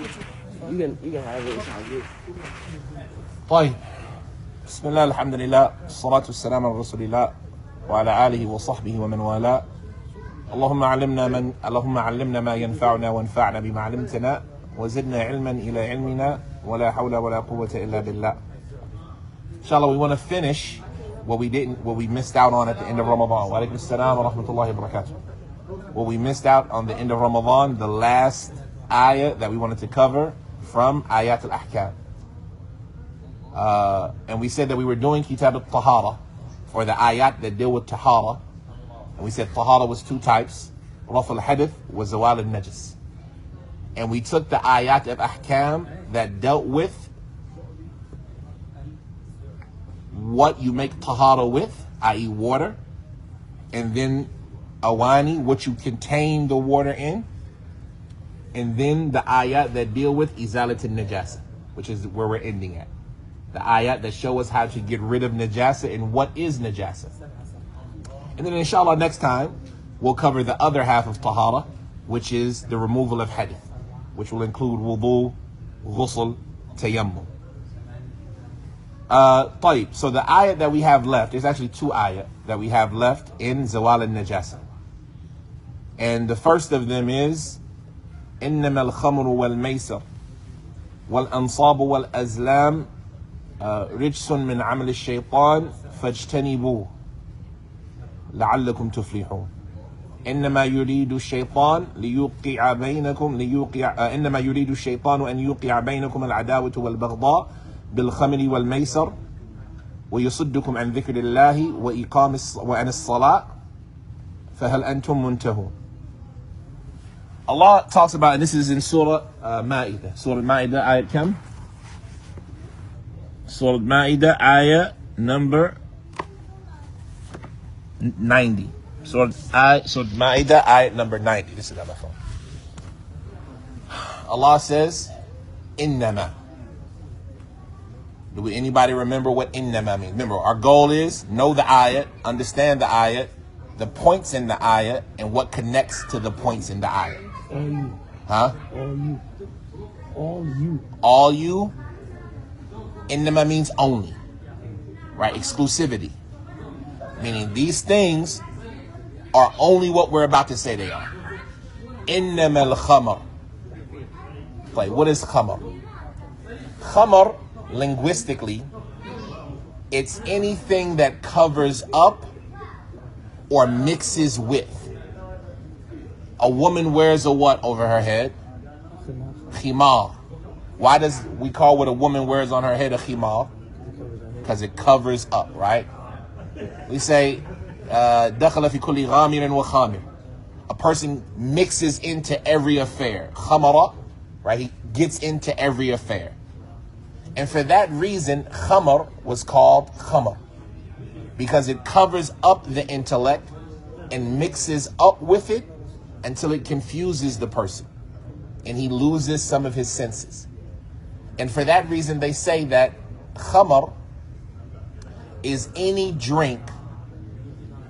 You can have it. It's all good. طيب بسم الله الحمد لله الصلاة والسلام على رسول الله وعلى آله وصحبه ومن والاه اللهم علمنا ما ينفعنا وانفعنا بما علمتنا وزدنا علما إلى علمنا ولا حول ولا قوة إلا بالله. Inshallah, we want to finish what we missed out on at the end of Ramadan. Wa alaikum assalam wa rahmatullahi wa barakatuh. What we missed out on the end of Ramadan, the last ayah that we wanted to cover from Ayat al-Ahkam. And we said that we were doing Kitab al-Tahara, or the ayat that deal with Tahara. And we said Tahara was two types. Raf al-Hadith was Zawal al-Najis. And we took the ayat of Ahkam that dealt with what you make Tahara with, i.e. water. And then Awani, what you contain the water in. And then the ayat that deal with Izalat al-Najasa, which is where we're ending at. The ayat that show us how to get rid of najasa and what is najasa. And then inshallah next time we'll cover the other half of tahara, which is the removal of hadith, which will include wudu, ghusl, tayammum. طيب, so the ayat that we have left, there's actually two ayat that we have left in Zawal al-Najasa. And the first of them is إنما الخمر والميسر والأنصاب والأزلام رجس من عمل الشيطان فاجتنبوه لعلكم تفلحون إنما يريد الشيطان أن يوقع بينكم العداوة والبغضاء بالخمر والميسر ويصدكم عن ذكر الله وعن الصلاة فهل أنتم منتهون. Allah talks about, and this is in Surah Ma'idah. Surah Ma'idah, ayat kam? Surah Ma'idah, ayah number 90. Surah Ma'idah, ayah number 90. This is on my phone. Allah says, Innama. Do anybody remember what Innama means? Remember, our goal is know the ayat, understand the ayat, the points in the ayat, and what connects to the points in the ayat. All you. Huh? All you. All you. All you. Innama means only, right? Exclusivity, meaning these things are only what we're about to say they are. Innama al-khamar. Like, what is khamar? Khamar, linguistically, it's anything that covers up or mixes with. A woman wears a what over her head? Khimar. Why does we call what a woman wears on her head a khimar? Because it covers up, right? We say, دَخَلَ فِي كُلِّ غَامِرٍ وَخَامِرٍ. A person mixes into every affair. Khamara, right? He gets into every affair. And for that reason, khamar was called khamar. Because it covers up the intellect and mixes up with it until it confuses the person. And he loses some of his senses. And for that reason, they say that khamar is any drink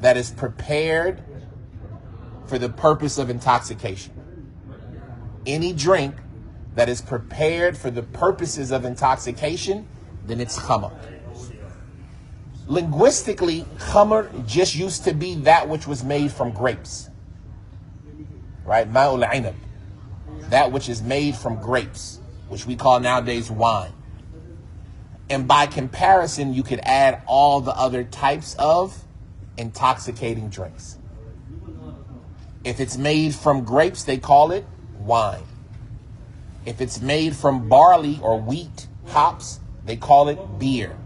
that is prepared for the purpose of intoxication. Any drink that is prepared for the purposes of intoxication, then it's khamar. Linguistically, khamar just used to be that which was made from grapes. Right? Ma'ul inab. That which is made from grapes, which we call nowadays wine. And by comparison, you could add all the other types of intoxicating drinks. If it's made from grapes, they call it wine. If it's made from barley or wheat, hops, they call it beer.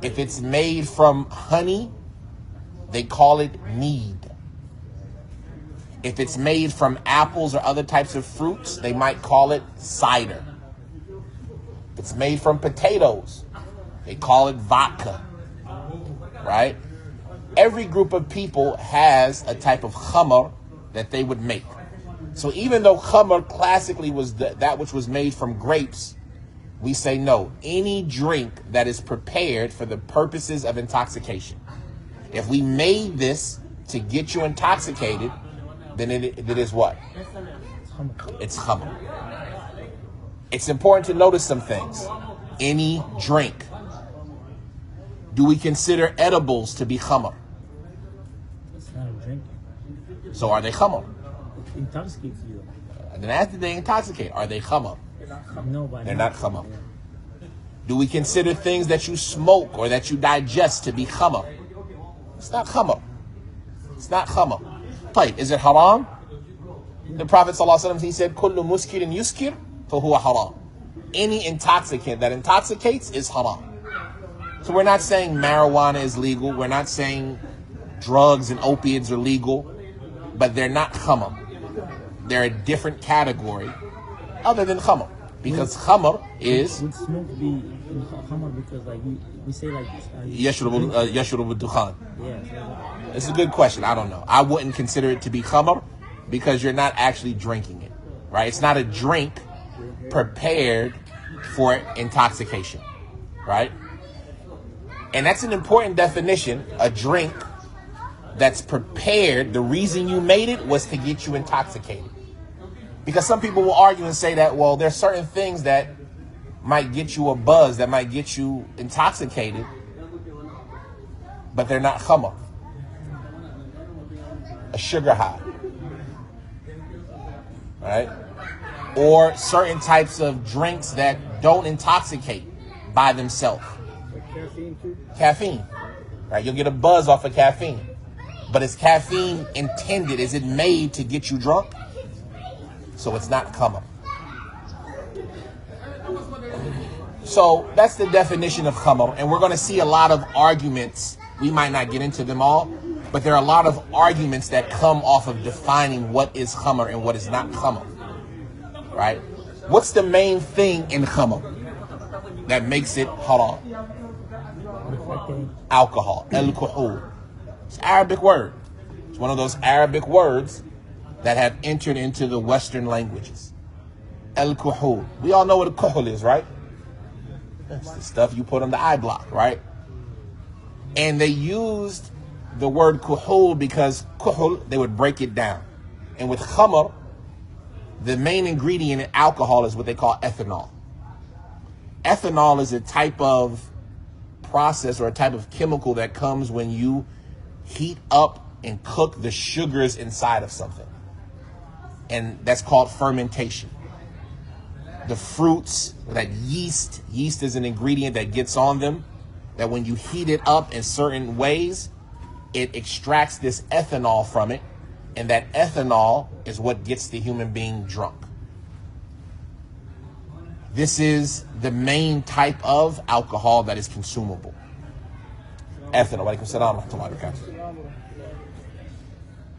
If it's made from honey, they call it mead. If it's made from apples or other types of fruits, they might call it cider. If it's made from potatoes, they call it vodka. Right? Every group of people has a type of khamar that they would make. So even though khamar classically was that which was made from grapes, we say no. Any drink that is prepared for the purposes of intoxication. If we made this to get you intoxicated, then it is what? It's khamr. It's important to notice some things. Any drink. Do we consider edibles to be khamr? It's not a drink. So are they khamr? It intoxicates you. And then after they intoxicate, are they khamr? No, but They're not khamr. Do we consider things that you smoke or that you digest to be khamr? It's not khamr. It's not khamr. Right. Is it haram? The Prophet ﷺ, he said, "Kullu muskirin yuskir, fahuwa haram." Any intoxicant that intoxicates is haram. So we're not saying marijuana is legal. We're not saying drugs and opiates are legal, but they're not khamr. They're a different category other than khamr. Because khamr is... Would smoke be in khamr because like we say like... Yashrubu dukhan. Yeah. It's a good question. I don't know. I wouldn't consider it to be khamr because you're not actually drinking it, right? It's not a drink prepared for intoxication, right? And that's an important definition. A drink that's prepared, the reason you made it was to get you intoxicated. Because some people will argue and say that, well, there's certain things that might get you a buzz, that might get you intoxicated, but they're not khamr. A sugar high, right? Or certain types of drinks that don't intoxicate by themselves. Caffeine too? Caffeine, right? You'll get a buzz off of caffeine. But is caffeine intended? Is it made to get you drunk? So it's not khamr. So that's the definition of khamr. And we're going to see a lot of arguments. We might not get into them all, but there are a lot of arguments that come off of defining what is khamr and what is not khamr. Right? What's the main thing in khamr that makes it haram? Alcohol. Al-kuhul. It's an Arabic word. It's one of those Arabic words that have entered into the Western languages. Al-kuhul. We all know what a kuhul is, right? It's the stuff you put on the eye block, right? And they used the word kuhul because kuhul, they would break it down. And with khamr, the main ingredient in alcohol is what they call ethanol. Ethanol is a type of process or a type of chemical that comes when you heat up and cook the sugars inside of something. And that's called fermentation. The fruits, that yeast is an ingredient that gets on them, that when you heat it up in certain ways, it extracts this ethanol from it, and that ethanol is what gets the human being drunk. This is the main type of alcohol that is consumable. Ethanol.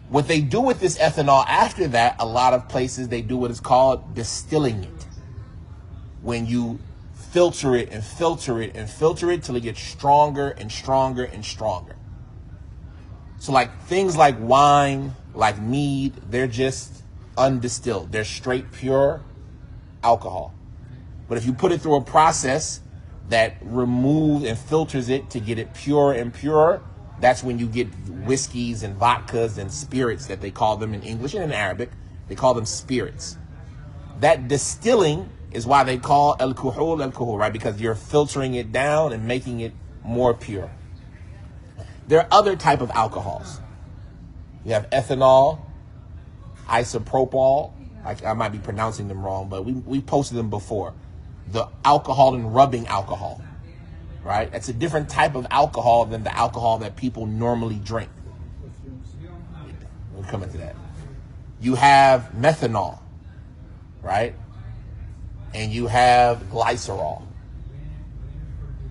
What they do with this ethanol after that, a lot of places they do what is called distilling it. When you filter it and filter it and filter it till it gets stronger and stronger and stronger. So like things like wine, like mead, they're just undistilled. They're straight pure alcohol. But if you put it through a process that removes and filters it to get it pure and purer, that's when you get whiskeys and vodkas and spirits that they call them in English and in Arabic. They call them spirits. That distilling is why they call al-kuhul, right? Because you're filtering it down and making it more pure. There are other type of alcohols. You have ethanol, isopropyl. I might be pronouncing them wrong, but we posted them before. The alcohol and rubbing alcohol, right? That's a different type of alcohol than the alcohol that people normally drink. We'll come into that. You have methanol, right? And you have glycerol.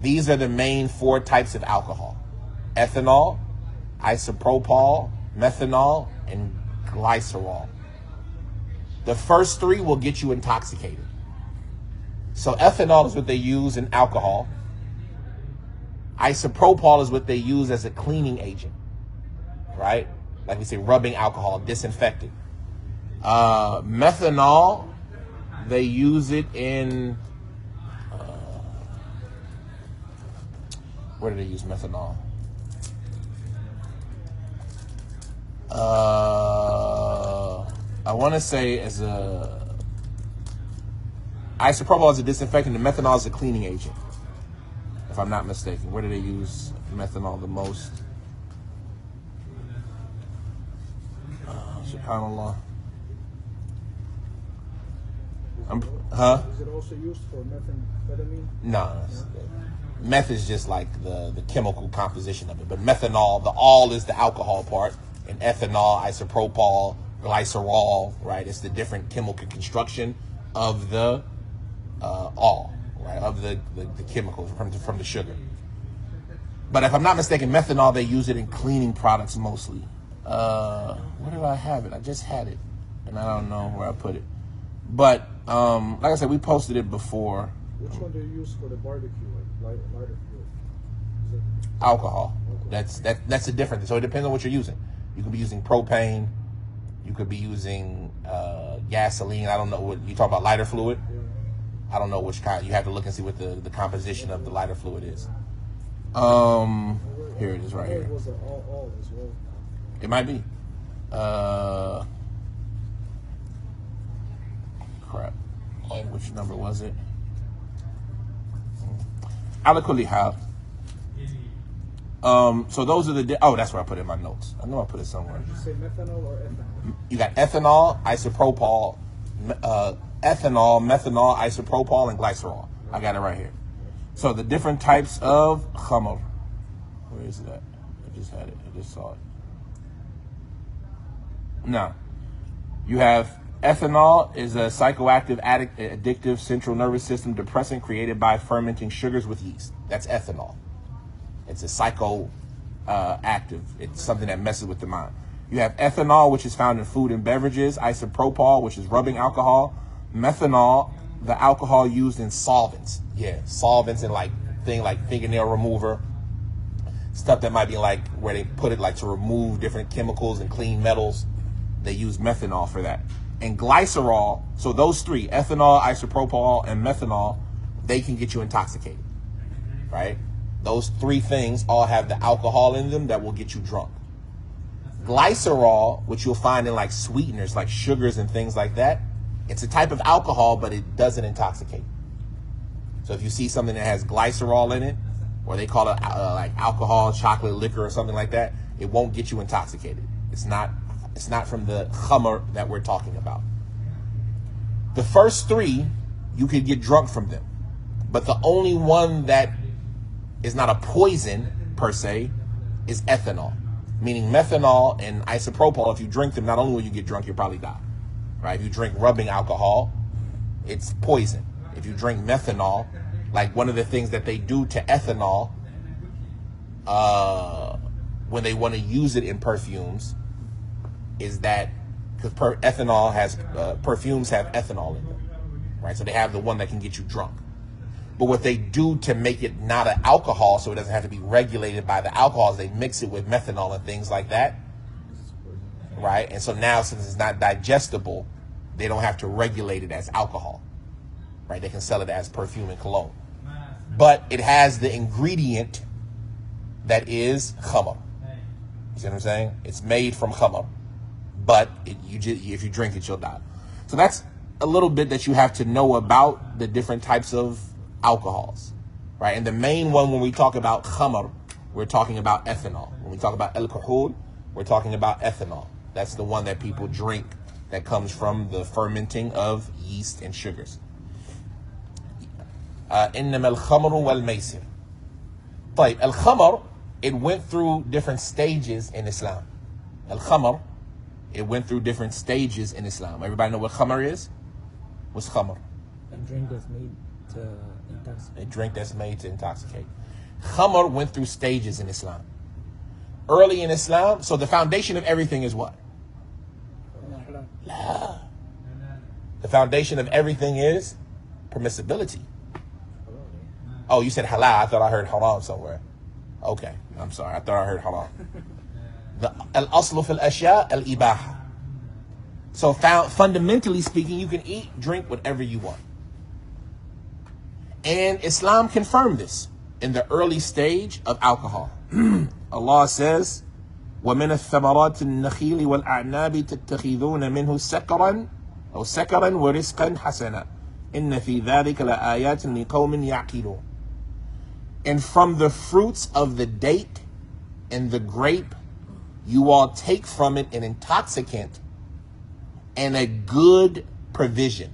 These are the main four types of alcohol: ethanol, isopropyl, methanol, and glycerol. The first three will get you intoxicated. So ethanol is what they use in alcohol. Isopropyl is what they use as a cleaning agent, right? Like we say, rubbing alcohol, disinfectant. Methanol, they use it in, where do they use methanol? I want to say as a Isopropyl is a disinfectant and methanol is a cleaning agent, if I'm not mistaken. Where do they use methanol the most? SubhanAllah. Is it also used for methamphetamine? No. Meth is just like the chemical composition of it. But methanol, the all is the alcohol part. And ethanol, isopropyl, glycerol, right? It's the different chemical construction of the all, right? Of the chemicals from the sugar. But if I'm not mistaken, methanol, they use it in cleaning products mostly. Where did I have it? I just had it. And I don't know where I put it. But like I said, we posted it before. Which one do you use for the barbecue, like lighter fuel? Is it Alcohol. That's a different. So it depends on what you're using. You could be using propane. You could be using gasoline. I don't know what you talk about. Lighter fluid. Yeah. I don't know which kind. You have to look and see what the composition of the lighter fluid is. Here it is right here. It was all as well. It might be. Crap. Which number was it? Ala kulli hal. So those are the. Oh, that's where I put it in my notes. I know I put it somewhere. Did you say methanol or ethanol? You got ethanol, isopropyl, ethanol, methanol, isopropyl, and glycerol. I got it right here. So the different types of khamr. Where is that? I just had it. I just saw it. Now, you have ethanol is a psychoactive, addictive central nervous system depressant created by fermenting sugars with yeast. That's ethanol. It's a psychoactive. It's something that messes with the mind. You have ethanol, which is found in food and beverages. Isopropyl, which is rubbing alcohol. Methanol, the alcohol used in solvents. Yeah, solvents and like fingernail remover. Stuff that might be like where they put it like to remove different chemicals and clean metals. They use methanol for that. And glycerol, so those three, ethanol, isopropyl, and methanol, they can get you intoxicated, right? Those three things all have the alcohol in them that will get you drunk. Glycerol, which you'll find in like sweeteners, like sugars and things like that, it's a type of alcohol, but it doesn't intoxicate. So if you see something that has glycerol in it, or they call it like alcohol, chocolate, liquor, or something like that, it won't get you intoxicated. It's not from the khamr that we're talking about. The first three, you could get drunk from them. But the only one that is not a poison, per se, is ethanol. Meaning methanol and isopropyl, if you drink them, not only will you get drunk, you'll probably die. Right? If you drink rubbing alcohol, it's poison. If you drink methanol, like one of the things that they do to ethanol, when they want to use it in perfumes, is that because ethanol has perfumes have ethanol in them, right? So they have the one that can get you drunk. But what they do to make it not an alcohol, so it doesn't have to be regulated by the alcohols, they mix it with methanol and things like that, right? And so now, since it's not digestible, they don't have to regulate it as alcohol, right? They can sell it as perfume and cologne. But it has the ingredient that is khamr. You see what I'm saying? It's made from khamr. But if you drink it, you'll die. So that's a little bit that you have to know about the different types of alcohols, right? And the main one, when we talk about khamr, we're talking about ethanol. When we talk about alcohol, we're talking about ethanol. That's the one that people drink that comes from the fermenting of yeast and sugars. إنما الخمر والميسر. طيب, الخمر, it went through different stages in Islam. Al-khamr, it went through different stages in Islam. Everybody know what khamr is? What's khamr? A drink that's made to intoxicate. A drink that's made to intoxicate. Khamr went through stages in Islam. Early in Islam, so the foundation of everything is what? La. The foundation of everything is permissibility. Oh, you said halal. I thought I heard haram somewhere. Okay, I'm sorry. I thought I heard haram. The al-aslu fil ashya al-ibaha. So fundamentally speaking, you can eat, drink whatever you want. And Islam confirmed this in the early stage of alcohol. Allah says, وَمِنَ الثَّمَرَاتِ النَّخِيلِ وَالْأَعْنَابِ تَتَّخِذُونَ مِنْهُ سَكَرًا أو سَكَرًا وَرِزْقًا حَسَنًا إن في ذلك لآيات لقوم يعقلون. And from the fruits of the date and the grape, you all take from it an intoxicant and a good provision.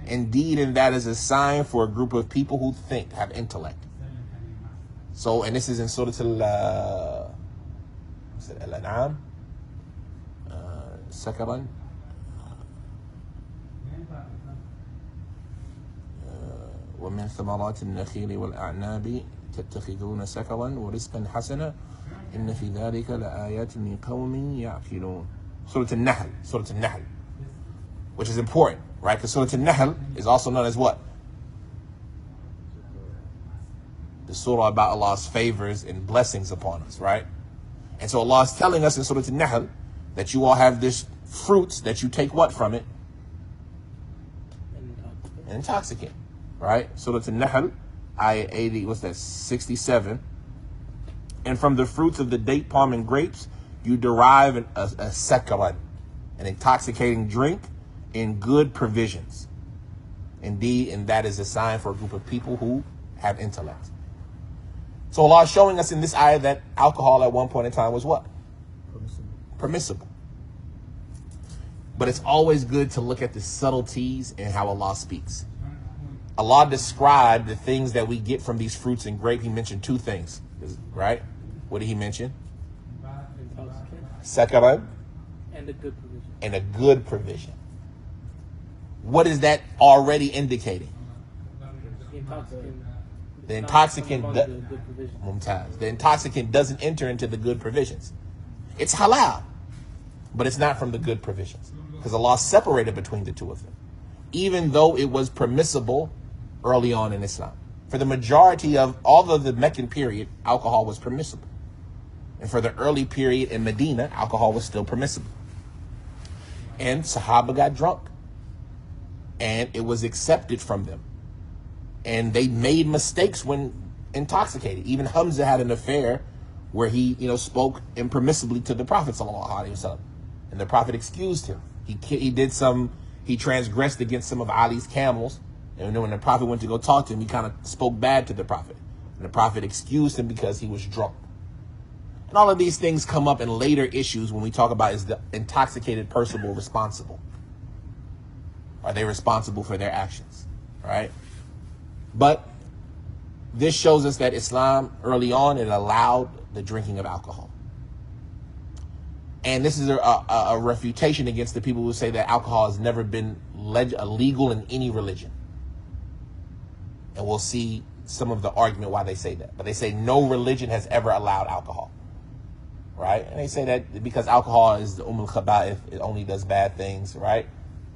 Indeed, and that is a sign for a group of people who think, have intellect. So, and this is in Surah Al-An'am, Sakaran. ومن ثمرات النخيل والأعناب تتخذون سكرا ورزقا حسنا إن في ذلك لآيات لقوم يعقلون. Surah Al-Nahl, which is important, right? Because Surah Al-Nahl is also known as what? The surah about Allah's favors and blessings upon us, right? And so Allah is telling us in Surah Al-Nahl that you all have this fruits that you take what from it? An intoxicant, right? Surah Al-Nahl, ayah 80, what's that, 67. And from the fruits of the date, palm, and grapes, you derive a sakran, an intoxicating drink, in good provisions. Indeed, and that is a sign for a group of people who have intellect. So Allah is showing us in this ayah that alcohol at one point in time was what? Permissible. But it's always good to look at the subtleties and how Allah speaks. Allah described the things that we get from these fruits and grape. He mentioned two things, right? What did he mention? Sakaran. And a good provision. And a good provision. What is that already indicating? The intoxicant doesn't enter into the good provisions. It's halal, but it's not from the good provisions, because Allah separated between the two of them, even though it was permissible early on in Islam. For the majority of all of the Meccan period, alcohol was permissible. And for the early period in Medina, alcohol was still permissible. And Sahaba got drunk. And it was accepted from them. And they made mistakes when intoxicated. Even Hamza had an affair where he, spoke impermissibly to the Prophet ﷺ. And the Prophet excused him. He transgressed against some of Ali's camels. And then when the Prophet went to go talk to him, he kind of spoke bad to the Prophet. And the Prophet excused him because he was drunk. And all of these things come up in later issues when we talk about, is the intoxicated person responsible? Are they responsible for their actions? Right? But this shows us that Islam, early on, it allowed the drinking of alcohol. And this is a refutation against the people who say that alcohol has never been legal in any religion. And we'll see some of the argument why they say that. But they say no religion has ever allowed alcohol. Right? And they say that because alcohol is the khaba'ith, it only does bad things, right?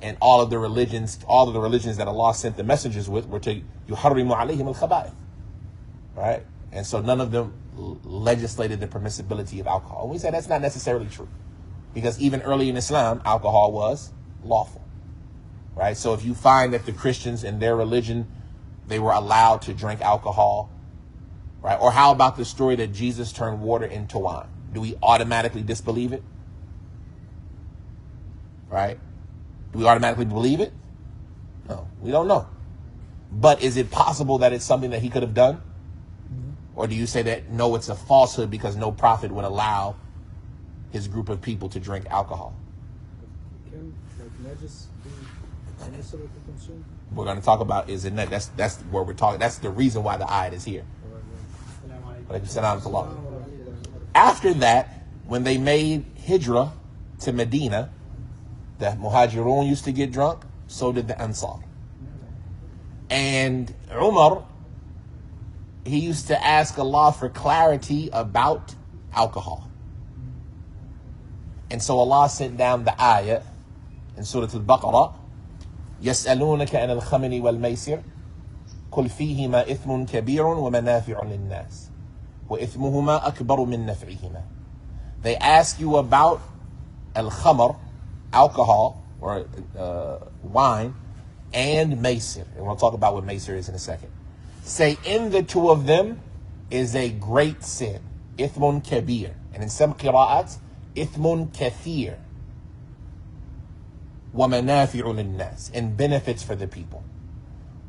And all of the religions that Allah sent the messengers with were to yuharrimu alayhim al-khaba'ith. Right? And so none of them legislated the permissibility of alcohol. And we say that's not necessarily true, because even early in Islam, alcohol was lawful. Right? So if you find that the Christians in their religion, they were allowed to drink alcohol, right? Or how about the story that Jesus turned water into wine? Do we automatically disbelieve it? Right? Do we automatically believe it? No, we don't know. But is it possible that it's something that he could have done? Mm-hmm. Or do you say that, no, it's a falsehood because no prophet would allow his group of people to drink alcohol? Can najis be permissible to consume? We're going to talk about is it not. That's where we're talking. That's the reason why the ayat is here. After that, when they made hijrah to Medina, the Muhajirun used to get drunk, so did the Ansar. And Umar, he used to ask Allah for clarity about alcohol. And so Allah sent down the ayah in Surah Al-Baqarah, يَسْأَلُونَكَ عَنِ الْخَمْرِ وَالْمَيْسِرِ قُلْ فِيهِمَا إِثْمٌ كَبِيرٌ وَمَنَافِعٌ لِلنَّاسِ وَإِثْمُهُمَا أَكْبَرُ مِنْ نَفْعِهِمَا. They ask you about al-khamr, alcohol, or wine, and maysir. And we'll talk about what maysir is in a second. Say, in the two of them is a great sin, ithmun kabir. And in some qira'ats, ithmun kathir. وَمَنَافِعُ لِلنَّاسِ, and benefits for the people.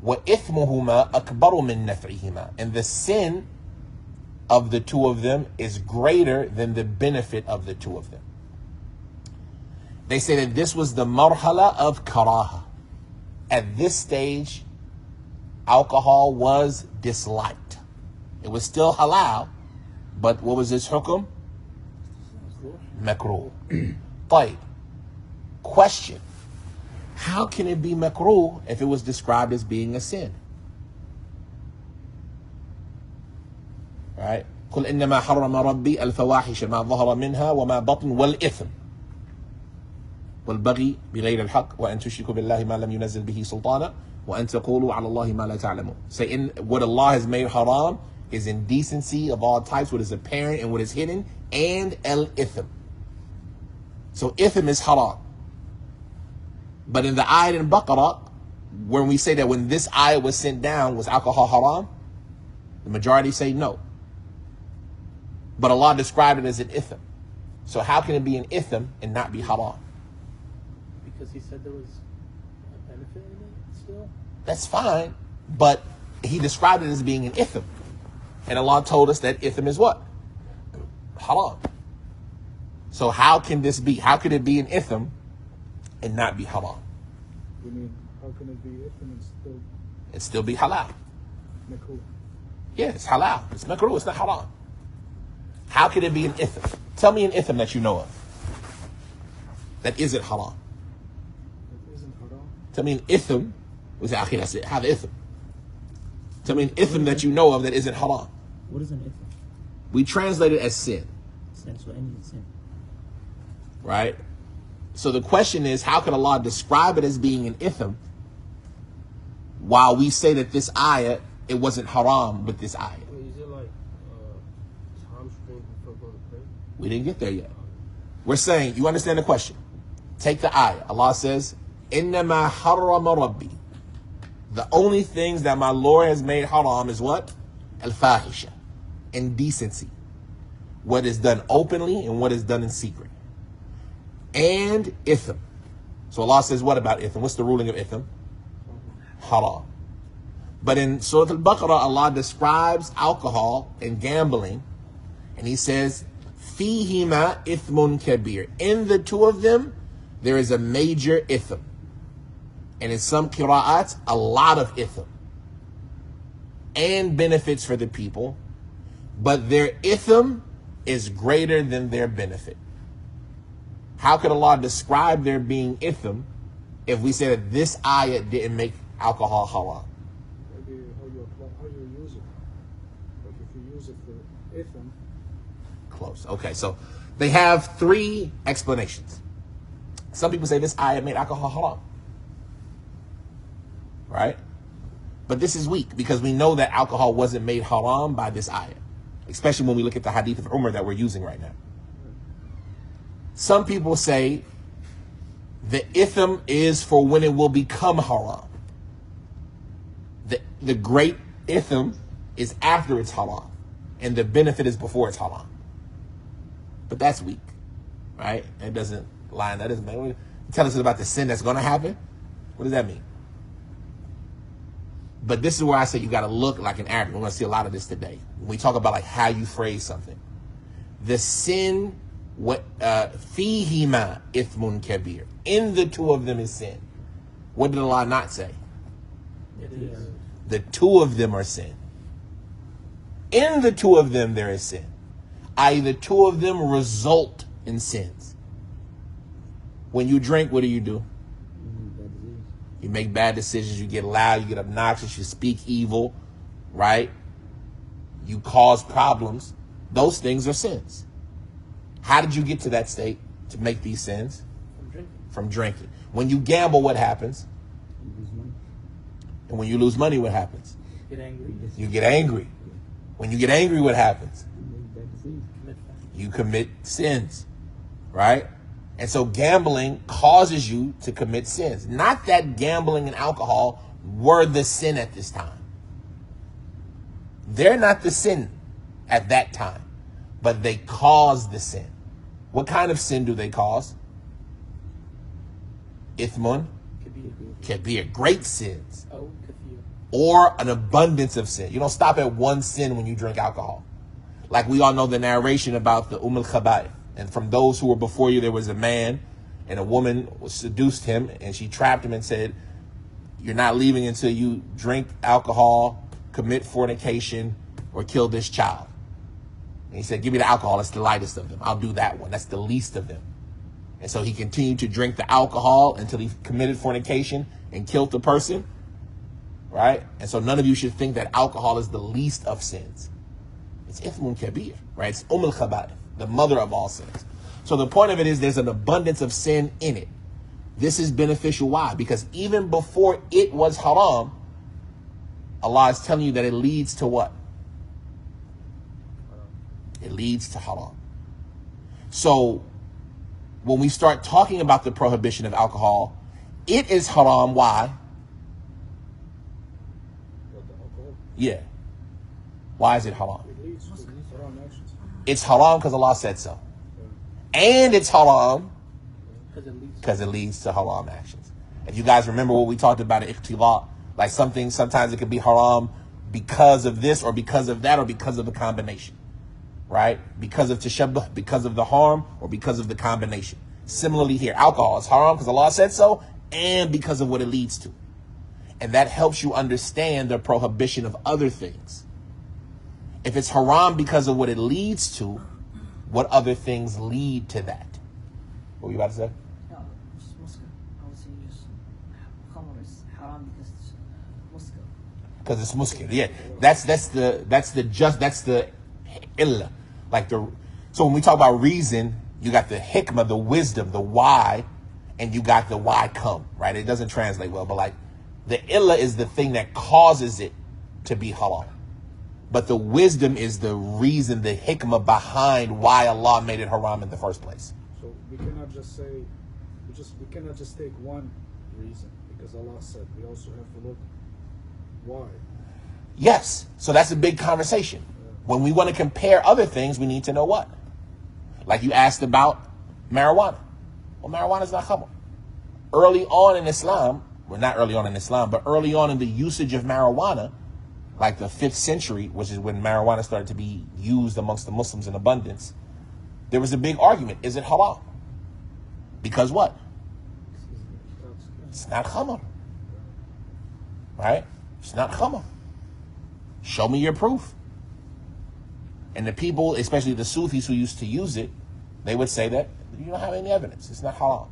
وَإِثْمُهُمَا أَكْبَرُ مِنْ نَفْعِهِمَا, and the sin of the two of them is greater than the benefit of the two of them. They say that this was the marhala of karaha. At this stage, alcohol was disliked. It was still halal, but what was its hukum? Makruh. طيب. Question. How can it be makruh if it was described as being a sin? Right? قل إنما حرم ربي الفواحش ما ظهر منها وما بطن والإثم والبغي بغير الحق وأن تشركوا بالله ما لم ينزل به سلطانا وأن تقولوا على الله ما لا تعلمون. Say, what Allah has made haram is indecency of all types, what is apparent and what is hidden, and al-ithm. So ithm is haram. But in the ayat in Baqarah, when we say that when this ayat was sent down, was alcohol haram? The majority say no. But Allah described it as an ithm. So how can it be an ithm and not be haram? Because he said there was a benefit in it still? That's fine. But he described it as being an ithm. And Allah told us that ithm is what? Haram. So how can this be? How could it be an ithm and not be haram? You mean, how can it be ithm and still It still be halal. makruh? Yeah, it's halal. It's makruh. It's not haram. How could it be an ithm? Tell me an ithm that you know of that isn't haram. It isn't haram. Tell me an ithm. Was it? That's it. Have ithm. Tell me an ithm that you know of that isn't haram. What is an ithm? We translate it as sin, Sin, so any sin. right? So the question is, how can Allah describe it as being an ithm while we say that this ayah, it wasn't haram with this ayah? Is it like time straight before going to pray? We didn't get there yet. We're saying, you understand the question? Take the ayah. Allah says, إِنَّمَا حَرَّمَ رَبِّي. The only things that my Lord has made haram is what? Al-fahisha. Indecency. What is done openly and what is done in secret. And ithm. So Allah says what about ithm? What's the ruling of ithm? Haram. But in Surah Al-Baqarah, Allah describes alcohol and gambling, and He says, فِيهِمَا إِثْمٌ كَبِيرٌ. In the two of them, there is a major ithm. And in some qira'ats, a lot of ithm. And benefits for the people. But their ithm is greater than their benefit. How could Allah describe there being ithm if we say that this ayat didn't make alcohol haram? Maybe how you use it. Like if you use it for ithm, Close. Okay, so they have three explanations. Some people say this ayat made alcohol haram. Right? But this is weak because we know that alcohol wasn't made haram by this ayat. Especially when we look at the hadith of Umar that we're using right now. Some people say the ithm is for when it will become haram. The great ithm is after it's haram. And the benefit is before it's haram. But that's weak. Right? It doesn't line. That doesn't make, tell us about the sin that's going to happen. What does that mean? But this is where I say you got to look like an Arabic. We're going to see a lot of this today. When we talk about like how you phrase something. The sin, فِيهِمَا إِثْمٌ كَبِيرٌ. In the two of them is sin. What did Allah not say? It is. The two of them are sin. In the two of them there is sin. I.e. the two of them result in sins. When you drink, what do? You make bad decisions, you get loud, you get obnoxious, you speak evil, right? You cause problems. Those things are sins. How did you get to that state to make these sins? From drinking. When you gamble, what happens? You lose money. And when you lose money, what happens? Get angry. You get angry. When you get angry, what happens? You make bad decisions. You commit sins, right? And so gambling causes you to commit sins. Not that gambling and alcohol were the sin at this time. They're not the sin at that time, but they cause the sin. What kind of sin do they cause? ithmun kabir, great sins, Oh, kathir. or an abundance of sin. You don't stop at one sin when you drink alcohol. Like we all know the narration about the al-Khaba'ith. And from those who were before you, there was a man and a woman seduced him and she trapped him and said, you're not leaving until you drink alcohol, commit fornication, or kill this child. And he said, give me the alcohol. It's the lightest of them. I'll do that one. That's the least of them. And so he continued to drink the alcohol until he committed fornication and killed the person. Right? And so none of you should think that alcohol is the least of sins. It's ithmun kabir, right? It's al-Khaba'ith, the mother of all sins. So the point of it is there's an abundance of sin in it. This is beneficial. Why? Because even before it was haram, Allah is telling you that it leads to what? It leads to haram. So when we start talking about the prohibition of alcohol, it is haram. Why? Yeah. Why is it haram? It leads to haram actions. It's haram because Allah said so. And it's haram Because because it leads to haram actions. If you guys remember what we talked about at ikhtilat, like something, sometimes it could be haram because of this or because of that or because of the combination, right? Because of tashabbuh, because of the harm, or because of the combination. Similarly here, alcohol is haram because Allah said so and because of what it leads to. And that helps you understand the prohibition of other things. If it's haram because of what it leads to, what other things lead to that? What were you about to say? No, just muskar. I would say just khamr is haram because it's muskar. Because it's muskir. Yeah, that's the illah. So when we talk about reason, you got the hikmah, the wisdom, the why, and you got the why come, right? It doesn't translate well, but like the illah is the thing that causes it to be halal. But the wisdom is the reason, the hikmah behind why Allah made it haram in the first place. So we cannot just say, we cannot just take one reason because Allah said. We also have to look why. Yes. So that's a big conversation. When we want to compare other things, we need to know what? Like you asked about marijuana. Well, marijuana is not khamr. Early on in Islam, well, not early on in Islam, but early on in the usage of marijuana, like the 5th century, which is when marijuana started to be used amongst the Muslims in abundance, there was a big argument. Is it halal? Because what? It's not khamr. Right? It's not khamr. Show me your proof. And the people, especially the Sufis who used to use it, they would say that you don't have any evidence. It's not halal.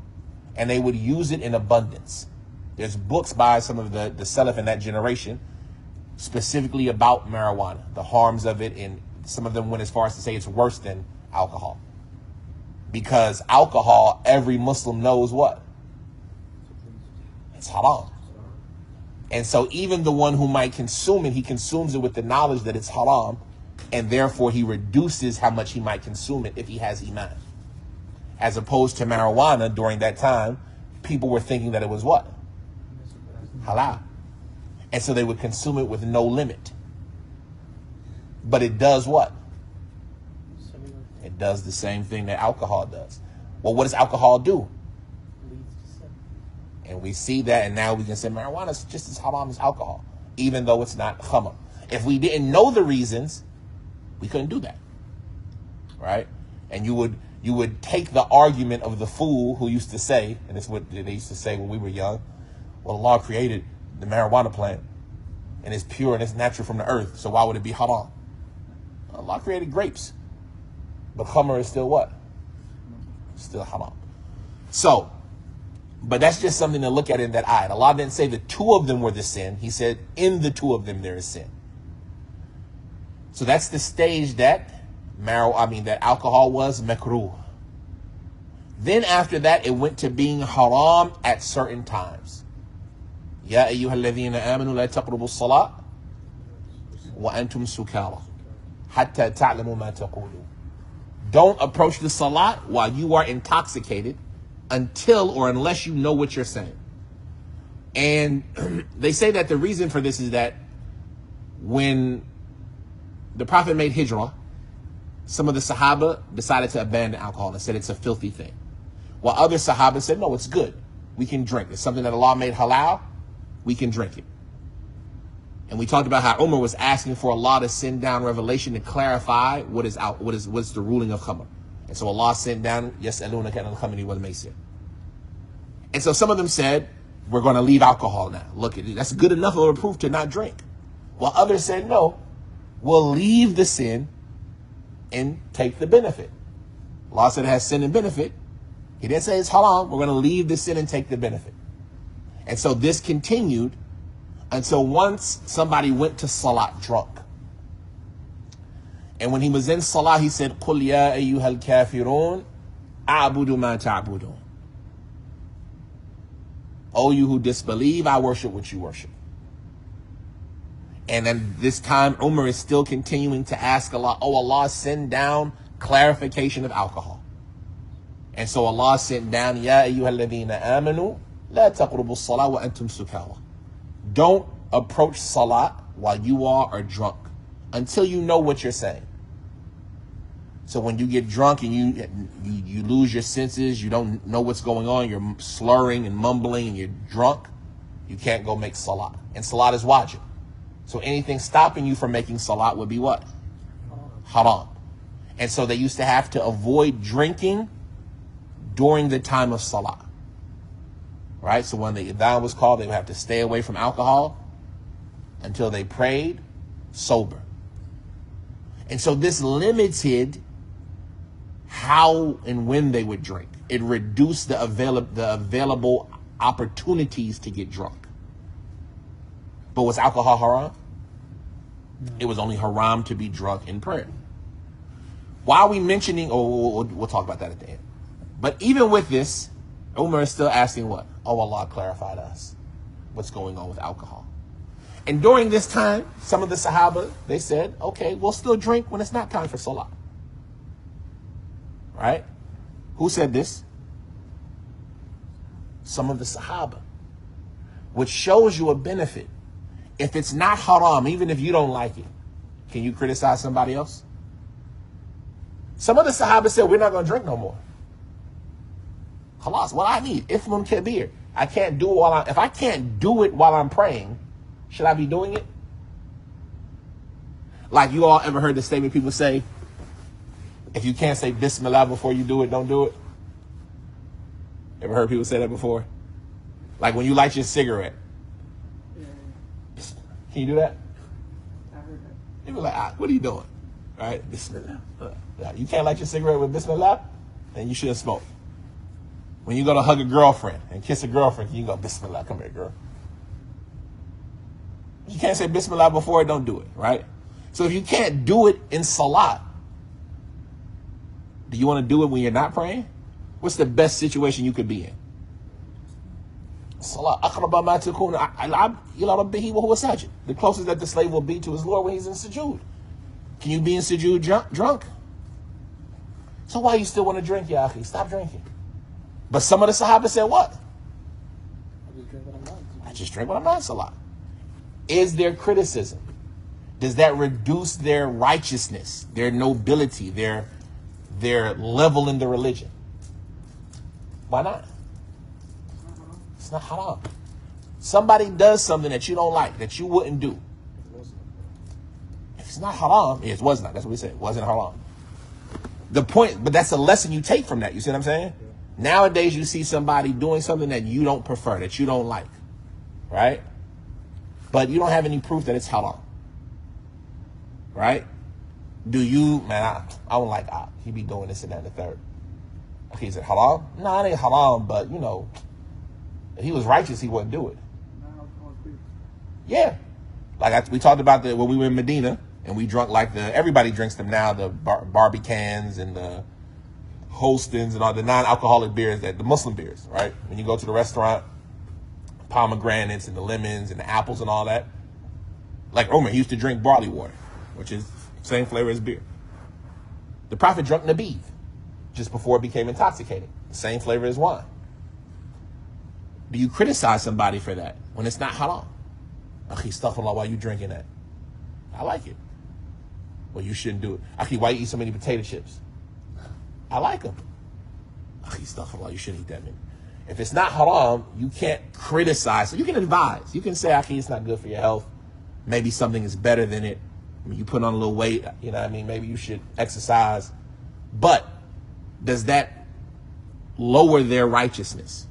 And they would use it in abundance. There's books by some of the Salaf in that generation specifically about marijuana, the harms of it, and some of them went as far as to say it's worse than alcohol. Because alcohol, every Muslim knows what? It's haram. And so even the one who might consume it, he consumes it with the knowledge that it's haram, and therefore he reduces how much he might consume it if he has iman. As opposed to marijuana, during that time, people were thinking that it was what? Halal. And so they would consume it with no limit. But it does what? It does the same thing that alcohol does. Well, what does alcohol do? And we see that, and now we can say marijuana is just as haram as alcohol, even though it's not khamr. If we didn't know the reasons, we couldn't do that, right? And you would take the argument of the fool who used to say, and it's what they used to say when we were young, well, Allah created the marijuana plant, and it's pure and it's natural from the earth, so why would it be haram? Allah created grapes, but khamr is still what? Still haram. So, but that's just something to look at in that ayat. Allah didn't say the two of them were the sin. He said in the two of them there is sin. So that's the stage that that alcohol was makruh. Then after that, it went to being haram at certain times. Ya ayyuha alladhina amanu la taqrabu as-salat wa antum sukara hatta ta'lamu ma taqulun. Don't approach the salat while you are intoxicated until or unless you know what you're saying. And they say that the reason for this is that when the Prophet made hijrah, some of the Sahaba decided to abandon alcohol and said it's a filthy thing. While other Sahaba said, no, it's good. we can drink. It's something that Allah made halal, we can drink it. And we talked about how Umar was asking for Allah to send down revelation to clarify what's the ruling of khamr. And so Allah sent down يَسْأَلُونَكَ عَنِ الْخَمْرِ وَالْمَيْسِرِ. And so some of them said, we're going to leave alcohol now. Look, that's good enough of a proof to not drink. While others said, no, we'll leave the sin and take the benefit. Allah said it has sin and benefit. He didn't say it's haram. We're going to leave the sin and take the benefit. And so this continued until once somebody went to salat drunk. And when he was in salah, he said, قُلْ يَا أَيُّهَا الْكَافِرُونَ أَعْبُدُ مَا تَعْبُدُونَ. O you who disbelieve, I worship what you worship. And then this time, Umar is still continuing to ask Allah, oh Allah, send down clarification of alcohol. And so Allah sent down, يَا أَيُّهَا الَّذِينَ آمَنُوا لَا تَقْرُبُوا الصَّلَاةَ وَأَنْتُمْ سُكَارَى. Don't approach salat while you are drunk until you know what you're saying. So when you get drunk and you lose your senses, you don't know what's going on, you're slurring and mumbling and you're drunk, you can't go make salat. And salat is wajib. So anything stopping you from making salat would be what? Haram. And so they used to have to avoid drinking during the time of salat. Right? So when the adhan was called, they would have to stay away from alcohol until they prayed sober. And so this limited how and when they would drink. It reduced the available opportunities to get drunk. But was alcohol haram? No. It was only haram to be drunk in prayer. Why are we mentioning, we'll talk about that at the end. But even with this, Umar is still asking what? Oh, Allah, clarify to us what's going on with alcohol. And during this time, some of the Sahaba, they said, okay, we'll still drink when it's not time for Salah. Right? Who said this? Some of the Sahaba. Which shows you a benefit. If it's not haram, even if you don't like it, can you criticize somebody else? Some of the Sahaba said, we're not going to drink no more. Khalas, what I need, Ithmun Kabir. I can't do it if I can't do it while I'm praying, should I be doing it? Like you all ever heard the statement people say, if you can't say Bismillah before you do it, don't do it? Ever heard people say that before? Like when you light your cigarette. Can you do that? I heard that. People are like, what are you doing? Right? Bismillah. You can't light your cigarette with Bismillah? Then you shouldn't smoke. When you go to hug a girlfriend and kiss a girlfriend, you go, Bismillah, come here, girl. You can't say Bismillah before it, don't do it, right? So if you can't do it in Salat, do you want to do it when you're not praying? What's the best situation you could be in? Salat. The closest that the slave will be to his Lord when he's in sujood. Can you be in sujood drunk? So why you still want to drink, ya akhi? Stop drinking. But some of the Sahaba said what? I just drink when I'm not in Salat. Is there criticism? Does that reduce their righteousness, their nobility, their level in the religion? Why not? It's not haram. Somebody does something that you don't like, that you wouldn't do. If it's not haram, it was not. That's what we said. It wasn't haram. The point, but that's a lesson you take from that. You see what I'm saying? Yeah. Nowadays, you see somebody doing something that you don't prefer, that you don't like, right? But you don't have any proof that it's haram, right? Do you, man, I don't like Ayat. He be doing this and that and the third. Okay, is it haram? No, it ain't haram, but, you know, if he was righteous, he wouldn't do it. Yeah. Like we talked about when we were in Medina, and we drunk like everybody drinks them now, the Barbicans and the Holstons and all the non-alcoholic beers, the Muslim beers, right? When you go to the restaurant, pomegranates and the lemons and the apples and all that. Like Umar, he used to drink barley water, which is the same flavor as beer. The Prophet drank Nabiz just before it became intoxicating. The same flavor as wine. Do you criticize somebody for that when it's not haram? Akhi, astaghfirullah, why you drinking that? I like it. Well, you shouldn't do it. Akhi, why you eat so many potato chips? I like them. Akhi, astaghfirullah, you shouldn't eat that many. If it's not haram, you can't criticize. So you can advise. You can say, okay, it's not good for your health. Maybe something is better than it. I mean, you put on a little weight, you know what I mean? Maybe you should exercise. But does that lower their righteousness?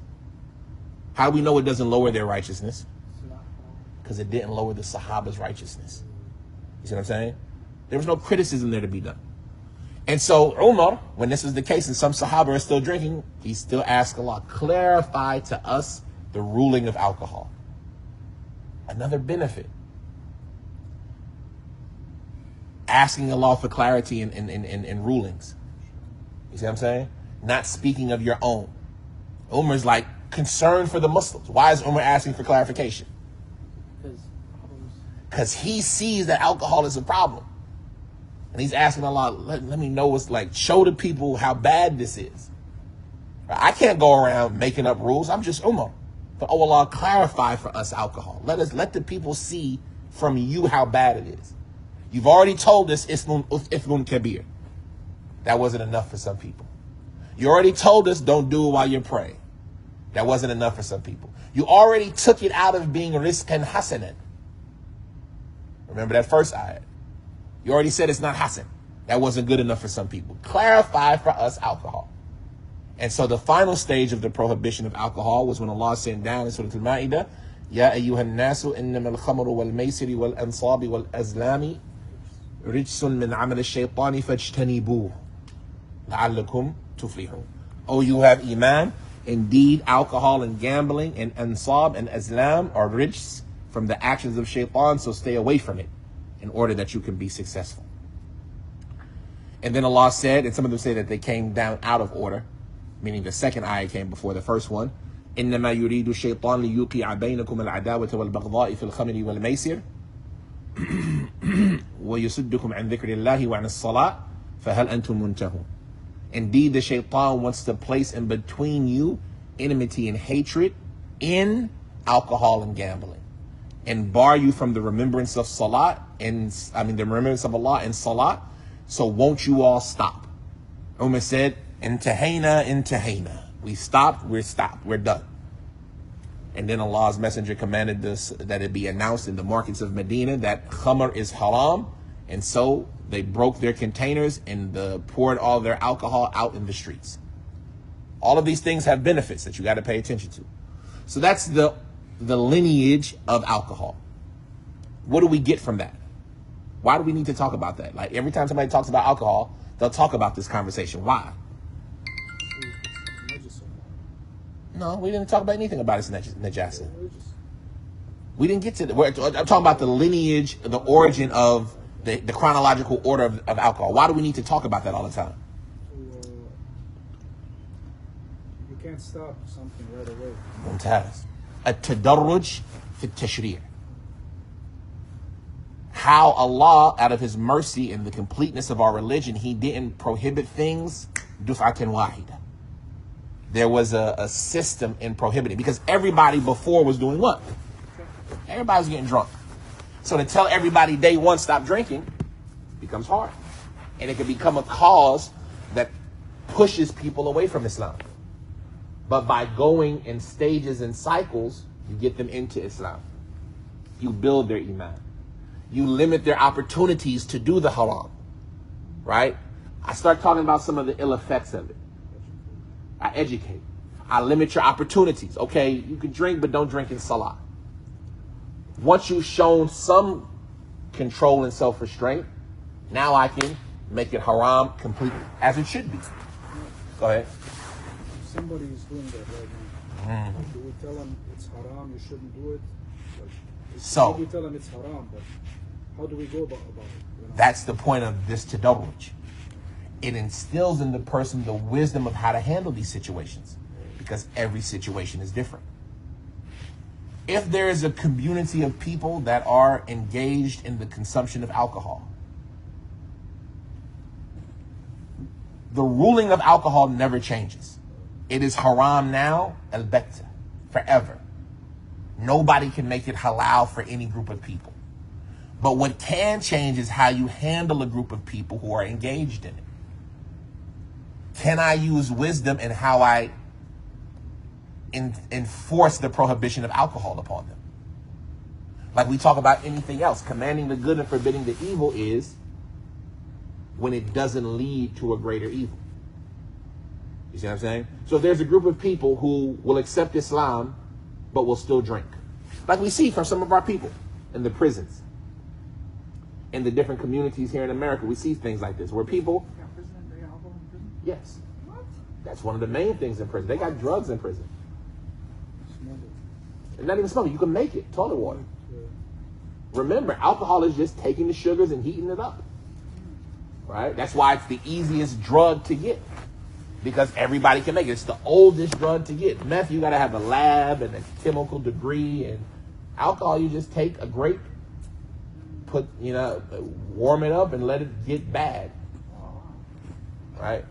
How do we know it doesn't lower their righteousness? Because it didn't lower the Sahaba's righteousness. You see what I'm saying? There was no criticism there to be done. And so Umar, when this was the case and some Sahaba are still drinking, he still asked Allah, clarify to us the ruling of alcohol. Another benefit. Asking Allah for clarity in rulings. You see what I'm saying? Not speaking of your own. Umar's like concerned for the Muslims. Why is Umar asking for clarification? Because he sees that alcohol is a problem. And he's asking Allah, let me know what's like, show the people how bad this is. I can't go around making up rules. I'm just Umar. But oh Allah, clarify for us alcohol. Let the people see from you how bad it is. You've already told us Ithmun Kabir. That wasn't enough for some people. You already told us don't do it while you're praying. That wasn't enough for some people. You already took it out of being rizqan hasanan. Remember that first ayat. You already said it's not hasan. That wasn't good enough for some people. Clarify for us alcohol. And so the final stage of the prohibition of alcohol was when Allah sent down in Surah Al-Ma'idah, Ya ayyuhan nasu innama al-khamru wal-maysiri wal-ansabi wal-azlami rijsun min amal al-shaytani fajtanibuh la'allakum tuflihun. Oh, you have iman. Indeed, alcohol and gambling and ansab and azlam are rijs from the actions of shaitan, so stay away from it in order that you can be successful. And then Allah said, and some of them say that they came down out of order, meaning the second ayah came before the first one. إنما يريد الشيطان ليوقع بينكم العداوة والبغضاء في الخمر والميسر ويصدكم عن ذكر الله وعن الصلاة فهل أنتم منتهون. Indeed, the shaitan wants to place in between you enmity and hatred in alcohol and gambling, and bar you from the remembrance of salat, the remembrance of Allah and salat. So won't you all stop? Umar said, Intahayna. We stopped, we're done. And then Allah's messenger commanded this, that it be announced in the markets of Medina that khamr is haram. And so they broke their containers and poured all their alcohol out in the streets. All of these things have benefits that you got to pay attention to. So that's the lineage of alcohol. What do we get from that? Why do we need to talk about that? Like every time somebody talks about alcohol, they'll talk about this conversation. Why? No, we didn't talk about anything about its najasa. We didn't get to I'm talking about the lineage, the origin of the chronological order of alcohol. Why do we need to talk about that all the time? You can't stop something right away. ممتاز. التدرج في التشريع. How Allah, out of His mercy and the completeness of our religion, He didn't prohibit things duf'atan wahida. There was a system in prohibiting, because everybody before was doing what? Everybody was getting drunk. So to tell everybody day one stop drinking becomes hard. And it can become a cause that pushes people away from Islam. But by going in stages and cycles, you get them into Islam. You build their iman. You limit their opportunities to do the haram. Right? I start talking about some of the ill effects of it. I educate. I limit your opportunities. Okay, you can drink, but don't drink in salah. Once you've shown some control and self-restraint, now I can make it haram completely, as it should be. Go ahead. If somebody is doing that right now, do we tell them it's haram, you shouldn't do it? So we tell them it's haram, but how do we go about it? You know? That's the point of this tadarruj. It instills in the person the wisdom of how to handle these situations, because every situation is different. If there is a community of people that are engaged in the consumption of alcohol, the ruling of alcohol never changes. It is haram now, al-batta, forever. Nobody can make it halal for any group of people. But what can change is how you handle a group of people who are engaged in it. Can I use wisdom in how I enforce the prohibition of alcohol upon them. Like we talk about anything else, commanding the good and forbidding the evil is when it doesn't lead to a greater evil. You see what I'm saying? So if there's a group of people who will accept Islam, but will still drink. Like we see from some of our people in the prisons, in the different communities here in America, we see things like this, where people... They got alcohol in prison? Yes. What? That's one of the main things in prison. They got drugs in prison. And not even smoking. You can make it. Toilet water. Remember, alcohol is just taking the sugars and heating it up. Right? That's why it's the easiest drug to get. Because everybody can make it. It's the oldest drug to get. Meth, you got to have a lab and a chemical degree. And alcohol, you just take a grape, warm it up and let it get bad. Right?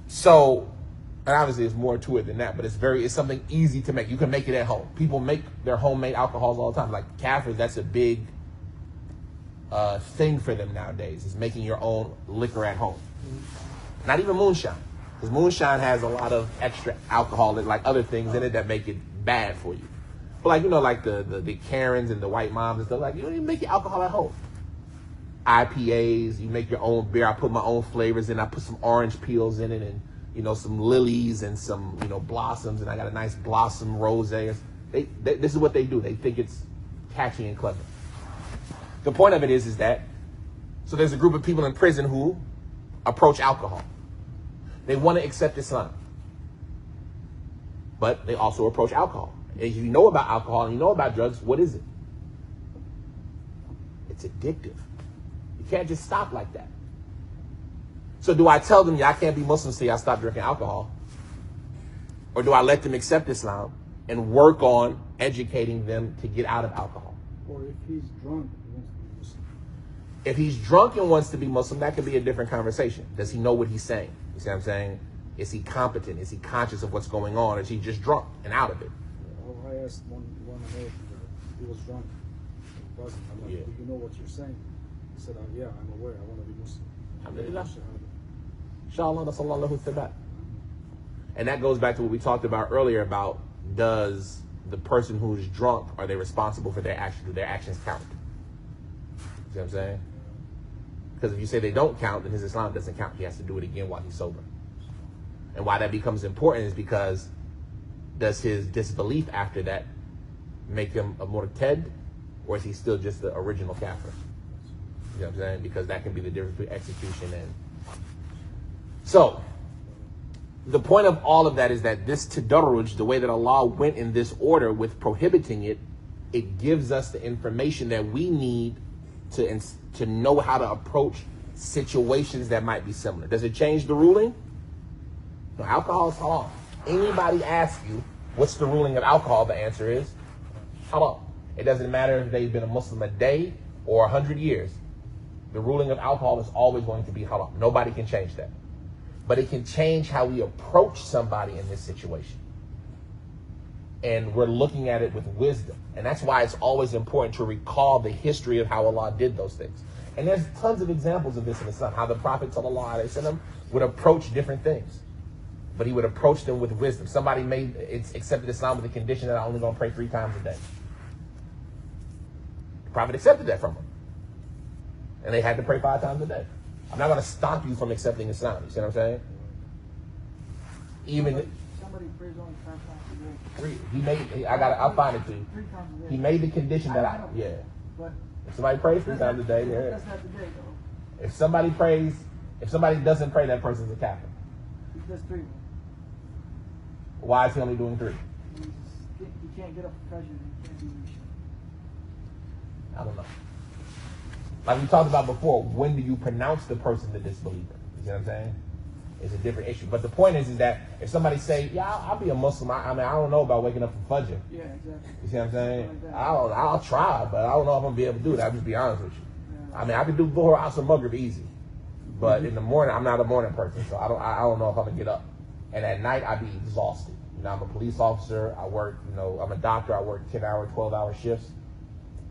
So, and obviously there's more to it than that, but it's something easy to make. You can make it at home. People make their homemade alcohols all the time. Like Kafirs, that's a big thing for them nowadays, is making your own liquor at home. Not even moonshine. Because moonshine has a lot of extra alcohol, like other things in it that make it bad for you. But like the Karens and the white moms and stuff, like you don't even make your alcohol at home. IPAs, you make your own beer. I put my own flavors in. I put some orange peels in it and some lilies and some blossoms, and I got a nice blossom rosé. This is what they do. They think it's catchy and clever. The point of it is that so there's a group of people in prison who approach alcohol. They want to accept Islam, but they also approach alcohol. And if you know about alcohol and you know about drugs, what is it? It's addictive. You can't just stop like that. So do I tell them, y'all can't be Muslims till y'all stop drinking alcohol? Or do I let them accept Islam and work on educating them to get out of alcohol? Or if he's drunk, he wants to be Muslim. If he's drunk and wants to be Muslim, that could be a different conversation. Does he know what he's saying? You see what I'm saying? Is he competent? Is he conscious of what's going on? Or is he just drunk and out of it? I asked one American, he was drunk. He wasn't. I'm like, do you know what you're saying? He said, yeah, I'm aware. I want to be Muslim. Alhamdulillah. Inshallah, sallallahu thabat. And that goes back to what we talked about earlier about, does the person who's drunk, are they responsible for their actions? Do their actions count? See what I'm saying? Because if you say they don't count, then his Islam doesn't count. He has to do it again while he's sober. And why that becomes important is because does his disbelief after that make him a murtad, or is he still just the original kafir? You know what I'm saying? Because that can be the difference between execution and... So, the point of all of that is that this tadarruj, the way that Allah went in this order with prohibiting it, it gives us the information that we need to know how to approach situations that might be similar. Does it change the ruling? No, alcohol is haram. Anybody asks you, what's the ruling of alcohol? The answer is haram. It doesn't matter if they've been a Muslim a day or 100 years. The ruling of alcohol is always going to be haram. Nobody can change that. But it can change how we approach somebody in this situation. And we're looking at it with wisdom. And that's why it's always important to recall the history of how Allah did those things. And there's tons of examples of this in Islam, how the Prophet ﷺ would approach different things. But he would approach them with wisdom. Somebody accepted Islam with the condition that I'm only going to pray 3 times a day. The Prophet accepted that from them. And they had to pray 5 times a day. I'm not going to stop you from accepting Islam. You see what I'm saying? Somebody prays only 5 times a day. I'll find it to you. 3 times a day. He made the condition that But if somebody prays 3 times a day, that's not the day though. if somebody doesn't pray, that person's a kafir. He does 3. Why is he only doing 3? He can't get up for pressure. He can't do shit. I don't know. Like we talked about before, when do you pronounce the person the disbeliever? You see what I'm saying? It's a different issue. But the point is that if somebody say, yeah, I'll be a Muslim. I don't know about waking up for Fajr. Yeah, exactly. You see what I'm saying? Like I'll try, but I don't know if I'm going to be able to do it. I'll just be honest with you. Yeah. I can do Dhuhr, Asr, Maghrib easy. But in the morning, I'm not a morning person, so I don't know if I'm going to get up. And at night, I'd be exhausted. I'm a police officer. I work, I'm a doctor. I work 10-hour, 12-hour shifts.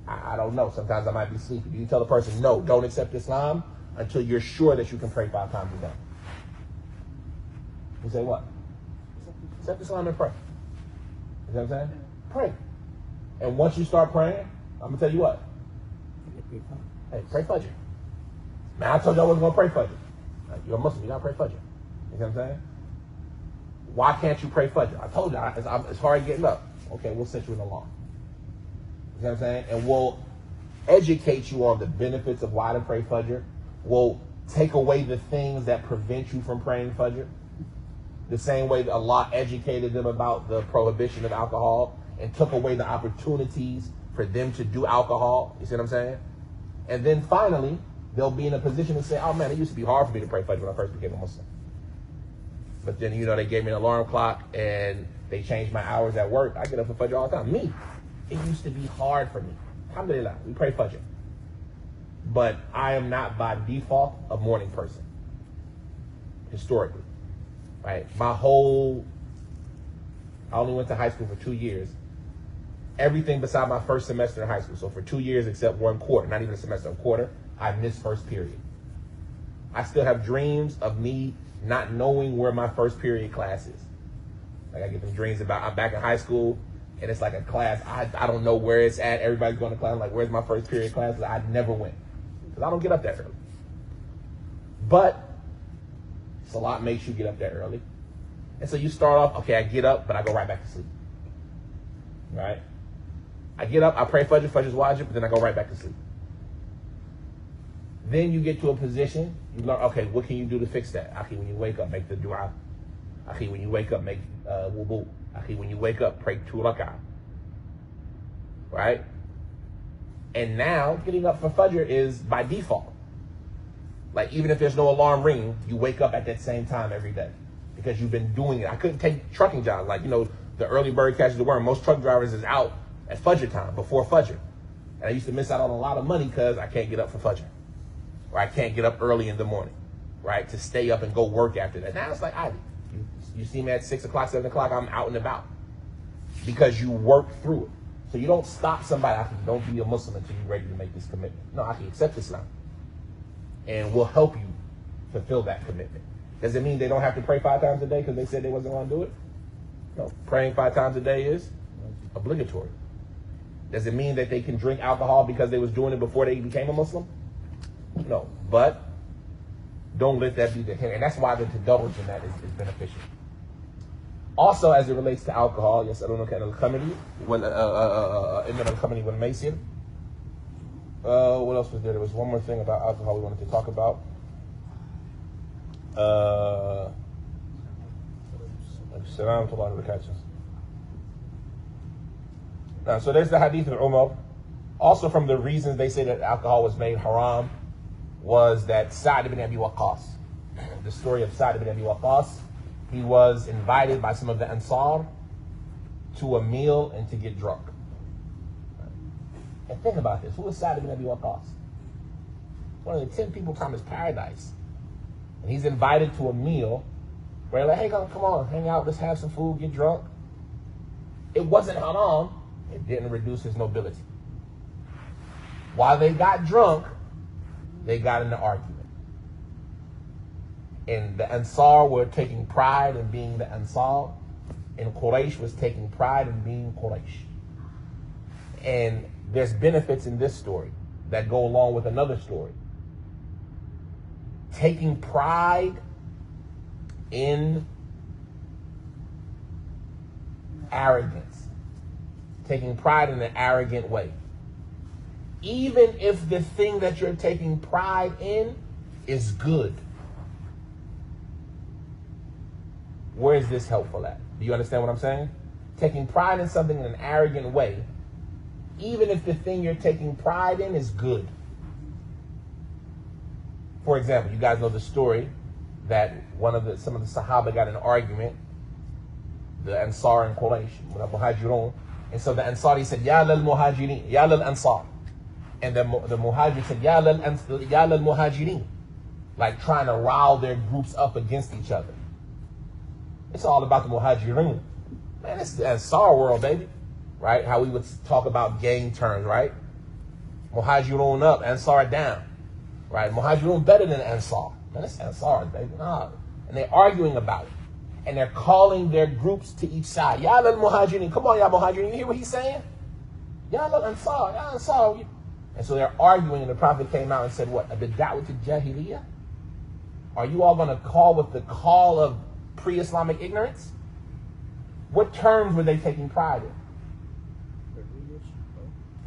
I don't know. Sometimes I might be sleepy. Do you tell the person, no, don't accept Islam until you're sure that you can pray 5 times a day? You say what? Accept Islam and pray. You know what I'm saying? Pray. And once you start praying, I'm going to tell you what. Hey, pray Fajr. Man, I told you I wasn't going to pray Fajr. Like, you're a Muslim, you got to pray Fajr. You know what I'm saying? Why can't you pray Fajr? I told you, it's hard getting up. Okay, we'll set you an alarm. You know what I'm saying? And we'll educate you on the benefits of why to pray Fajr. We'll take away the things that prevent you from praying Fajr. The same way that Allah educated them about the prohibition of alcohol and took away the opportunities for them to do alcohol. You see what I'm saying? And then finally, they'll be in a position to say, oh man, it used to be hard for me to pray Fajr when I first became a Muslim. But then, you know, they gave me an alarm clock and they changed my hours at work. I get up for Fajr all the time. Me, it used to be hard for me. Alhamdulillah, we pray Fajr. But I am not by default a morning person, historically. Right? I only went to high school for 2 years. Everything beside my first semester in high school. So for 2 years except one quarter, not even a semester, a quarter, I missed first period. I still have dreams of me not knowing where my first period class is. Like I get them dreams about I'm back in high school and it's like a class. I don't know where it's at. Everybody's going to class. I'm like, where's my first period class? I never went. Because I don't get up that early. But Salat makes you get up that early. And so you start off, okay, I get up, but I go right back to sleep. Right? I get up, I pray Fajr, Fajr's wajib, but then I go right back to sleep. Then you get to a position, you learn, okay, what can you do to fix that? Akhi, when you wake up, make the dua. Akhi, when you wake up, make wudu. Akhi, when you wake up, pray 2 rak'ah. Right? And now, getting up for Fajr is by default. Like, even if there's no alarm ringing, you wake up at that same time every day. Because you've been doing it. I couldn't take trucking jobs. Like, you know, the early bird catches the worm. Most truck drivers is out at Fajr time, before Fajr. And I used to miss out on a lot of money because I can't get up for Fajr. Or I can't get up early in the morning, right, to stay up and go work after that. Now it's like, you see me at 6 o'clock, 7 o'clock, I'm out and about. Because you work through it. So you don't stop somebody, don't be a Muslim until you're ready to make this commitment. No, I can accept Islam. And we'll help you fulfill that commitment. Does it mean they don't have to pray 5 times a day because they said they wasn't going to do it? No, praying 5 times a day is obligatory. Does it mean that they can drink alcohol because they was doing it before they became a Muslim? No, but don't let that be the hindrance. And that's why the tadarruj in that is beneficial. Also, as it relates to alcohol, yes, I don't know, what else was there? There was one more thing about alcohol we wanted to talk about. Now, so there's the hadith of Umar. Also, from the reasons they say that alcohol was made haram was that Sa'd ibn Abi Waqqas, the story of Sa'd ibn Abi Waqqas, he was invited by some of the Ansar to a meal and to get drunk. And think about this. Who is Sa'd ibn Abi Waqqas? One of the 10 people promised paradise. And he's invited to a meal where they're like, hey, come on, hang out, let's have some food, get drunk. It wasn't haram. It didn't reduce his nobility. While they got drunk, they got in an argument. And the Ansar were taking pride in being the Ansar, and Quraysh was taking pride in being Quraysh. And there's benefits in this story that go along with another story. Taking pride in arrogance. Taking pride in an arrogant way. Even if the thing that you're taking pride in is good. Where is this helpful at? Do you understand what I'm saying? Taking pride in something in an arrogant way, even if the thing you're taking pride in is good. For example, you guys know the story that some of the Sahaba got in an argument, the Ansar and Quraysh, Muhajirun. And so the Ansari said, Ya lal Muhajirin, Ya lal Ansar. And the Muhajir said, Ya lal Muhajirin. Like trying to rile their groups up against each other. It's all about the Muhajirun. Man, it's the Ansar world, baby. Right? How we would talk about gang terms, right? Muhajirun up, Ansar down. Right? Muhajirun better than Ansar. Man, it's Ansar, baby. Nah. And they're arguing about it. and they're calling their groups to each side. Ya al-muhajirin, come on, ya muhajirin. You hear what he's saying? Ya al-ansar, ya ansar. And so they're arguing, and the Prophet came out and said, what? Bid'awat al-jahiliyyah? Are you all going to call with the call of pre-Islamic ignorance? What terms were they taking pride in?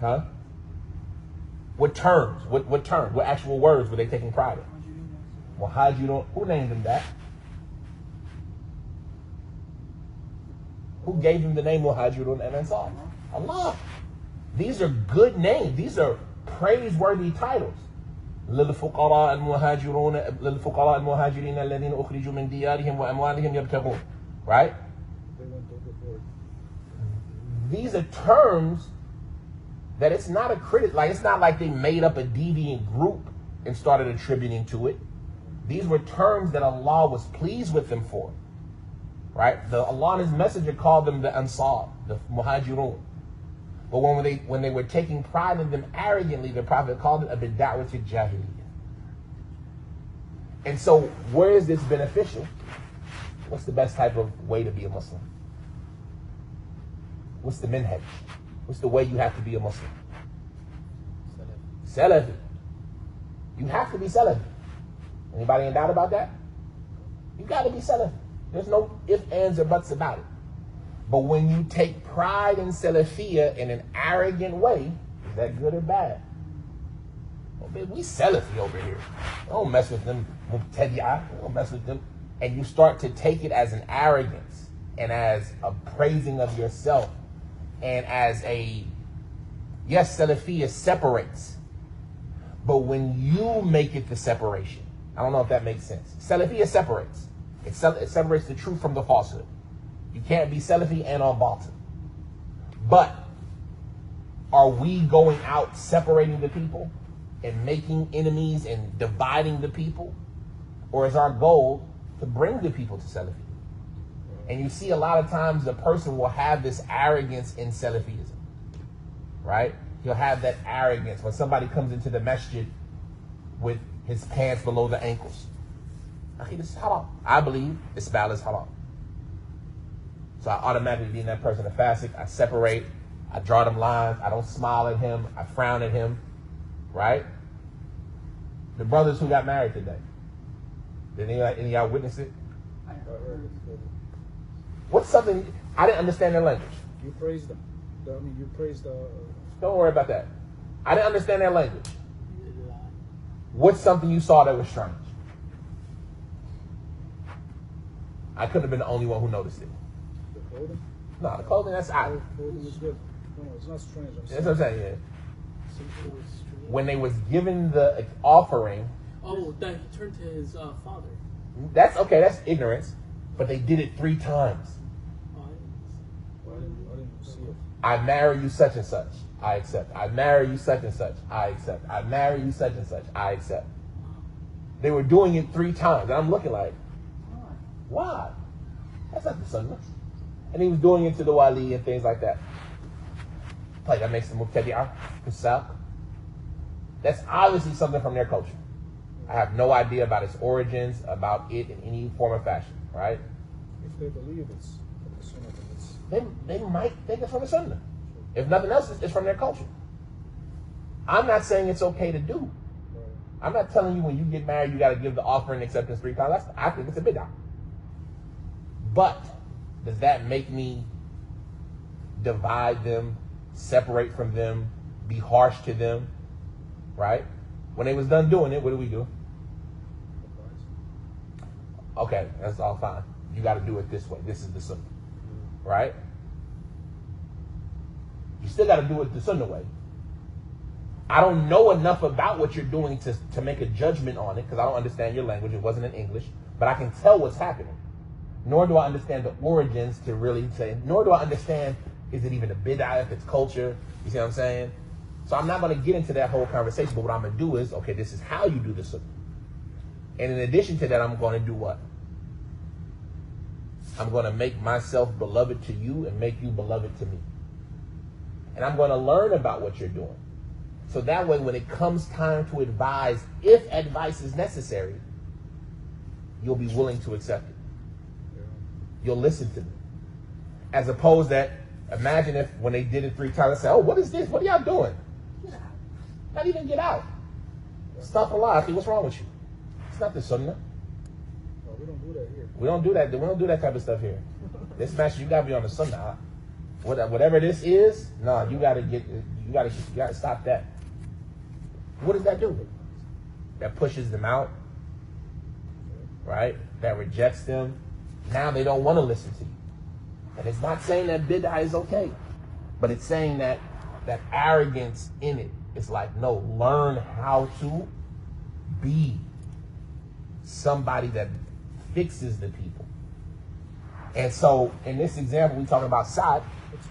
Huh? What terms? What terms? What actual words were they taking pride in? Muhajirun. Who named them that? Who gave him the name Muhajirun and Ansar? Allah. These are good names. These are praiseworthy titles. للفقراء المهاجرون للفقراء المهاجرين الذين أخرجوا من ديارهم وأموالهم يبتغون. Right? These are terms that it's not a critic, like it's not like they made up a deviant group and started attributing to it. These were terms that Allah was pleased with them for. Right? Allah and His Messenger called them the Ansar, the Muhajirun. But when they were taking pride in them arrogantly, the Prophet called it a bid'awat al-jahiliyyah. And so, where is this beneficial? What's the best type of way to be a Muslim? What's the minhaj? What's the way you have to be a Muslim? Salafi. You have to be Salafi. Anybody in doubt about that? You got to be Salafi. There's no ifs, ands, or buts about it. But when you take pride in Salafiyah in an arrogant way, is that good or bad? Well, baby, we Salafi over here. Don't mess with them. Don't mess with them. And you start to take it as an arrogance and as a praising of yourself and as a, yes, Salafiyah separates. But when you make it the separation, I don't know if that makes sense. Salafiyah separates. It separates the truth from the falsehood. You can't be Salafi and on Batil. But are we going out separating the people and making enemies and dividing the people? Or is our goal to bring the people to Salafi? And you see a lot of times the person will have this arrogance in Salafism. Right? He'll have that arrogance when somebody comes into the masjid with his pants below the ankles. This is haram. I believe Isbal is haram. So I automatically deem that person a fasik. I separate. I draw them lines. I don't smile at him. I frown at him. Right? The brothers who got married today. Did any of y'all witness it? I heard it. What's something, I didn't understand their language. You praised them. You praised the... Don't worry about that. I didn't understand their language. What's something you saw that was strange? I couldn't have been the only one who noticed it. The clothing? No, the clothing, that's odd. The clothing was good. No, it's not strange. That's what I'm saying, yeah. When they was given the offering... Oh, that he turned to his father. That's okay, that's ignorance. But they did it 3 times. I didn't see it. I marry you such and such. I accept. I marry you such and such. I accept. I marry you such and such. I accept. They were doing it 3 times. And I'm looking like, why? That's not the sunnah. And he was doing it to the wali and things like that. Like that makes the mubtadi'ah, kusaq. That's obviously something from their culture. I have no idea about its origins, about it in any form or fashion, right? If they believe it's from the sunnah, then it's... They might think it's from the sunnah. If nothing else, it's from their culture. I'm not saying it's okay to do. Right. I'm not telling you when you get married, you got to give the offering acceptance 3 times. I think it's a bid'ah. But does that make me divide them, separate from them, be harsh to them? Right? When they was done doing it, what do? Okay, that's all fine. You got to do it this way. This is the sunnah. Right? You still got to do it the sunnah way. I don't know enough about what you're doing to make a judgment on it because I don't understand your language. It wasn't in English. But I can tell what's happening. Nor do I understand the origins to really say, nor do I understand, is it even a bid'ah if it's culture? You see what I'm saying? So I'm not going to get into that whole conversation. But what I'm going to do is, okay, this is how you do the sunnah. And in addition to that, I'm going to do what? I'm going to make myself beloved to you and make you beloved to me. And I'm going to learn about what you're doing. So that way, when it comes time to advise, if advice is necessary, you'll be willing to accept it. Yeah. you'll listen to them. As opposed that, imagine if when they did it 3 times, they say, oh, what is this? What are y'all doing? Not even get out. Stop a lie. What's wrong with you? It's not the sunnah. No, we don't do that here. We don't do that. We don't do that type of stuff here. This match, you gotta be on the sunnah. Whatever this is, no, you gotta stop that. What does that do? That pushes them out, right? That rejects them. Now they don't want to listen to you. And it's not saying that bid'ah is okay, but it's saying that arrogance in it. It's like, no, learn how to be somebody that fixes the people. And so, in this example, we're talking about Sa'd.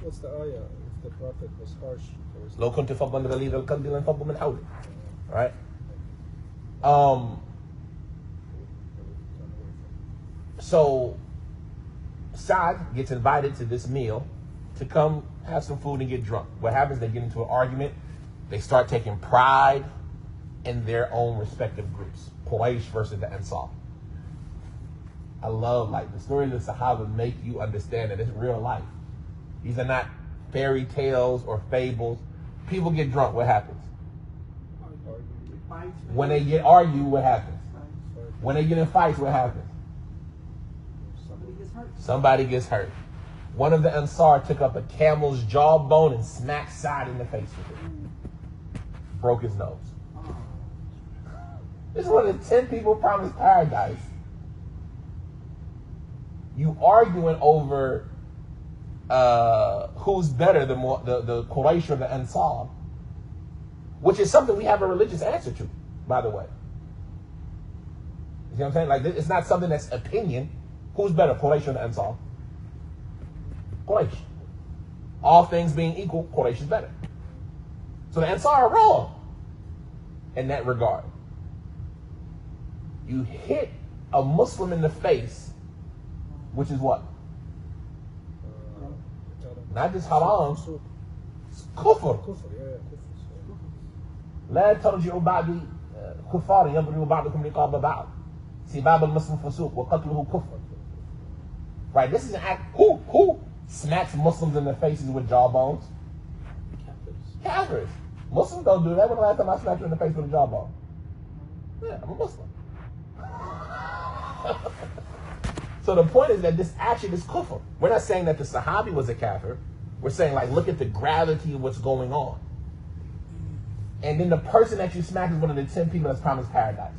What's the ayah? If the prophet was harsh, لو كنت فظا غليظ القلب لانفضوا من حولك. Right? So Sa'd gets invited to this meal to come have some food and get drunk. What happens? They get into an argument. They start taking pride in their own respective groups. Quraysh versus the Ansar. I love, like, the stories of the Sahaba make you understand that it's real life. These are not fairy tales or fables. People get drunk, what happens? When they get argued, what happens? When they get in fights, what happens? Somebody gets hurt. One of the Ansar took up a camel's jawbone and smacked Sa'd in the face with it. Broke his nose. This is one of the 10 people promised paradise. You arguing over who's better, the Quraysh or the Ansar, which is something we have a religious answer to, by the way. You see what I'm saying? Like, it's not something that's opinion. Who's better, Quraysh or the Ansar? Quraysh. All things being equal, Quraysh is better. So the Ansar are wrong in that regard. You hit a Muslim in the face, which is what? Not just haram, it's kufr. لا ترجعوا بعد كفار يضرب بعضكم رقاب بعض سباب المسلم فسوق وقتله كفر. Right, this is an act. Who smacks Muslims in the faces with jawbones? Kafirs. Muslims don't do that. When the last time I smacked you in the face with a jawbone? Yeah, I'm a Muslim. So the point is that this action is kufr. We're not saying that the Sahabi was a kafir. We're saying, like, look at the gravity of what's going on. And then the person that you smack is one of the 10 people that's promised paradise.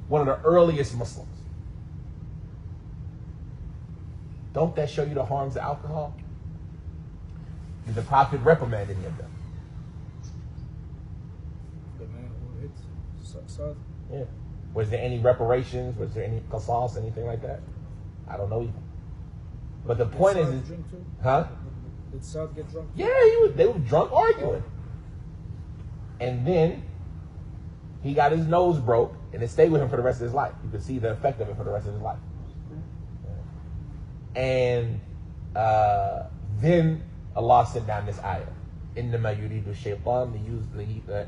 One of the earliest Muslims. Don't that show you the harms of alcohol? Did the Prophet reprimand any of them? The man who hit Sa'd? Yeah. Was there any reparations? Was there any qasas, anything like that? I don't know even. But the point is, drink too? Huh? Did Sa'd get drunk? Yeah, they were drunk arguing. And then he got his nose broke, and it stayed with him for the rest of his life. You could see the effect of it for the rest of his life. And then Allah sent down this ayah. إِنَّمَا يُرِيدُ الشَّيْطَانِ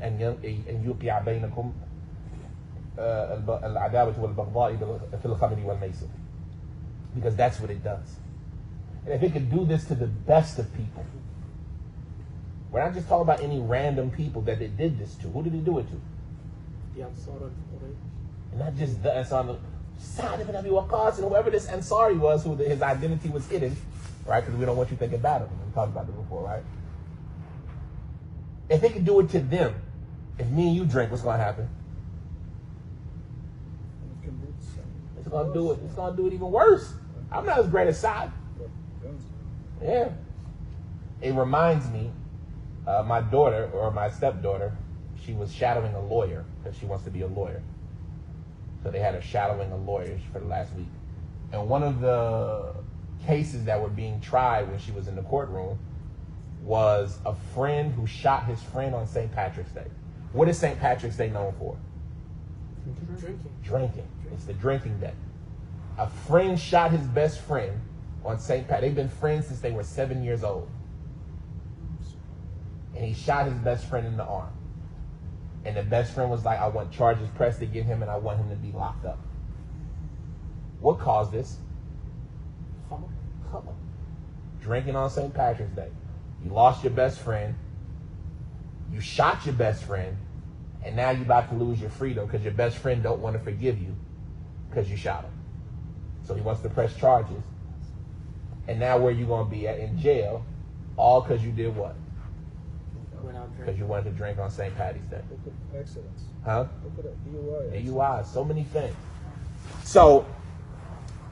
أَن يُوقِعَ بَيْنَكُمْ الْعَدَاوَةِ وَالْبَغْضَاءِ فِي الْخَمْرِ وَالْمَيْسِرِ. Because that's what it does. And if it could do this to the best of people, we're not just talking about any random people that it did this to. Who did he do it to? The Ansar and Quraysh. And not just the Ansar, Sa'd ibn Abi Waqqas and whoever this Ansari was, who his identity was hidden, right? Because we don't want you thinking bad of him. We talked about it before, right? If it could do it to them, if me and you drink, what's going to happen? It's going to do it. It's going to do it even worse. I'm not as great as Sa'd. Yeah. It reminds me, my daughter, or my stepdaughter, she was shadowing a lawyer because she wants to be a lawyer. So they had her shadowing a lawyer for the last week. And one of the cases that were being tried when she was in the courtroom was a friend who shot his friend on St. Patrick's Day. What is St. Patrick's Day known for? Drinking. It's the drinking day. A friend shot his best friend on St. Pat. They've been friends since they were 7 years old. And he shot his best friend in the arm. And the best friend was like, I want charges pressed against him and I want him to be locked up. What caused this? Khamr. Drinking on St. Patrick's Day. You lost your best friend. You shot your best friend. And now you're about to lose your freedom because your best friend don't want to forgive you because you shot him. So he wants to press charges. And now where you going to be at? In jail. All because you did what? Because you wanted to drink on St. Patty's Day. Accidents. Huh? DUI. DUI. So many things. So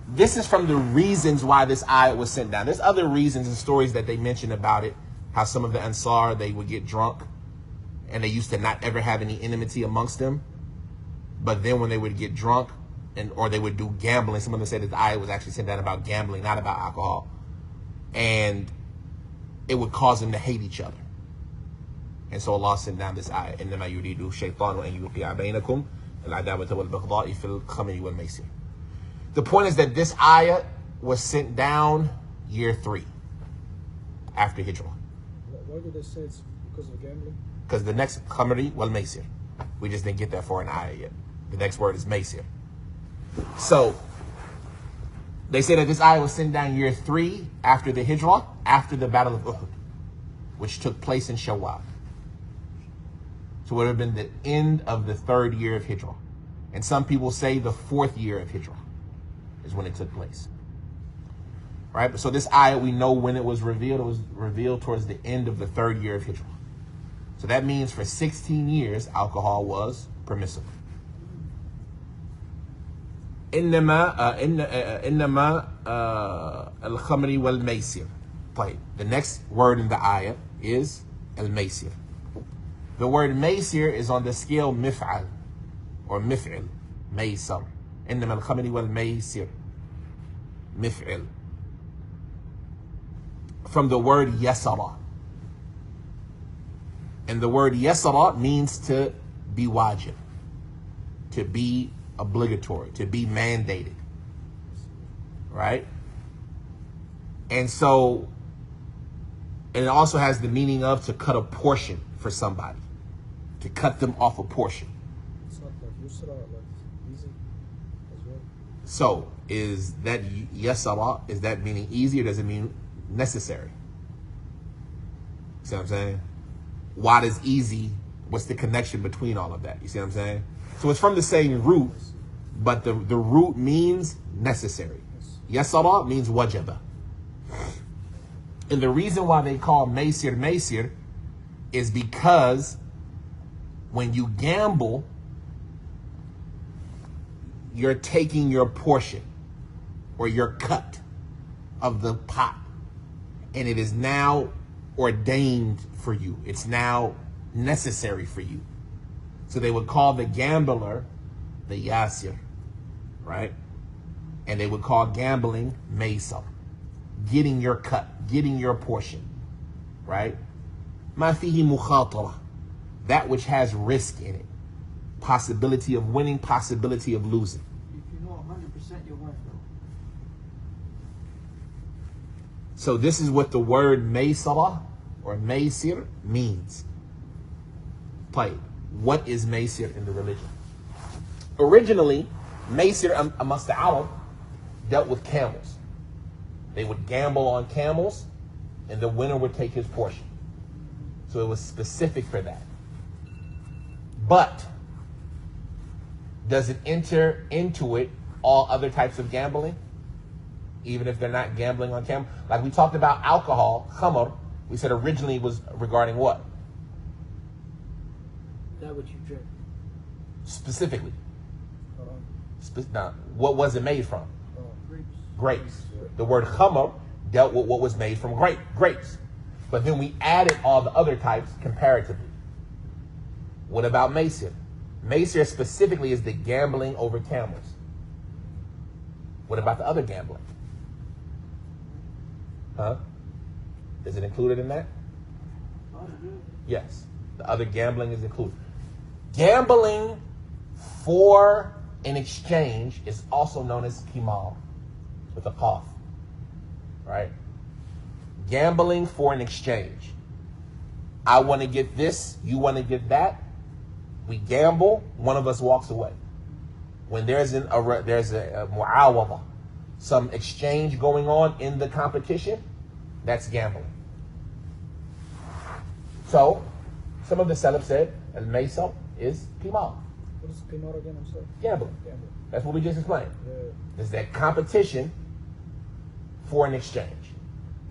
this is from the reasons why this ayat was sent down. There's other reasons and stories that they mention about it. How some of the Ansar, they would get drunk and they used to not ever have any enmity amongst them. But then when they would get drunk or they would do gambling, some of them said that the ayat was actually sent down about gambling, not about alcohol. And it would cause them to hate each other. And so Allah sent down this ayat. إِنَّمَا يُرِيدُ الشَّيْطَانُ أَن يُوقِعَ بَيْنَكُمْ الْعَدَاوَةَ وَالْبَغْضَاءِ فِي الْخَمْرِ وَالْمَيْسِرِ. The point is that this ayat was sent down year 3 after Hijrah. Why do they say it's because of gambling? Because the next khamri wal maisir. We just didn't get that for an ayah yet. The next word is maisir. So they say that this ayah was sent down year 3 after the Hijrah, after the Battle of Uhud, which took place in Shawwal. So it would have been the end of the 3rd year of Hijrah. And some people say the 4th year of Hijrah is when it took place. Right? So this ayah, we know when it was revealed. It was revealed towards the end of the 3rd year of Hijrah. So that means for 16 years, alcohol was permissible. إنما الخمر والميسر. The next word in the ayah is al-maisir. The word maisir is on the scale mif'al or mif'il. Maisar. إنما الخمر والميسر. Mif'il. From the word yasara. And the word yasara means to be wajib, to be obligatory, to be mandated. Right? And so, and it also has the meaning of to cut a portion for somebody, to cut them off a portion. It's not like yusra, like easy as well. So, is that yasara, is that meaning easy or does it mean necessary? See what I'm saying? Why does easy, what's the connection between all of that? You see what I'm saying? So it's from the same root, but the root means necessary. Yasara means wajaba. And the reason why they call maisir maisir is because when you gamble, you're taking your portion or your cut of the pot, and it is now ordained for you. It's now necessary for you. So they would call the gambler the yasir, right? And they would call gambling maisar, getting your cut, getting your portion, right? Ma fihi mukhatara, that which has risk in it, possibility of winning, possibility of losing. If you know 100% your wife though. So this is what the word maisara or maisir means. Play. What is maisir in the religion? Originally, maisir amongst the Arab dealt with camels. They would gamble on camels and the winner would take his portion. So it was specific for that. But does it enter into it all other types of gambling? Even if they're not gambling on camel? Like we talked about alcohol, khamr, we said originally it was regarding what? That what you drink. Specifically. Now, what was it made from? Grapes. The word khamr dealt with what was made from grapes. But then we added all the other types comparatively. What about maisir? Maisir specifically is the gambling over camels. What about the other gambling? Huh? Is it included in that? Yes. The other gambling is included. Gambling for an exchange is also known as kimal, with a qaf. Right? Gambling for an exchange. I want to get this, you want to get that. We gamble, one of us walks away. When there's a mu'awada, some exchange going on in the competition, that's gambling. So, some of the Salaf said, al-maysar is qimar. What is qimar again? I'm sorry. Gambling. Gambling. That's what we just explained. Yeah. It's that competition for an exchange.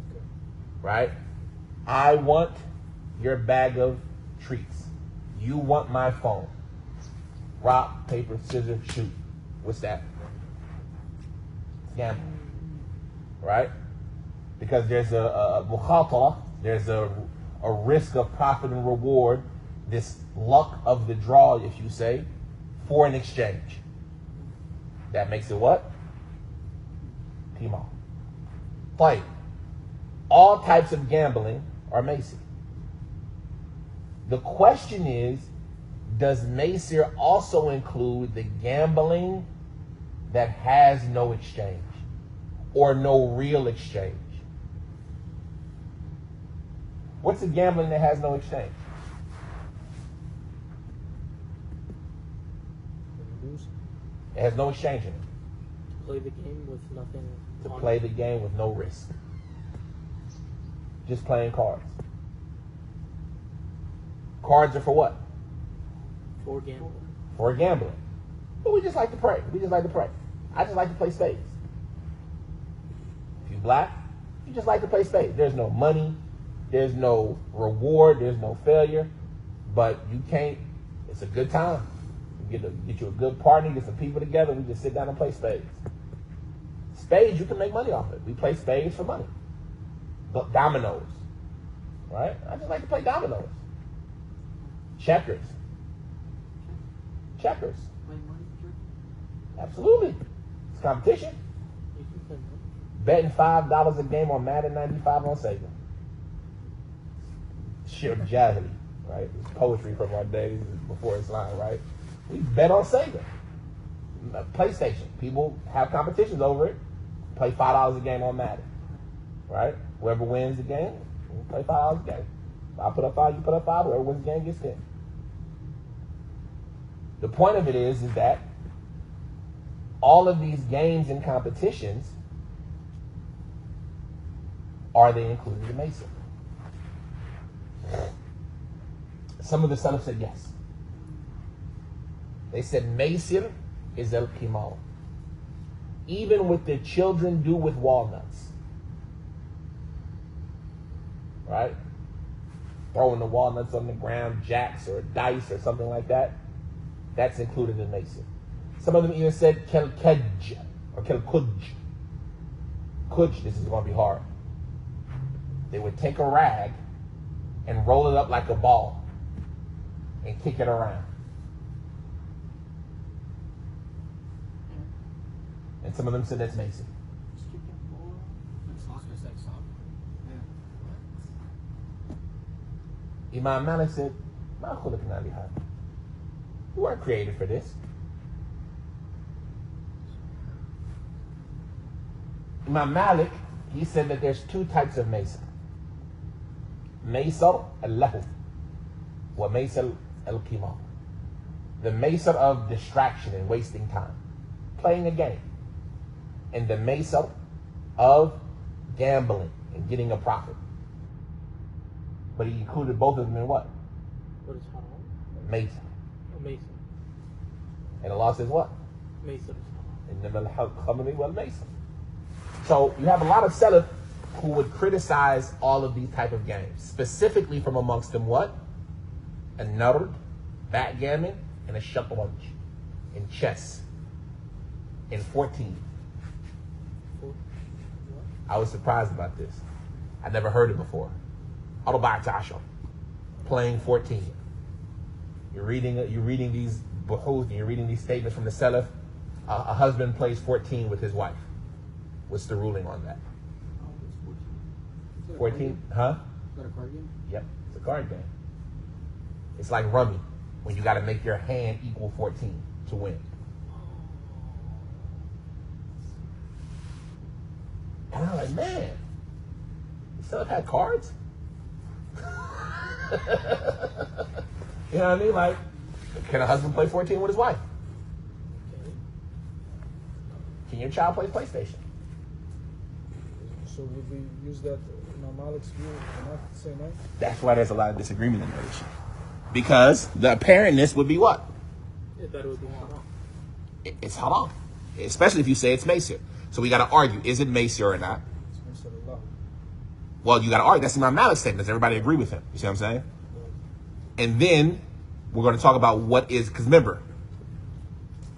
Okay. Right? I want your bag of treats. You want my phone. Rock, paper, scissors, shoot. What's that? Gambling. Right? Because there's a mukhatara, there's a risk of profit and reward, this luck of the draw, if you say, for an exchange. That makes it what? Qimar. Fine. All types of gambling are maysir. The question is, does maysir also include the gambling that has no exchange or no real exchange? What's the gambling that has no exchange? It has no exchange in it. Play the game with nothing. To play the game with no risk. Just playing cards. Cards are for what? For gambling. For gambling. But we just like to pray. We just like to pray. I just like to play spades. If you black, you just like to play spades. There's no money. There's no reward. There's no failure. But you can't. It's a good time. You get you a good partner. Get some people together. We just sit down and play spades. Spades, you can make money off it. We play spades for money. But dominoes. Right? I just like to play dominoes. Checkers. Checkers. Absolutely. It's competition. You can play money. Betting $5 a game on Madden 95 on Sega. Sheer jahili, right? It's poetry from our days before Islam, right? We bet on Sega. PlayStation. People have competitions over it. Play $5 a game on Madden. Right? Whoever wins the game, play $5 a game. I put up 5, you put up 5, whoever wins the game gets 10. The point of it is that all of these games and competitions, are they included in maysir? Some of the Salaf said yes. They said maysir is al-qimar. Even what the children do with walnuts. Right? Throwing the walnuts on the ground, jacks or dice or something like that. That's included in maysir. Some of them even said kel kaj or kel kuj. Kuj, this is going to be hard. They would take a rag and roll it up like a ball and kick it around. And some of them said that's maysir. Imam Malik said, "Ma khulaqna li hada." We weren't created for this. Imam Malik, he said that there's two types of maysir. Maysir al-lahu wa maysir al-qimar. The maysir of distraction and wasting time, playing a game. And the maysir of gambling and getting a profit. But he included both of them in what? What is haram? Maysir. Oh, maysir. And Allah says what? Maysir is haram. إنما الخمر والميسر. So you have a lot of Salaf who would criticize all of these type of games. Specifically from amongst them what? A nard, backgammon, and a shatranj. In chess. In 14. What? I was surprised about this. I never heard it before. Autoba'at playing 14. You're reading these buhuth, and you're reading these statements from the Salaf. A husband plays 14 with his wife. What's the ruling on that? 14? Huh? Is that a card game? Yep, it's a card game. It's like rummy, when you got to make your hand equal 14 to win. And I'm like, man, you still had cards? You know what I mean? Like, can a husband play 14 with his wife? Okay. Can your child play PlayStation? So would we use that in our Malik's view and not say no? That's why there's a lot of disagreement in that issue. Because the apparentness would be what? Yeah, that would be haram. It's haram. Especially if you say it's Maysir. So we got to argue, is it Maysir or not? It's Maysir Allah. Well, you got to argue. That's Imam Malik's statement. Does everybody agree with him? You see what I'm saying? And then we're going to talk about what is, because remember,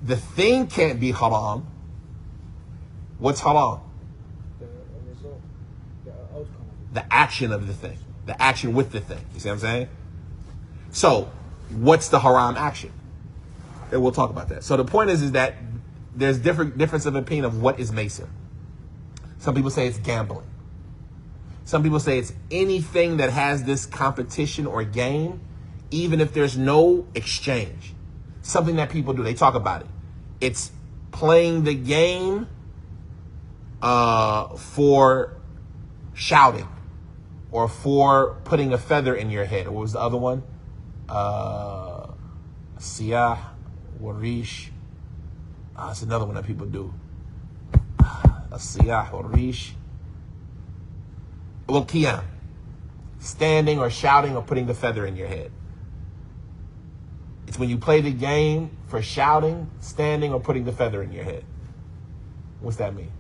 the thing can't be haram. What's haram? The result, the outcome. The action of the thing. The action with the thing. You see what I'm saying? So, what's the haram action? And we'll talk about that. So the point is that there's difference of opinion of what is Maysir. Some people say it's gambling. Some people say it's anything that has this competition or game, even if there's no exchange. Something that people do. They talk about it. It's playing the game for shouting or for putting a feather in your head. Or what was the other one? Siyah, Warish. It's another one that people do. Siyah, Warish. Well, Qiyam. Standing or shouting or putting the feather in your head. It's when you play the game for shouting, standing, or putting the feather in your head. What's that mean?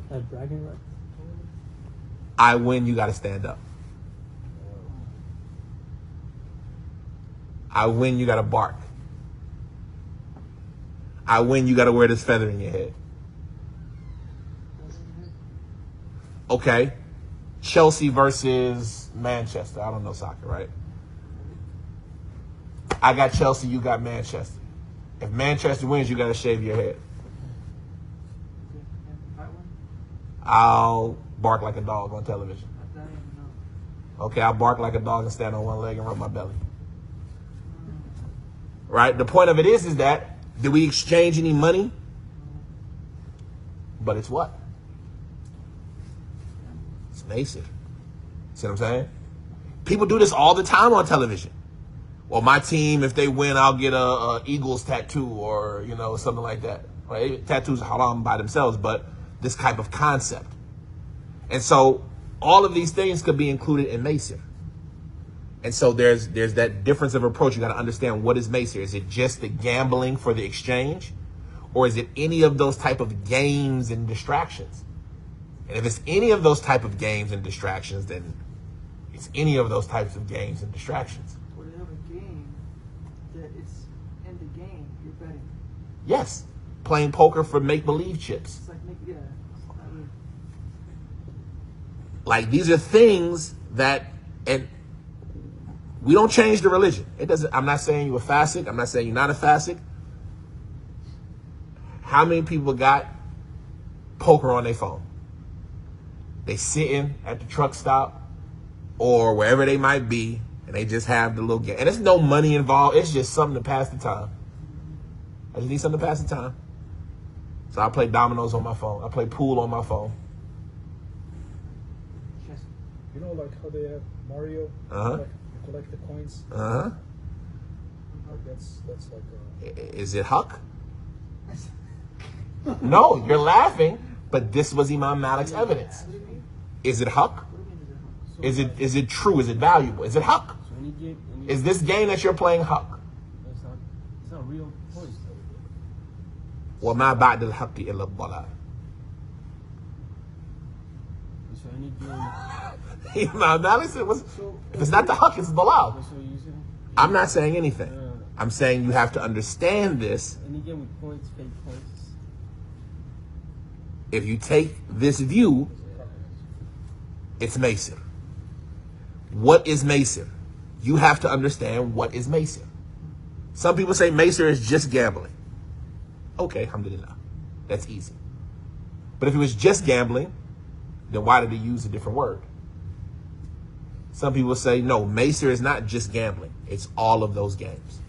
At bragging rights? I win, you got to stand up. I win, you got to bark. I win, you got to wear this feather in your head. Okay. Chelsea versus Manchester. I don't know soccer, right? I got Chelsea, you got Manchester. If Manchester wins, you got to shave your head. I'll bark like a dog on television. Okay, I'll bark like a dog and stand on one leg and rub my belly. Right? The point of it is that, do we exchange any money? But it's what? It's Mason. See what I'm saying? People do this all the time on television. Well, my team, if they win, I'll get a Eagles tattoo or, you know, something like that. Right? Tattoos are haram by themselves, but this type of concept. And so all of these things could be included in Maysir. And so there's that difference of approach. You got to understand, what is Maysir. Is it just the gambling for the exchange? Or is it any of those type of games and distractions? And if it's any of those type of games and distractions, then it's any of those types of games and distractions. Or they have a game that it's in the game, you're betting. Yes. Playing poker for make-believe chips. It's like, yeah. I mean, like, these are things that, and we don't change the religion. It doesn't. I'm not saying you're a fasik. I'm not saying you're not a fasik. How many people got poker on their phone? They sitting at the truck stop or wherever they might be, and they just have the little game. And there's no money involved. It's just something to pass the time. I just need something to pass the time. So I play dominoes on my phone. I play pool on my phone. You know, like how they have Mario? Uh-huh. Like, you collect the coins? Uh-huh. Like that's like a... Is it Huck? No, you're laughing, but this was Imam Malik's evidence. Is it Huck? Is it true? Is it valuable? Is it Huck? Is this game that you're playing Huck? It's not real points. وَمَا بَعْدَ الْحَقِّ إِلَّا الضَّلَالِ. So any game. Imam Malik said, if it's not the Huck, it's Dalal. So you say I'm not saying anything. I'm saying you have to understand this. any game with points, fake points. If you take this view, it's Maysir. What is Maysir? You have to understand what is Maysir. Some people say Maysir is just gambling. Okay, alhamdulillah. That's easy. But if it was just gambling, then why did he use a different word? Some people say, no, Maysir is not just gambling. It's all of those games.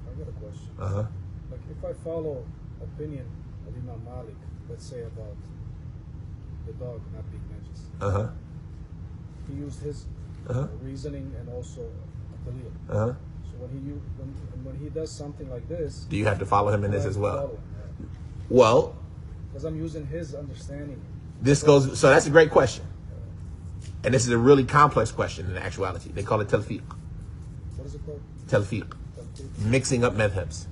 I got a question. Uh-huh. Like, if I follow opinion of Imam Malik, let's say about the dog not being najis, Uh-huh. he used his reasoning and also a dalil. Uh-huh. So when he does something like this, Do you have to follow him in this as well? follow him, Well, Because I'm using his understanding. this goes, so that's a great question. And this is a really complex question in actuality. They call it talfiq. What is it called? Talfiq. Mixing up madhabs.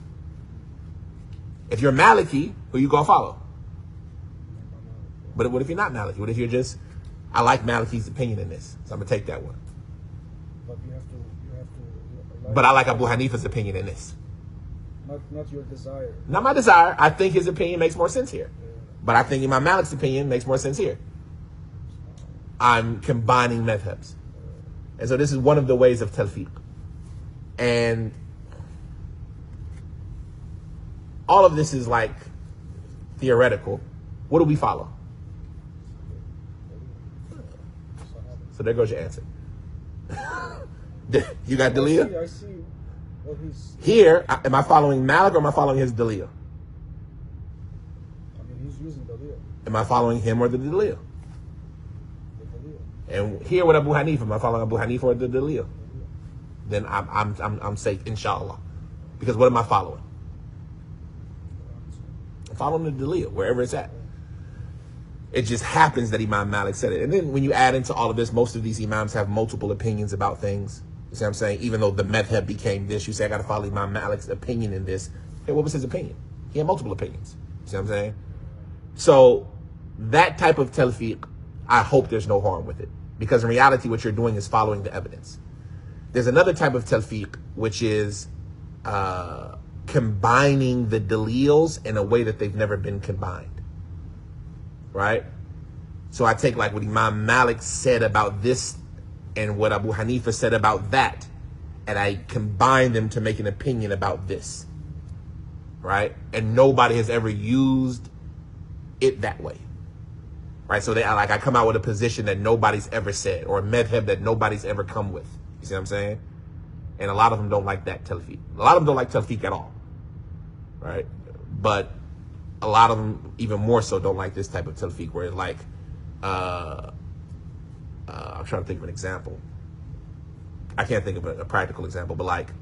If you're Maliki, who you gonna follow? But what if you're not Maliki? What if you're just, I like Maliki's opinion in this, so I'm gonna take that one. But you have to. But I like Abu Hanifa's opinion in this. Not your desire. Not my desire. I think his opinion makes more sense here. But I think Imam Malik's opinion makes more sense here. I'm combining madhabs. And so this is one of the ways of talfiq. And all of this is like theoretical. What do we follow? So there goes your answer. You got Dalil? I see what he's. Here, am I following Malik or am I following his Dalil? I mean, he's using the Dalil. Am I following him or the Dalil? The Dalil. And here with Abu Hanifa, am I following Abu Hanifa or the Dalil? Then I'm safe, inshallah. Because what am I following? I'm following the Dalil, wherever it's at. It just happens that Imam Malik said it. And then when you add into all of this, most of these imams have multiple opinions about things. You see what I'm saying? Even though the madhab became this, you say, I got to follow Imam Malik's opinion in this. Hey, what was his opinion? He had multiple opinions. You see what I'm saying? So that type of talfiq, I hope there's no harm with it. Because in reality, what you're doing is following the evidence. There's another type of talfiq, which is combining the dalils in a way that they've never been combined. Right? So I take like what Imam Malik said about this and what Abu Hanifa said about that, and I combine them to make an opinion about this. Right? And nobody has ever used it that way. Right? So I come out with a position that nobody's ever said, or a madhab that nobody's ever come with. You see what I'm saying? And a lot of them don't like that talfiq. A lot of them don't like talfiq at all. Right? But a lot of them, even more so, don't like this type of talfiq, where it's like, I'm trying to think of an example. I can't think of a practical example, but like,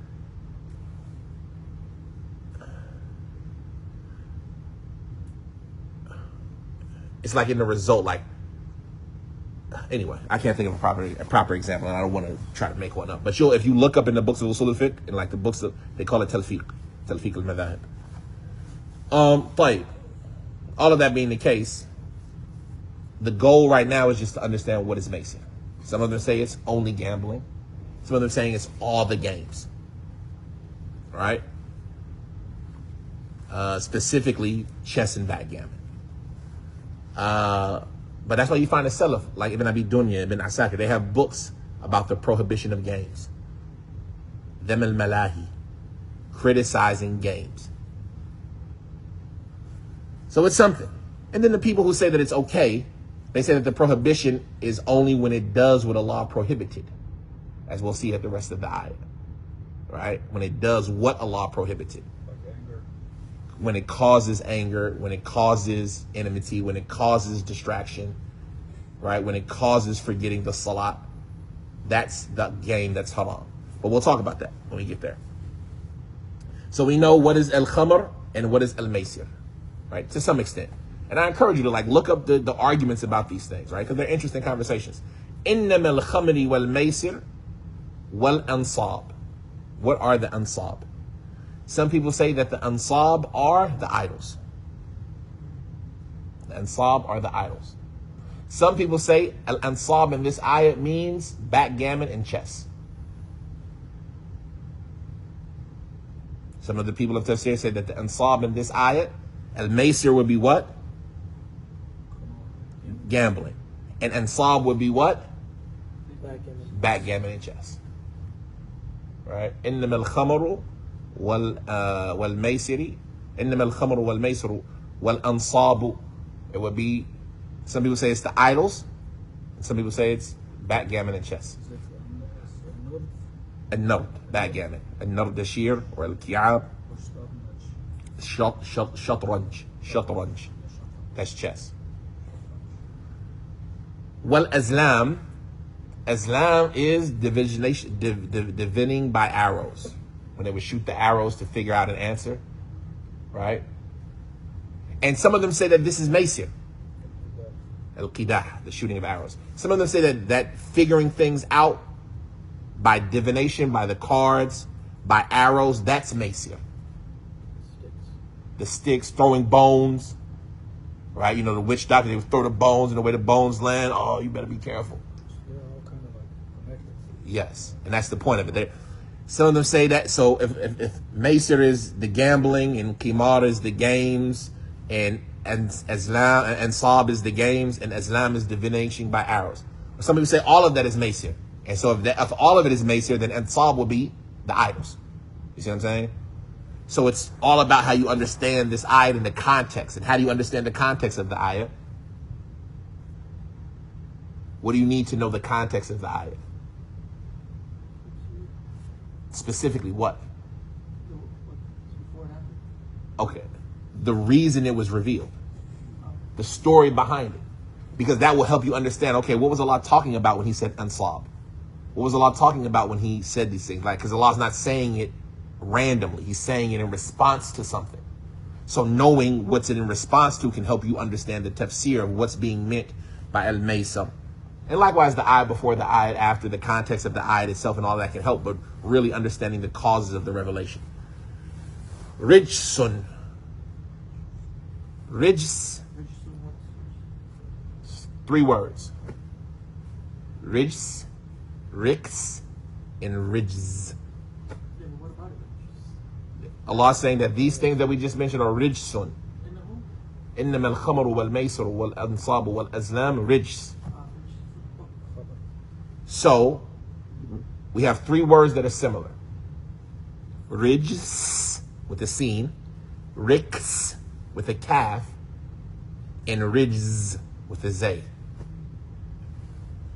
it's like in the result, like, anyway, I can't think of a proper example, and I don't want to try to make one up. But if you look up in the books of Usul al-Fiqh, and like the books they call it talfiq al-madhahib. But all of that being the case, the goal right now is just to understand what is mason. Some of them say it's only gambling. Some of them saying it's all the games. Right? Specifically chess and backgammon. But that's why you find a salaf like Ibn Abi Dunya, Ibn Asakir. They have books about the prohibition of games. Them al-Malahi, criticizing games. So it's something. And then the people who say that it's okay, they say that the prohibition is only when it does what Allah prohibited, as we'll see at the rest of the ayat. Right? When it does what Allah prohibited. Like anger. When it causes anger, when it causes enmity, when it causes distraction, right? When it causes forgetting the salat, that's the game that's haram. But we'll talk about that when we get there. So we know what is al-khamr and what is al-maysir, right? To some extent. And I encourage you to like look up the arguments about these things, right? Because they're interesting conversations. إِنَّمَا الْخَمْرِ وَالْمَيْسِرِ وَالْأَنصَابِ. What are the ansab? Some people say that the ansab are the idols. The ansab are the idols. Some people say al-ansab in this ayat means backgammon and chess. Some of the people of tafsir say that the ansab in this ayat, al-maysir would be what? Gambling. And ansab would be what? Backgammon and chess. Right? إنما الخمر والميسر إنما الخمر والميسر والأنصاب. It would be, some people say it's the idols, and some people say it's backgammon and chess. النرد, backgammon. النرد الشير or الكعاب. شطرنج. That's chess. والأزلام. Azlam is divining by arrows. When they would shoot the arrows to figure out an answer, right? And some of them say that this is Maysir. Al-Qidah, the shooting of arrows. Some of them say that figuring things out by divination, by the cards, by arrows, that's Maysir. The sticks, throwing bones, right? You know, the witch doctor, they would throw the bones, and the way the bones land, oh, you better be careful. They're all kind of like connected. Yes, and that's the point of it. Some of them say that, so if Maysir is the gambling, and Qimar is the games, and Islam, and Ansab is the games, and Islam is divination by arrows. Some people say all of that is Maysir. And so if all of it is Maysir, then Ansab will be the idols. You see what I'm saying? So it's all about how you understand this ayat in the context. And how do you understand the context of the ayat? What do you need to know the context of the ayat? Specifically what? Okay. The reason it was revealed. The story behind it. Because that will help you understand, okay, what was Allah talking about when he said Ansab? What was Allah talking about when he said these things? Like, because Allah's not saying it randomly. He's saying it in response to something. So knowing what's it in response to can help you understand the tafsir of what's being meant by al-Maysir. And likewise, the ayat before, the ayat after, the context of the ayat itself and all that can help, but really understanding the causes of the revelation. Rijsun. Rijs. 3 words. Rijs, Riks, and Rijz. Allah is saying that these things that we just mentioned are rijsun. إنما الخمر والميسر والأنصاب والأزلام رجس. So, we have 3 words that are similar. Rijs, with a sin, Riks, with a kaf, and Rijz, with a zay.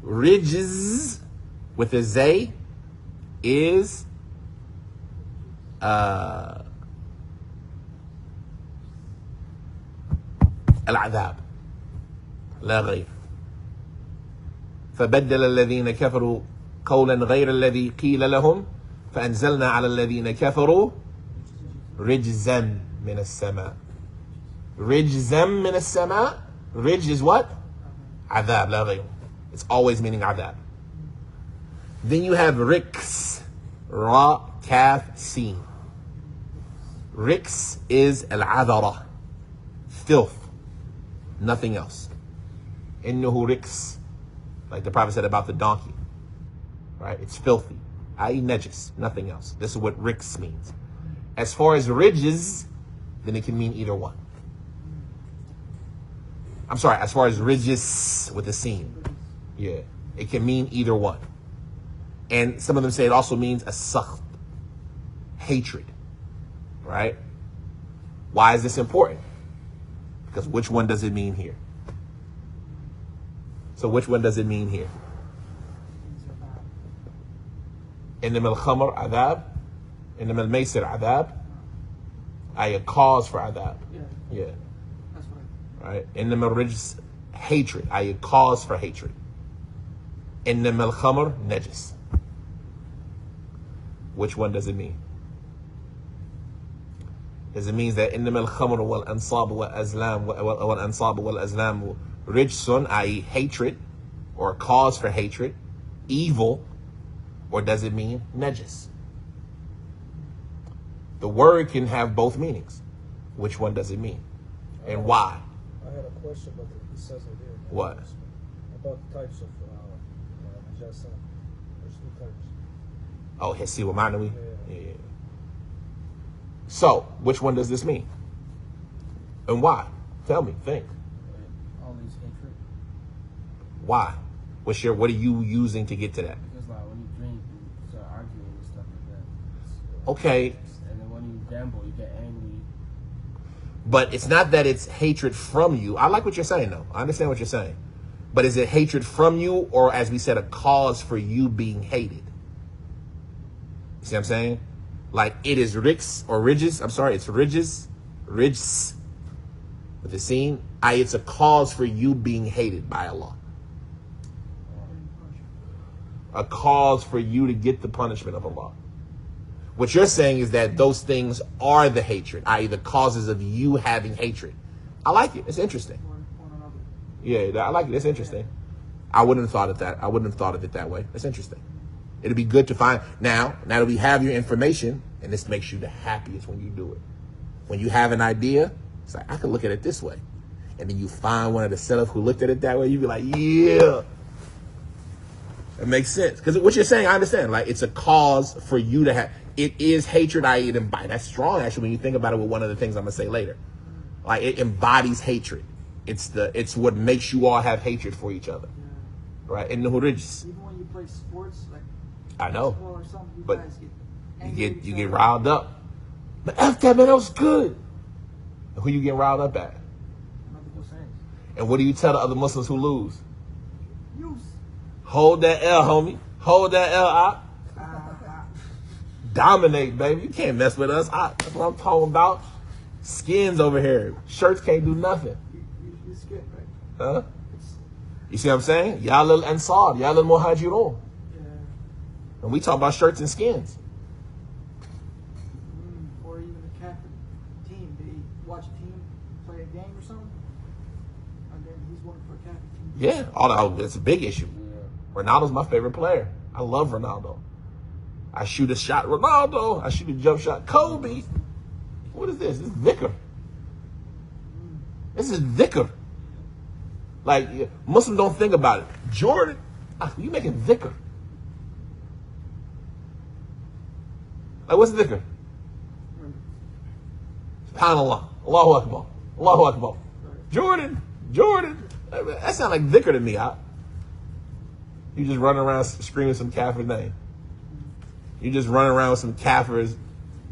Rijz, with a zay, is العذاب لا غير. فبدل الذين كفروا قولا غير الذي قيل لهم فأنزلنا على الذين كفروا رجزا من السماء. رجزا من السماء. Rijz is what? عذاب لا غير. It's always meaning عذاب. Then you have Riks, Ra, Kaf, Sin. Riks is al-adara, filth, nothing else. Innahu riks, like the Prophet said about the donkey, right? It's filthy, i.e. najis, nothing else. This is what riks means. As far as rijz, then it can mean either one. I'm sorry, as far as rijis with a sin, yeah, it can mean either one. And some of them say it also means a sakht, hatred, right? Why is this important? Because which one does it mean here? So which one does it mean here? إنما الخمر عذاب, إنما الميسر عذاب, a cause for عذاب. Yeah. That's right. Right? إنما الرجس, hatred, a cause for hatred. إنما الخمر najis. Which one does it mean? Does it mean that إنما الخمر والأنصاب والأزلام والأنصاب والأزلام rijsun, i.e. hatred, or a cause for hatred, evil, or does it mean najis? The word can have both meanings. Which one does it mean? And why? I had a question, but he says it here. What? About types of najasa. There's 2 types. Oh, hissi wa ma'nawi? Yeah. Yeah. So, which one does this mean? And why? Tell me, think. All these hatred. Why? What are you using to get to that? Because like when you drink, you start arguing and stuff like that. Okay, And then when you gamble, you get angry. but it's not that it's hatred from you. I like what you're saying, though. I understand what you're saying. But is it hatred from you, or as we said, a cause for you being hated? You see what I'm saying? Like it is riks or ridges. I'm sorry, it's ridges, rijs with the scene. It's a cause for you being hated by Allah. A cause for you to get the punishment of Allah. What you're saying is that those things are the hatred, i.e. the causes of you having hatred. I like it. It's interesting. one another. Yeah, I like it. It's interesting. I wouldn't have thought of that. I wouldn't have thought of it that way. It's interesting. It'd be good to find now that we have your information, and this makes you the happiest when you do it. When you have an idea, it's like, I can look at it this way. And then you find one of the sellers who looked at it that way, you be like, yeah. It makes sense. Because what you're saying, I understand. Like, it's a cause for you to have. It is hatred, i.e. it embodies. That's strong, actually, when you think about it with one of the things I'm going to say later. Like, it embodies hatred. It's what makes you all have hatred for each other. Yeah. Right? In the religious. Even when you play sports, like I know. basketball or something, you But guys get angry you get riled up. But F that, man, that was good. And who you getting riled up at? Multiple things. And what do you tell the other Muslims who lose? Use. Hold that L, homie. Hold that L out. Dominate, baby. You can't mess with us. That's what I'm talking about. Skins over here. Shirts can't do nothing. You skip, right? Huh? You see what I'm saying? Ya lil Ansar, Ya lil Muhajirun. Yeah. And we talk about shirts and skins. Or even the Catholic team. They watch a team play a game or something, and then he's working for a Catholic team. Yeah, it's a big issue. Ronaldo's my favorite player. I love Ronaldo. I shoot a shot, Ronaldo. I shoot a jump shot, Kobe. What is this? This is Vicar. This is Vicar. Like, Muslims don't think about it. Jordan, you making Vicar. Like, what's Vicar? SubhanAllah. Allahu Akbar. Allahu Akbar. Jordan. That sounds like Vicar to me. You just running around screaming some kafir's name. You just running around with some kafir's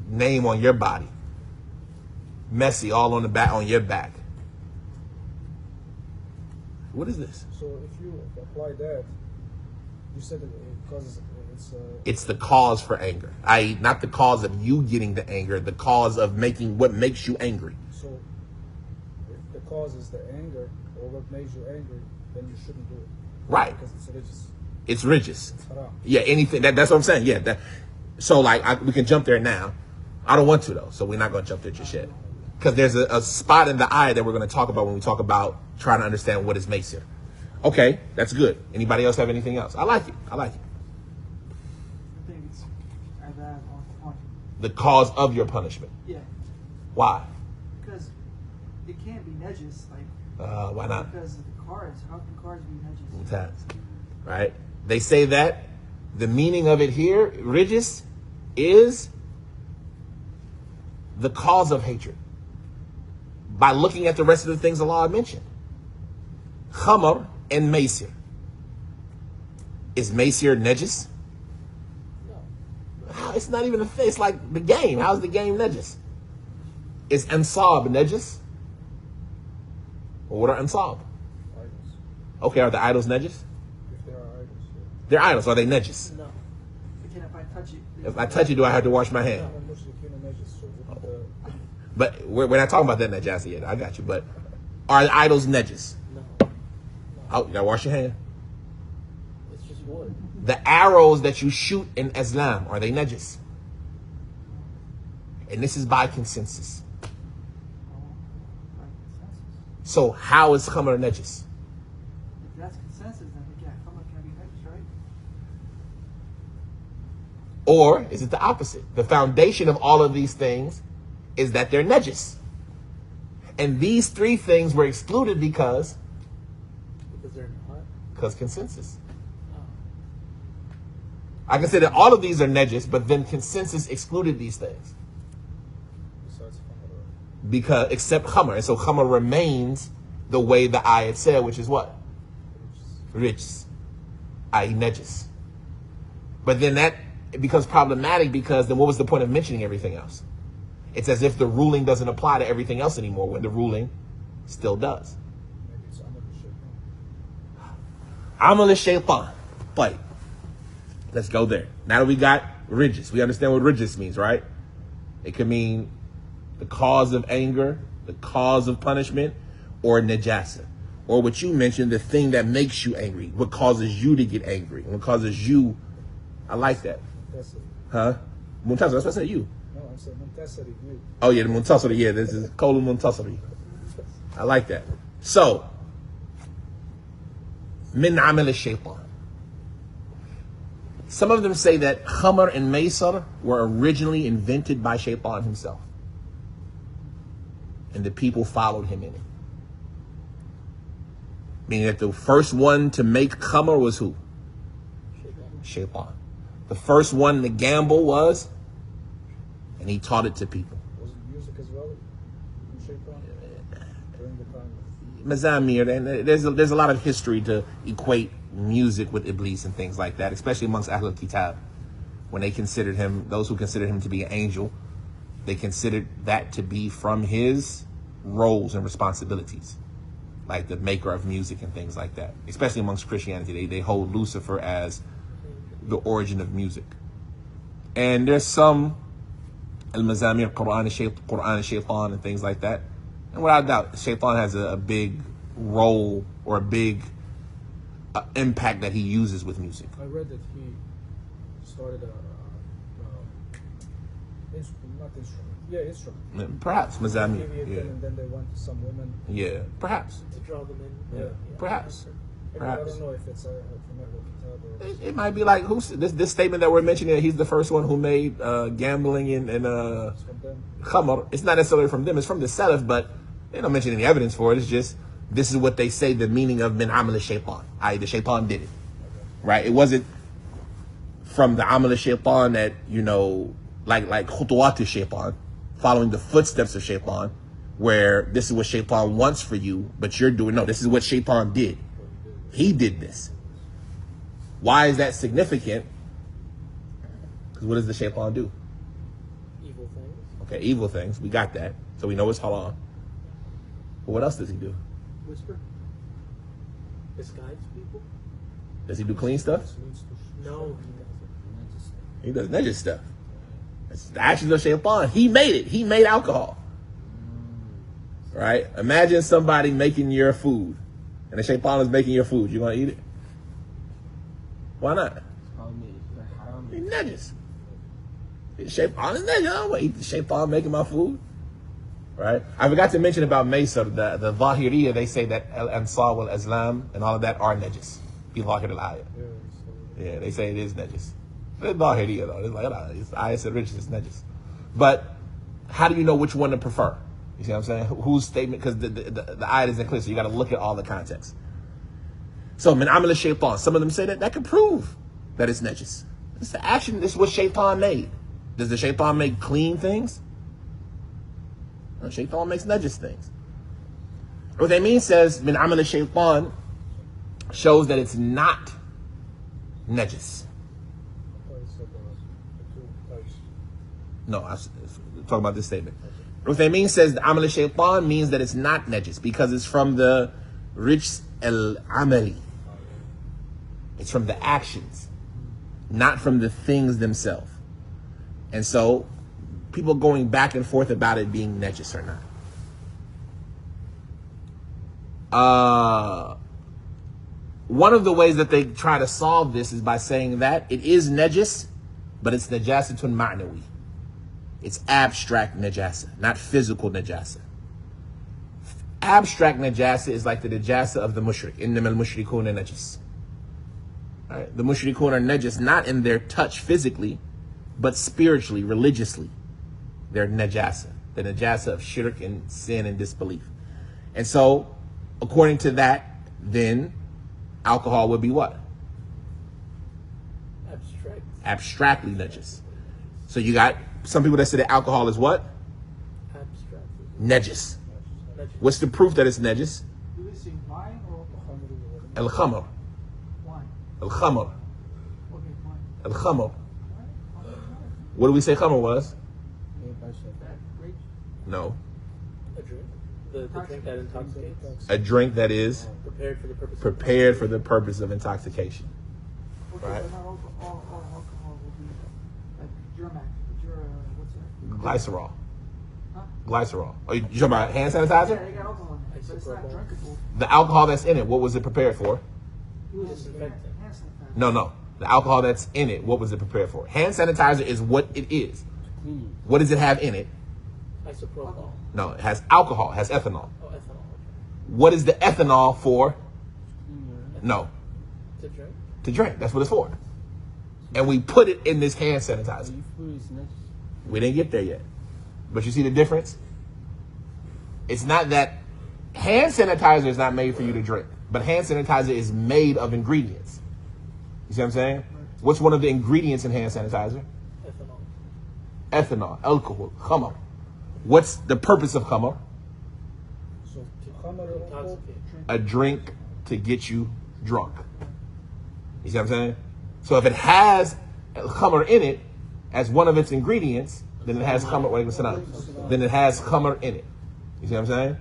name on your body. Messi all on the back, on your back. What is this? So if you apply that, you said that because it's the cause for anger. I.e., not the cause of you getting the anger, the cause of making what makes you angry. So if the cause is the anger or what makes you angry, then you shouldn't do it. Right. Because it's religious. It's religious. It's haram. Yeah, anything. That's what I'm saying. Yeah. So, like, we can jump there now. I don't want to, though, so we're not going to jump there just yet. Because there's a spot in the ayah that we're going to talk about when we talk about trying to understand what is Masir. Okay, that's good. Anybody else have anything else? I like it. I think it's Ayat on The cause of your punishment. Yeah. Why? Because it can't be najis, like. Why not? Because of the cards. How can cards be najis? Sometimes. Right? They say that the meaning of it here, rijis, is the cause of hatred. By looking at the rest of the things Allah mentioned. Khamr and Masir. Is Masir najis? No. It's not even a thing. It's like the game. How's the game najis? Is Ansab najis? Well, what are Ansab? Idols. Okay, are the idols najis? If there are idols, yeah. They're idols. Are they najis? No. Again, if I touch it. If I touch it, do I have to wash my hand? But we're not talking about that najasa yet. I got you. But are the idols najis? No. Oh, you gotta wash your hand. It's just wood. The arrows that you shoot in Islam, are they najis? And this is by consensus. By consensus. So how is Khamr najis? If that's consensus, then yeah, Khamr can be najis, right? Or is it the opposite? The foundation of all of these things is that they're najis. And these three things were excluded because they're not. Because consensus. Oh. I can say that all of these are najis, but then consensus excluded these things. Besides Khamr. Because except Khamr. And so Khamr remains the way the ayat said, which is what? Rijs. I.e. najis. But then that it becomes problematic because then what was the point of mentioning everything else? It's as if the ruling doesn't apply to everything else anymore when the ruling still does. Maybe it's Amal al-shaytan. But let's go there. Now that we got rijis, we understand what rijis means, right? It could mean the cause of anger, the cause of punishment, or najasa. Or what you mentioned, the thing that makes you angry, what causes you to get angry, what causes you. I like that. Huh? Muntasir, that's what I said, you. No, I said Muntasir, you. Oh yeah, the Muntasir, yeah, this is Kola Muntasir. I like that. So, min amal al-shaytan. Some of them say that khamr and maysar were originally invented by shaytan himself. And the people followed him in it. Meaning that the first one to make khamr was who? Shaytan. The first one to gamble was, and he taught it to people. Was it music as well? In Shaitan? During the time of Mazamir, and there's a lot of history to equate music with Iblis and things like that, especially amongst Ahlul Kitab. When they considered him, those who considered him to be an angel, they considered that to be from his roles and responsibilities, like the maker of music and things like that. Especially amongst Christianity, they hold Lucifer as the origin of music. And there's some Al-Mazamir, Quran and Shaitan and things like that. And without doubt, Shaitan has a big role or a big impact that he uses with music. I read that he started instrument. Perhaps Mazamir. Yeah. And then they went to some women. Yeah, perhaps. To draw them in. Yeah. Perhaps. I Perhaps. don't know if it's from Ahlul Kitab or It might be like this statement that we're mentioning. He's the first one who made gambling and it's from them. khamr. It's not necessarily from them. It's from the Salaf, but they don't mention any evidence for it. It's just this is what they say the meaning of min amal shaitan. The shaitan did it, right? It wasn't from the amal shaitan that like khutuwat shaitan, following the footsteps of shaitan, where this is what shaitan wants for you, but you're doing no. This is what shaitan did. He did this. Why is that significant? Because what does the shaitan do? Evil things. Okay, evil things. We got that. So we know it's haram. But what else does he do? Whisper. Disguise people. Does he do clean stuff? No, he doesn't. He does najis stuff. It's the actions of shaitan. He made it. He made alcohol. Right? Imagine somebody making your food. And the shaitan is making your food. You gonna eat it? Why not? It's probably haram. It's najis. Shaitan is najis. I don't want to eat the shaitan making my food. Right? I forgot to mention about Maysar, the Zahiriyya, they say that Al-Ansar wal-Azlam and all of that are najis. Bi Zahir al-Ayat. Yeah, they say it is najis. It's Zahiriyya though. It's like, it's Ayat said rich, it's najis. But how do you know which one to prefer? You see what I'm saying? Whose statement? Because the ayat isn't clear, so you got to look at all the context. So, min amal shaitan. Some of them say that can prove that it's najis. It's the action. This is what shaitan made. Does the shaitan make clean things? No, shaitan makes najis things. What they mean says min amal shaitan shows that it's not najis. No, I'm talking about this statement. Uthaymeen says the amal shaitan means that it's not najis because it's from the rijs al-amali. It's from the actions, not from the things themselves. And so, people going back and forth about it being najis or not. One of the ways that they try to solve this is by saying that it is najis, but it's najasatun ma'nawi. It's abstract najasa, not physical najasa. Abstract najasa is like the najasa of the mushrik. Innama al-mushrikuna najis. Right? The mushrikun are najis not in their touch physically, but spiritually, religiously. They're najasa. The najasa of shirk and sin and disbelief. And so, according to that, then alcohol would be what? Abstractly najis. So you got some people that say that alcohol is what? Najis. What's the proof that it's najis? Do we see wine or Al-khamr. wine? Al-khamr. Okay, wine. Al-khamr. What do we say khamr was? Grape? No. A drink. The drink that intoxicates. A drink that is Prepared for the purpose. prepared for the purpose of intoxication. Okay, Right. so not all alcohol will be like Germac. What's that? Glycerol. Huh? Glycerol. Oh, you talking about hand Yeah, sanitizer? they got alcohol in it, but it's not Isopropyl. drinkable. The alcohol that's in it, what was it prepared for? It was Disinfectant. hand sanitizer. No. The alcohol that's in it, what was it prepared for? Hand sanitizer is what it is. What does it have in it? Isopropyl. No, it has alcohol, it has ethanol. Oh, ethanol. What is the ethanol for? No, To drink? to drink. That's what it's for. And we put it in this hand sanitizer. We didn't get there yet. But you see the difference? It's not that hand sanitizer is not made for you to drink, but hand sanitizer is made of ingredients. You see what I'm saying? What's one of the ingredients in hand sanitizer? Ethanol. Ethanol, alcohol, khamar. What's the purpose of khamar? So, khamar al-alcohol, A drink to get you drunk. You see what I'm saying? So if it has khamar in it as one of its ingredients, then it has khamar. Then it has khamar in it. You see what I'm saying?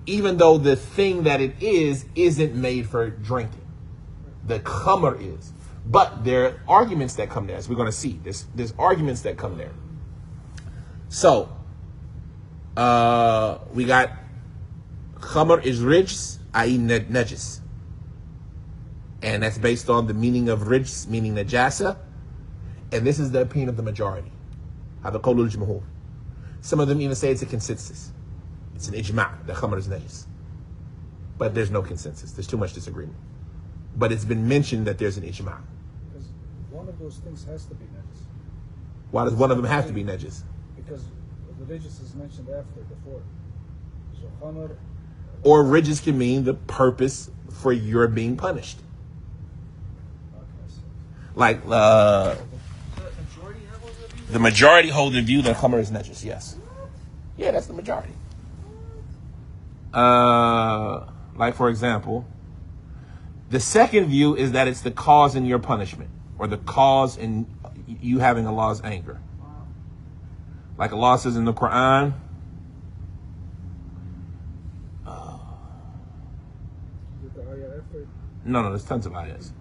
Even though the thing that it is isn't made for drinking, the khamar is. But there are arguments that come there, as we're going to see. There's arguments that come there. So we got khamar is rijs, i.e. najis. And that's based on the meaning of rijs, meaning najasa. And this is the opinion of the majority. Some of them even say it's a consensus. It's an ijma' that khamar is najis. But there's no consensus. There's too much disagreement. But it's been mentioned that there's an ijma'. because one of those things has to be najis. Why does one of them have to be najis? Because religious is mentioned before. So khamar, Or rijs can mean the purpose for your being punished. Like the majority hold the view that khamar is najis. Yes. Yeah, that's the majority. Like for example, the second view is that it's the cause in your punishment, or the cause in you having Allah's anger. Like Allah says in the Quran, is it the ayah after? no, there's tons of ayahs.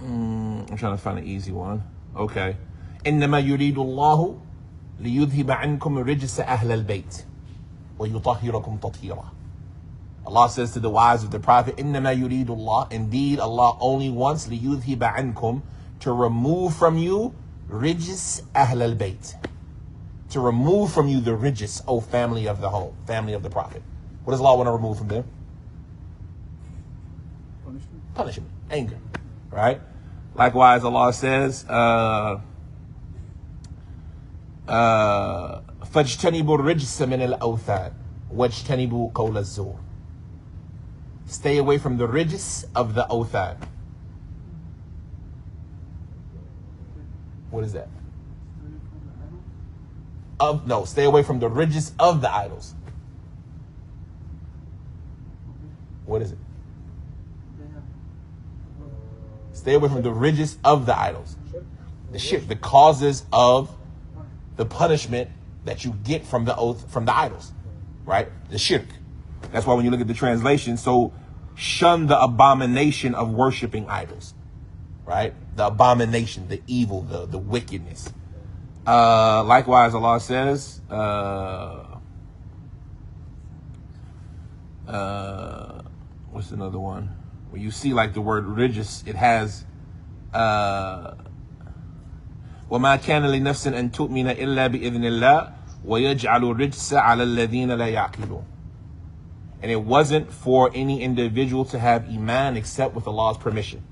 I'm trying to find an easy one. Okay. إنما يريد الله ليذهب عنكم رجس أهل البيت ويطهركم تطهيرا. Allah says to the wives of the Prophet, إنما يريد الله, indeed Allah only wants ليذهب عنكم, to remove from you rijis أهل البيت, to remove from you the rijis, O family of the home, family of the Prophet. What does Allah want to remove from them? Punishment, anger, right? Likewise, Allah says, فَاجْتَنِبُوا الرِّجْسَ مِنَ الْأَوْثَانِ وَاجْتَنِبُوا قَوْلَ الزُّورِ. Stay away from the rijis of the awthan. What is that? Stay away from the rijis of the idols. What is it? Stay away from the rijis of the idols. The shirk, the causes of the punishment that you get from the oath, from the idols, right? The shirk. That's why when you look at the translation, so shun the abomination of worshiping idols, right? The abomination, the evil, the wickedness. Likewise, Allah says, what's another one? When you see like the word rijis, it has وَمَا كَانَ لِنَفْسٍ أَن تُؤْمِنَ إِلَّا بِإِذْنِ اللَّهِ وَيَجْعَلُ الرِّجْسَ عَلَى الَّذِينَ لَا يَعْقِلُونَ. And it wasn't for any individual to have iman except with Allah's permission.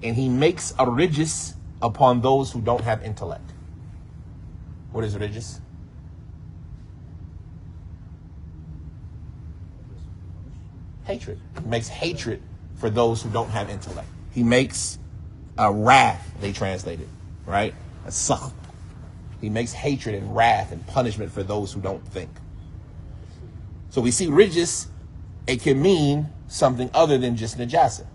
And He makes a rijis upon those who don't have intellect. What is rijis? Hatred. He makes hatred for those who don't have intellect. He makes a wrath, they translate it, right? A sakh. He makes hatred and wrath and punishment for those who don't think. So we see rijis, it can mean something other than just najasa.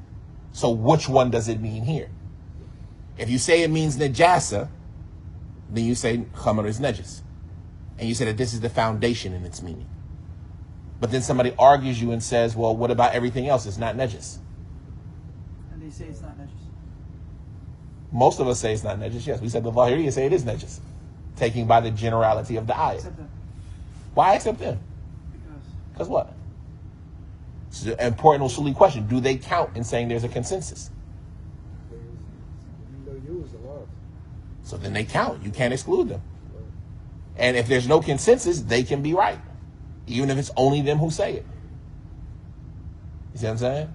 So which one does it mean here? If you say it means najasa, then you say khamar is najis. And you say that this is the foundation in its meaning. But then somebody argues you and says, well, what about everything else? It's not najis. And they say it's not najis. Most of us say it's not najis. Yes, we said the Zahiriyya say it is najis, taking by the generality of the ayah. Except them. Why except them? Because what? It's an important usuli question. Do they count in saying there's a consensus? They're used a lot. So then they count. You can't exclude them. And if there's no consensus, they can be right. even if it's only them who say it. You see what I'm saying?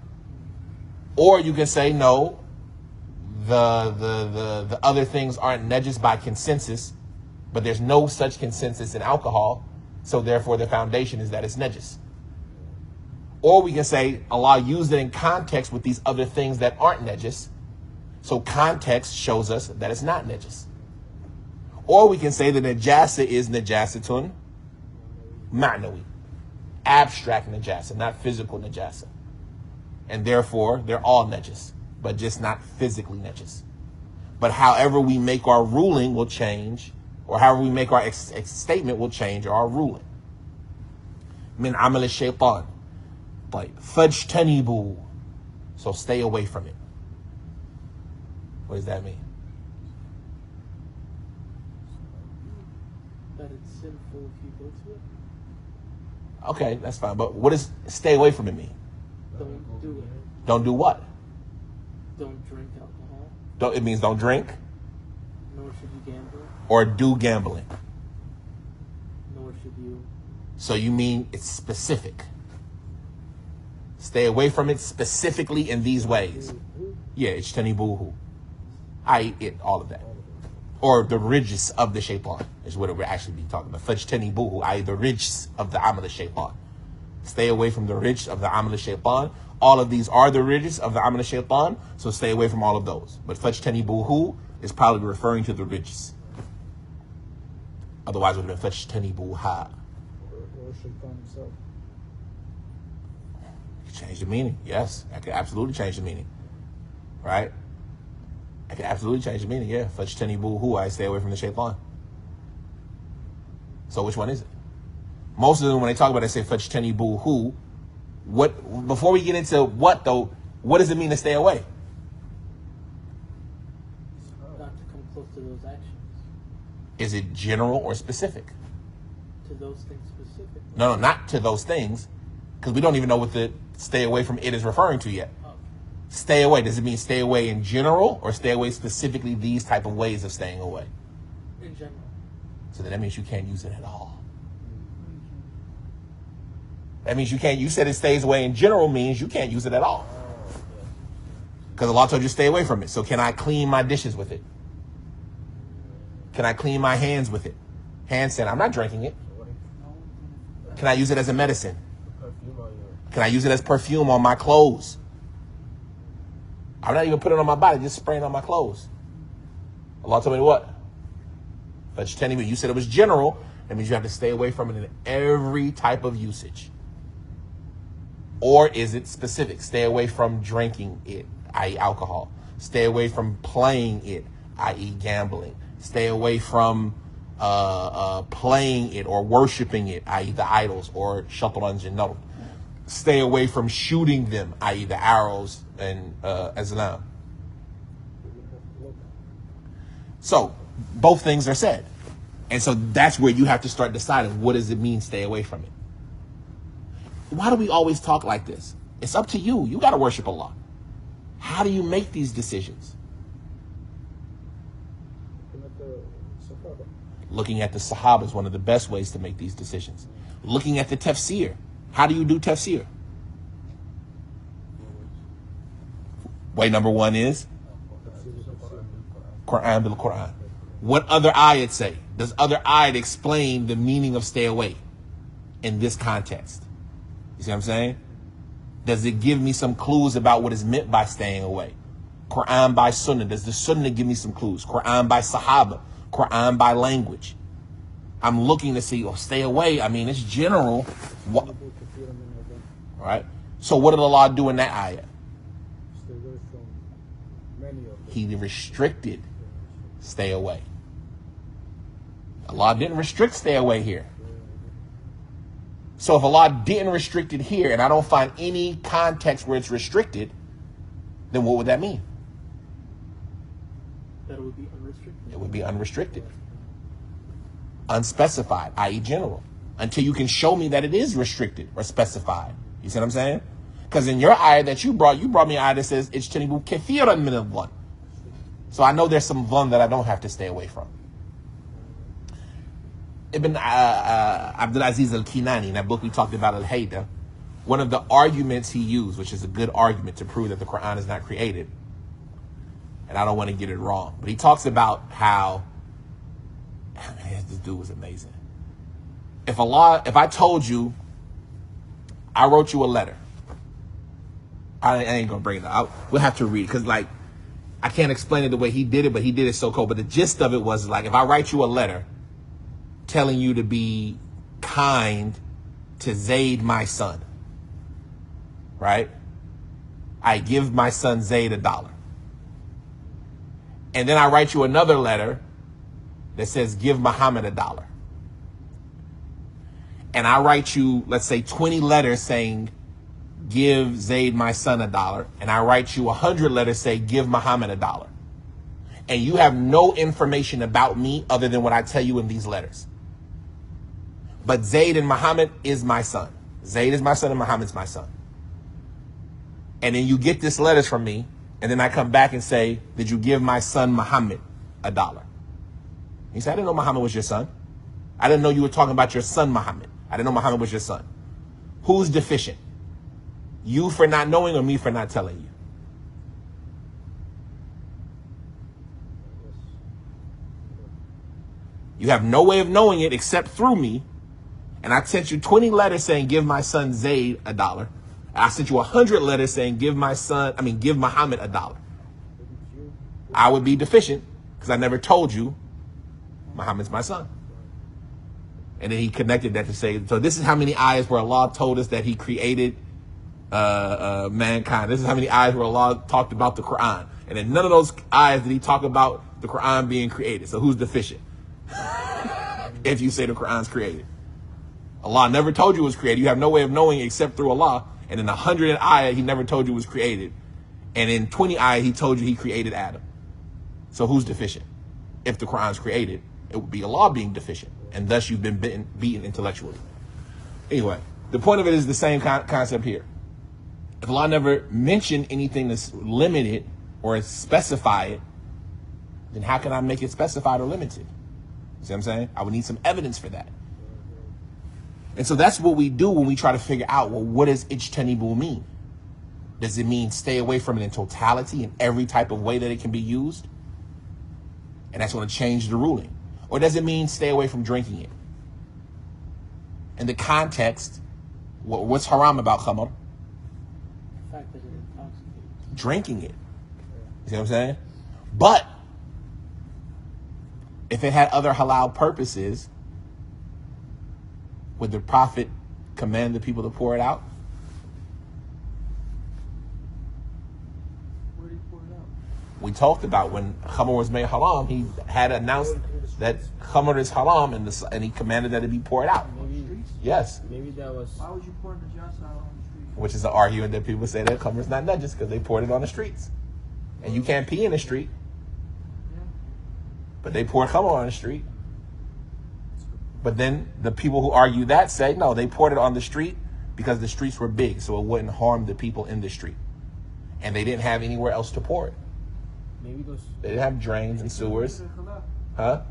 Or you can say, no, the other things aren't najis by consensus, but there's no such consensus in alcohol, so therefore the foundation is that it's najis. Or we can say Allah used it in context with these other things that aren't najis, so context shows us that it's not najis. Or we can say the najasa is najasatun ma'nawi, abstract najasa, not physical najasa. And therefore, they're all najis, but just not physically najis. But however we make our ruling will change, or however we make our statement will change our ruling. Min amal shaytan. Like, fajtanibu. So stay away from it. What does that mean? That it's sinful if you go to it. Okay, that's fine. But what does stay away from it mean? Don't do it. Don't do what? Don't drink alcohol. It means don't drink Nor should you gamble. or do gambling. Nor should you. So you mean it's specific. Stay away from it specifically in these ways. Yeah, ijtanibuhu. It, all of that. Or the rijs of the shaitan is what we're actually be talking about. Fajtanibuhu, the rijs of the amal shaitan. Stay away from the rijs of the amal shaitan. All of these are the rijs of the amal shaitan, so stay away from all of those. But fajtanibuhu is probably referring to the rijs. Otherwise it would have been fajtanibuha. Or shaitan himself. Change the meaning. Yes, I could absolutely change the meaning. Right? I could absolutely change the meaning. Yeah. Fajtanibuhu, I stay away from the shaitan. So which one is it? Most of them, when they talk about it, they say fajtanibuhu. What, before we get into what though, what does it mean to stay away? Not to come close to those actions. Is it general or specific? To those things specifically. No, not to those things, because we don't even know what the stay away from it is referring to yet. Oh. Stay away, does it mean stay away in general or stay away specifically these type of ways of staying away? In general. So then that means you can't use it at all. That means you can't, you said it stays away in general means you can't use it at all. Because Allah told you to stay away from it. So can I clean my dishes with it? Can I clean my hands with it? Hand sanitizer, I'm not drinking it. Can I use it as a medicine? Can I use it as perfume on my clothes? I'm not even putting it on my body, just spraying on my clothes. Allah told me what? But you said it was general. That means you have to stay away from it in every type of usage. Or is it specific? Stay away from drinking it, i.e. alcohol. Stay away from playing it, i.e. gambling. Stay away from playing it or worshiping it, i.e. the idols or shatranj and nadr. Stay away from shooting them, i.e. the arrows and azlam. So both things are said. And so that's where you have to start deciding what does it mean stay away from it. Why do we always talk like this? It's up to you. You got to worship Allah. How do you make these decisions? Looking at the Sahaba is one of the best ways to make these decisions. Looking at the tafsir. How do you do tafsir? Way number one is Quran bil Quran. What other ayat say? Does other ayat explain the meaning of stay away in this context? You see what I'm saying? Does it give me some clues about what is meant by staying away? Quran by Sunnah. Does the Sunnah give me some clues? Quran by Sahaba. Quran by language. I'm looking to see, stay away. I mean, it's general. All right. So what did Allah do in that ayah? Stay away from many of them. He restricted stay away. Allah didn't restrict stay away here. So if Allah didn't restrict it here, and I don't find any context where it's restricted, then what would that mean? That it would be unrestricted. It would be unrestricted. Unspecified, i.e. general. Until you can show me that it is restricted or specified. You see what I'm saying? Because in your ayah that you brought me an ayah that says, Ijtanibu kathiran min al-dhann. So I know there's some dhann that I don't have to stay away from. Ibn Abdulaziz al-Kinani, in that book we talked about, Al-Hayda, one of the arguments he used, which is a good argument to prove that the Quran is not created, and I don't want to get it wrong, but he talks about how, man, this dude was amazing. If I told you, I wrote you a letter, I ain't gonna bring it up. We'll have to read, because like, I can't explain it the way he did it, but he did it so cool. But the gist of it was like, if I write you a letter telling you to be kind to Zayd, my son, right? I give my son Zayd $1. And then I write you another letter that says, give Muhammad $1. And I write you, let's say, 20 letters saying, give Zayd, my son, $1. And I write you 100 letters saying, give Muhammad $1. And you have no information about me other than what I tell you in these letters. But Zayd and Muhammad is my son. Zayd is my son and Muhammad's my son. And then you get this letters from me, and then I come back and say, did you give my son Muhammad $1? He said, I didn't know Muhammad was your son. I didn't know you were talking about your son Muhammad. I didn't know Muhammad was your son. Who's deficient? You for not knowing, or me for not telling you? You have no way of knowing it except through me. And I sent you 20 letters saying, give my son Zayd $1. I sent you 100 letters saying, give Muhammad $1. I would be deficient because I never told you Muhammad's my son. And then he connected that to say, so this is how many ayahs where Allah told us that he created mankind. This is how many ayahs where Allah talked about the Quran. And in none of those ayahs did he talk about the Quran being created. So who's deficient? If you say the Quran's created. Allah never told you it was created. You have no way of knowing except through Allah. And in 100 ayah, he never told you it was created. And in 20 ayah, he told you he created Adam. So who's deficient? If the Quran's created, it would be Allah being deficient. And thus you've been beaten intellectually. Anyway, the point of it is the same concept here. If Allah never mentioned anything that's limited or specify it, then how can I make it specified or limited? You see what I'm saying? I would need some evidence for that. And so that's what we do when we try to figure out, well, what does ijtanibu mean? Does it mean stay away from it in totality in every type of way that it can be used? And that's going to change the ruling. Or does it mean stay away from drinking it? In the context, what's haram about khamr? The fact that it intoxicates. Drinking it. You see what I'm saying? But if it had other halal purposes, would the Prophet command the people to pour it out? Where did he pour it out? We talked about when khamr was made haram, he had announced that khamr is haram, and he commanded that it be poured out. Maybe, Yes. maybe that was. Why would you pour the jasa out on the street? Which is an argument that people say that khamr is not najis because they poured it on the streets. And you can't pee in the street, Yeah. but they pour khamr on the street. But then the people who argue that say, no, they poured it on the street because the streets were big, so it wouldn't harm the people in the street. And they didn't have anywhere else to pour it. Maybe those. They didn't have drains and sewers. The halal. Huh?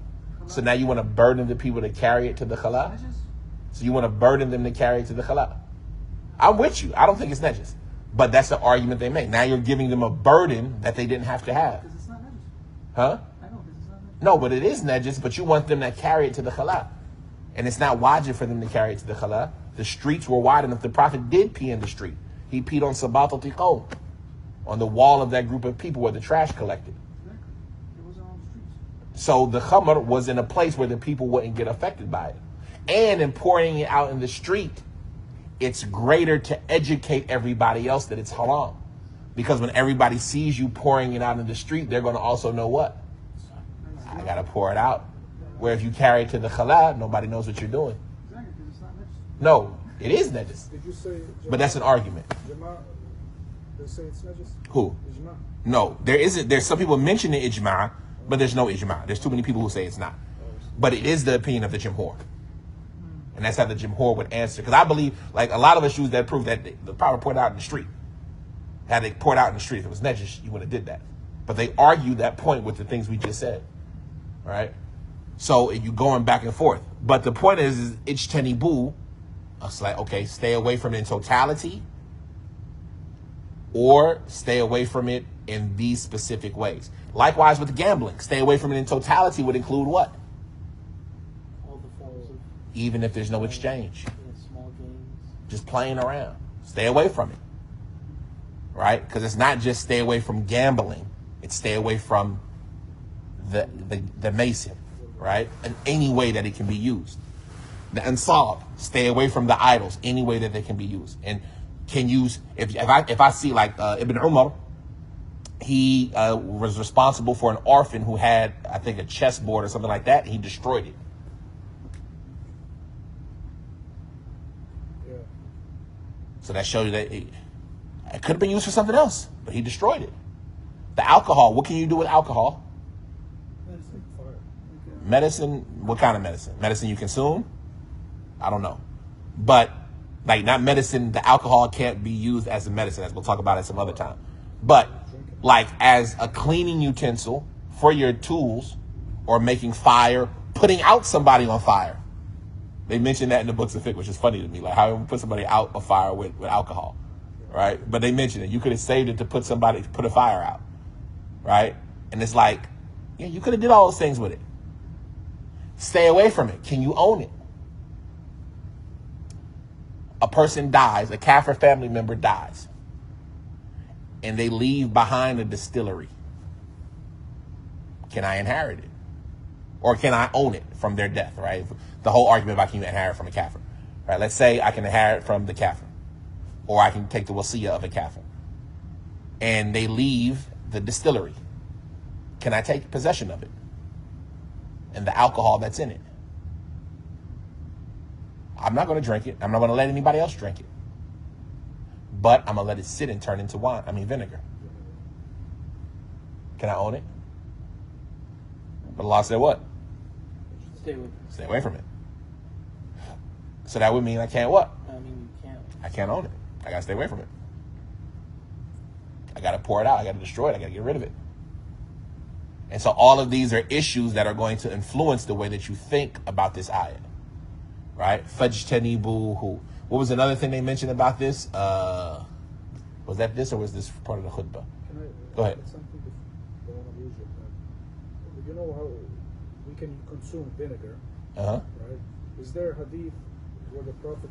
So now you want to burden the people to carry it to the khala? Najis? So you want to burden them to carry it to the khala? I'm with you. I don't think it's najis. But that's the argument they make. Now you're giving them a burden that they didn't have to have. Because it's not najis. Huh? I know, because it's not najis. No, but it is najis, but you want them to carry it to the khala. And it's not wajib for them to carry it to the khala. The streets were wide enough. The Prophet did pee in the street. He peed on Sabat al-Tiqom, on the wall of that group of people where the trash collected. Exactly. It wasn't on the streets. So the khamr was in a place where the people wouldn't get affected by it. And in pouring it out in the street, it's greater to educate everybody else that it's haram. Because when everybody sees you pouring it out in the street, they're going to also know what? I got to pour it out. Where if you carry it to the khala, nobody knows what you're doing. Exactly, because it's not najis. No, it is najis. Did you say? But that's an argument. Jama, they say it's najis. Who? Ijma. No, there isn't. There's some people mention the ijma, but there's no ijma. There's too many people who say it's not. But it is the opinion of the jumhur. And that's how the jumhur would answer. Because I believe, like a lot of us use that proof that the Prophet poured out in the street. Had they poured out in the street, if it was najis, you would have did that. But they argue that point with the things we just said. Right? So you going back and forth. But the point is ijtanibu. It's like, okay, stay away from it in totality, or stay away from it in these specific ways. Likewise with gambling, stay away from it in totality would include what? All the forms of Even if there's no exchange, small games. just playing around. Stay away from it, right? Because it's not just stay away from gambling; it's stay away from the mason, right? In any way that it can be used. The ansab, stay away from the idols, any way that they can be used, and can use. If I see like Ibn Umar, he was responsible for an orphan who had, I think, a chessboard or something like that. He destroyed it. Yeah. So that shows you that it could have been used for something else, but he destroyed it. The alcohol, what can you do with alcohol? Medicine. Fire. Medicine, what kind of medicine? Medicine you consume? I don't know. But, like, not medicine, the alcohol can't be used as a medicine, as we'll talk about it some other time. But, like, as a cleaning utensil for your tools, or making fire, putting out somebody on fire. They mention that in the books of fiqh, which is funny to me. Like, how you put somebody out a fire with alcohol, right? But they mention it. You could have saved it to put a fire out, right? And it's like, yeah, you could have did all those things with it. Stay away from it. Can you own it? A person dies, a Kafir family member dies, and they leave behind a distillery. Can I inherit it? Or can I own it from their death, right? The whole argument about can you inherit from a Kafir, right? Let's say I can inherit from the Kafir, or I can take the wasiyah of a Kafir, and they leave the distillery. Can I take possession of it and the alcohol that's in it? I'm not going to drink it. I'm not going to let anybody else drink it. But I'm going to let it sit and turn into vinegar. Can I own it? But Allah said what? Stay with it. Stay away from it. So that would mean I can't what? I mean, you can't. I can't own it. I got to stay away from it. I got to pour it out. I got to destroy it. I got to get rid of it. And so all of these are issues that are going to influence the way that you think about this ayah. Right? Fajtanibuhu. What was another thing they mentioned about this? Was that this, or was this part of the khutbah? Can I Go ahead. add something to one of you? You know how we can consume vinegar, Uh-huh. right? Is there a hadith where the Prophet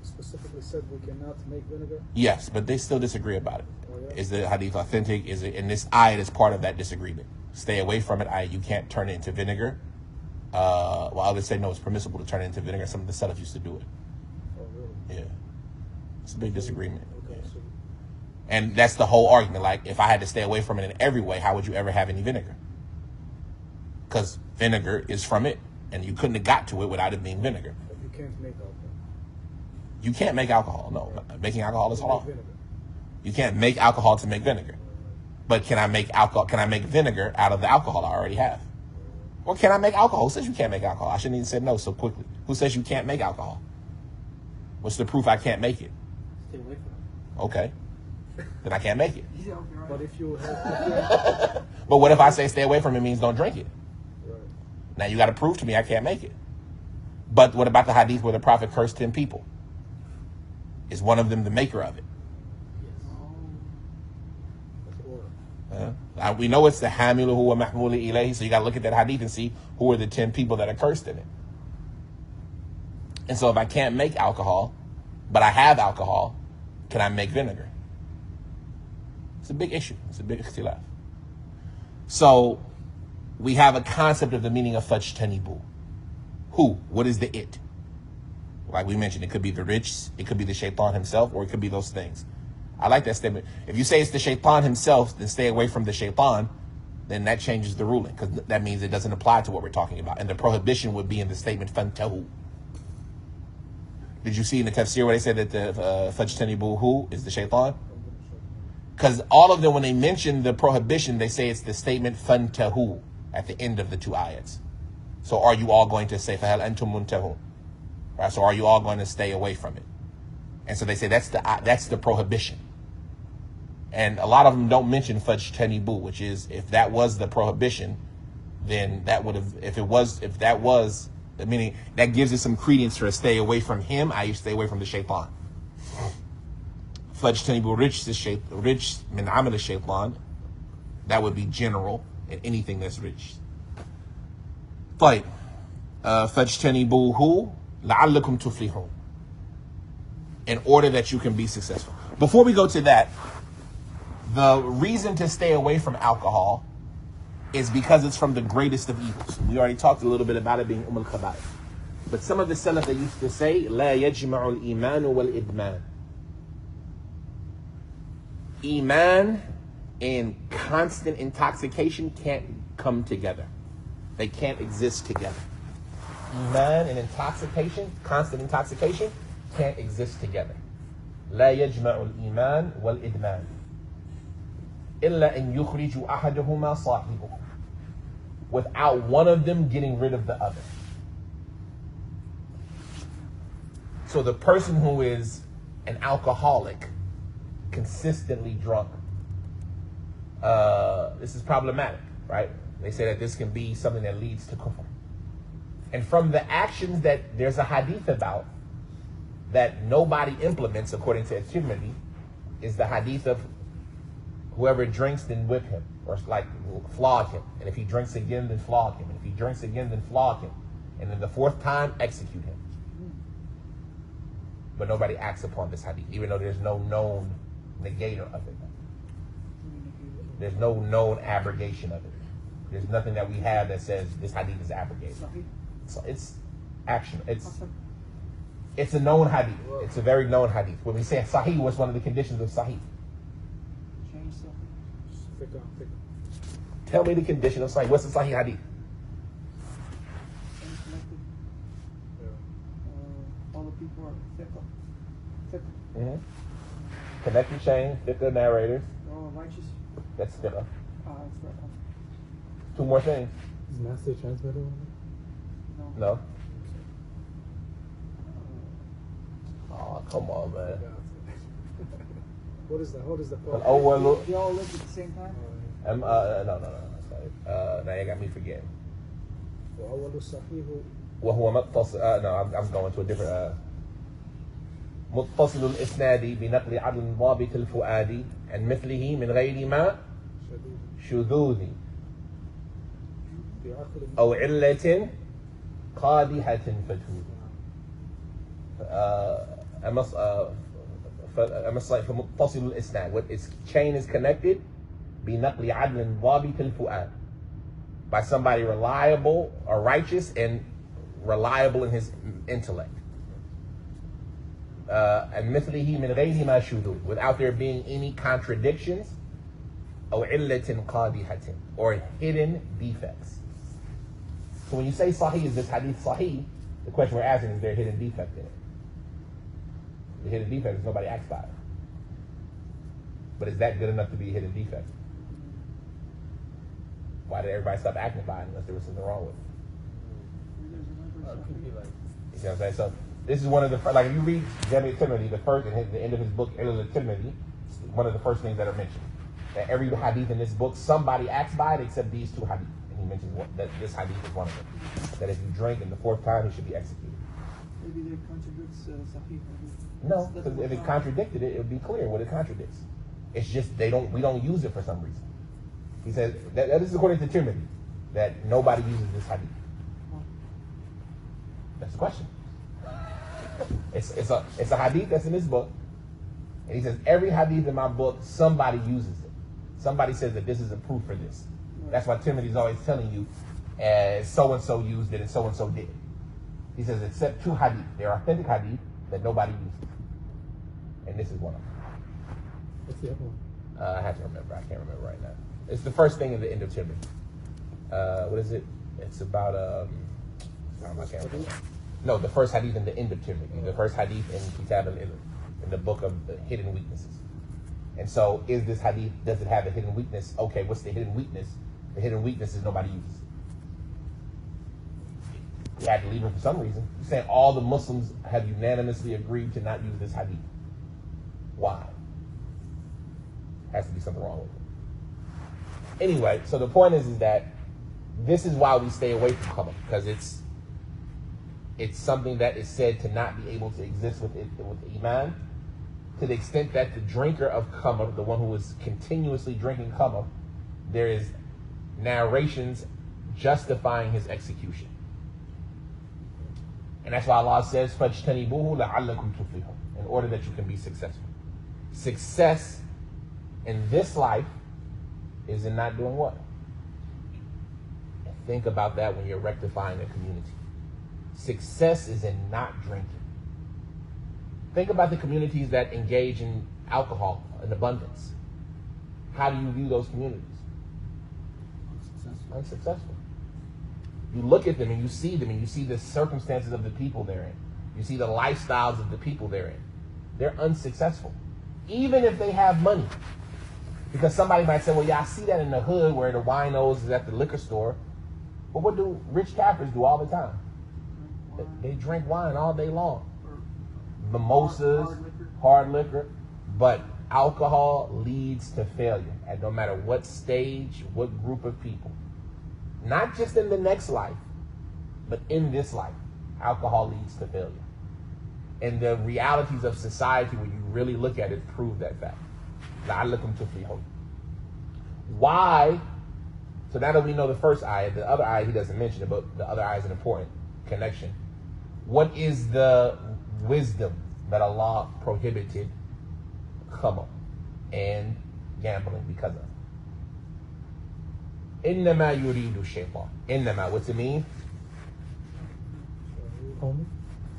specifically said we cannot make vinegar? Yes, but they still disagree about it. Oh, yeah? Is the hadith authentic? Is it? And this ayat is part of that disagreement. Stay away from it. You can't turn it into vinegar. While others say no, it's permissible to turn it into vinegar. Some of the Salaf used to do it. Oh, really? Yeah. It's a big disagreement. Okay, Yeah. so And that's the whole argument. Like, if I had to stay away from it in every way, how would you ever have any vinegar? Because vinegar is from it, and you couldn't have got to it without it being vinegar. but you can't make alcohol. You can't make alcohol. No, making alcohol is You make halal. vinegar. You can't make alcohol to make vinegar. But can I make alcohol? Can I make vinegar out of the alcohol I already have? Or can I make alcohol? Who says you can't make alcohol? I shouldn't even say no so quickly. Who says you can't make alcohol? What's the proof I can't make it? Stay away from it. Okay. Then I can't make it. Yeah, okay, right. But if you have But what if I say stay away from it means don't drink it? right. Now you got to prove to me I can't make it. But what about the hadith where the Prophet cursed 10 people? Is one of them the maker of it? Or We know it's the hamiluhu wa mahmuli ilayhi, so you got to look at that hadith and see who are the 10 people that are cursed in it. And so if I can't make alcohol, but I have alcohol, can I make vinegar? It's a big issue. It's a big ikhtilaf. So we have a concept of the meaning of fajtanibu. Who? What is the it? Like we mentioned, it could be the rich, it could be the shaitan himself, or it could be those things. I like that statement. If you say it's the shaitan himself, then stay away from the shaitan, then that changes the ruling, because that means it doesn't apply to what we're talking about. And the prohibition would be in the statement fantahu. Did you see in the tafsir where they said that the fajtanibu who is the shaitan? Because all of them, when they mention the prohibition, they say it's the statement fantahu at the end of the two ayats. So are you all going to say fahal antum muntahun? Right? So are you all going to stay away from it? And so they say that's the prohibition. And a lot of them don't mention fajtanibu, which is if that was the prohibition, then that would have if that was Meaning that gives it some credence for a stay away from him. I stay away from the shaitan. فَاجْتَنِبُوا رِجْ مِنْ عَمَلِ الشَّيْطَانِ. That would be general in anything that's rich. طيب. فَاجْتَنِبُوهُ لَعَلَّكُمْ تُفْلِحُونَ. In order that you can be successful. Before we go to that, the reason to stay away from alcohol is because it's from the greatest of evils. We already talked a little bit about it being al-khaba'ith. But some of the salaf that used to say, لا يجمع الإيمان والإدمان. Iman and constant intoxication can't come together. They can't exist together. Iman and intoxication, constant intoxication, can't exist together. لا يجمع الإيمان والإدمان إلا أن يخرج أحدهما صاحبه. Without one of them getting rid of the other. So the person who is an alcoholic, consistently drunk, this is problematic, right? They say that this can be something that leads to kufr. And from the actions that there's a hadith about that nobody implements, according to At-Tirmidhi, is the hadith of whoever drinks, then whip him, or like flog him. And if he drinks again, then flog him. And if he drinks again, then flog him. And then the fourth time, execute him. But nobody acts upon this hadith, even though there's no known negator of it. There's no known abrogation of it. There's nothing that we have that says this hadith is abrogated. So it's action. It's a known hadith. It's a very known hadith. When we say sahih, what's one of the conditions of sahih? Tell me the condition of sahih. What's the sahih hadith? All the people are fiqh. Mm-hmm. Connected chain, fiqh narrators. They're all righteous. That's fiqh. That's right. Two more things. Is master transmitter on it? No. Oh, come on, man. What is that? What is the Well, oh, well, They all lived at the same time? no. Now you got me forgetting. وأول صحيح وهو متصل no, I'm going to a different متصل الإسناد بنقل عدل ضابط الفؤاد عن مثله من غير ما شذوذ أو علة قادحة فتوذ. فمتصل الإسناد, what its chain is connected بنقل عدل ضابط الفؤاد, by somebody reliable or righteous and reliable in his intellect. And مثله من غير ما شذوذ, without there being any contradictions, أو علة قادحة, or hidden defects. So when you say sahih, is this hadith sahih? The question we're asking, is there a hidden defect in it? The hidden defect is nobody acts by it. But is that good enough to be a hidden defect? Why did everybody stop acting by it unless there was something wrong with it? Could be like, You see what I'm saying? So this is one of the, like if you read Jami' Tirmidhi, the first, and the end of his book, Ilal Tirmidhi, one of the first things that are mentioned. That every hadith in this book, somebody acts by it except these two hadith. And he mentions that this hadith is one of them. That if you drink in the fourth time, he should be executed. Maybe that contradicts Sahih. No, because if it contradicted it, it would be clear what it contradicts. It's just we don't use it for some reason. He says that this is according to Tirmidhi, that nobody uses this hadith. That's the question. It's a hadith that's in his book, and he says every hadith in my book somebody uses it. Somebody says that this is a proof for this. That's why Tirmidhi's always telling you, so and so used it and so did. He says except two hadith, they're authentic hadith that nobody uses, and this is one of them. what's the other one? I have to remember. I can't remember right now. It's the first thing in the end of Tirmidhi. What is it? It's about I can't remember. No, the first hadith in the end of Tirmidhi. The first hadith in Kitab al-Ilm, in the book of the hidden weaknesses. And so, is this hadith, does it have a hidden weakness? Okay, what's the hidden weakness? The hidden weakness is nobody uses it. You had to leave it for some reason. You're saying all the Muslims have unanimously agreed to not use this hadith. Why? Has to be something wrong with it. Anyway, so the point is that this is why we stay away from khamr, because it's something that is said to not be able to exist with iman, to the extent that the drinker of khamr, the one who is continuously drinking khamr, there is narrations justifying his execution. And that's why Allah says, فَاجْتَنِبُوهُ لَعَلَّكُمْ تُفْلِحُونَ, in order that you can be successful. Success in this life is in not doing what? And think about that when you're rectifying a community. Success is in not drinking. Think about the communities that engage in alcohol in abundance. How do you view those communities? Unsuccessful. You look at them and you see the circumstances of the people they're in. You see the lifestyles of the people they're in. They're unsuccessful. Even if they have money. Because somebody might say, well, yeah, I see that in the hood where the winos is at the liquor store. But what do rich Kafirs do all the time? They drink wine all day long. Mimosas, hard liquor. But alcohol leads to failure at no matter what stage, what group of people. Not just in the next life, but in this life, alcohol leads to failure. And the realities of society, when you really look at it, prove that fact. لَعَلَّكُمْ تُفْلِحُونَ. Why? So now that we know the first ayah, the other ayah he doesn't mention it, but the other ayah is an important connection. What is the wisdom that Allah prohibited khamr and gambling because of? إِنَّمَا يُرِيدُ الشَّيْطَانِ. إِنَّمَا, what's it mean?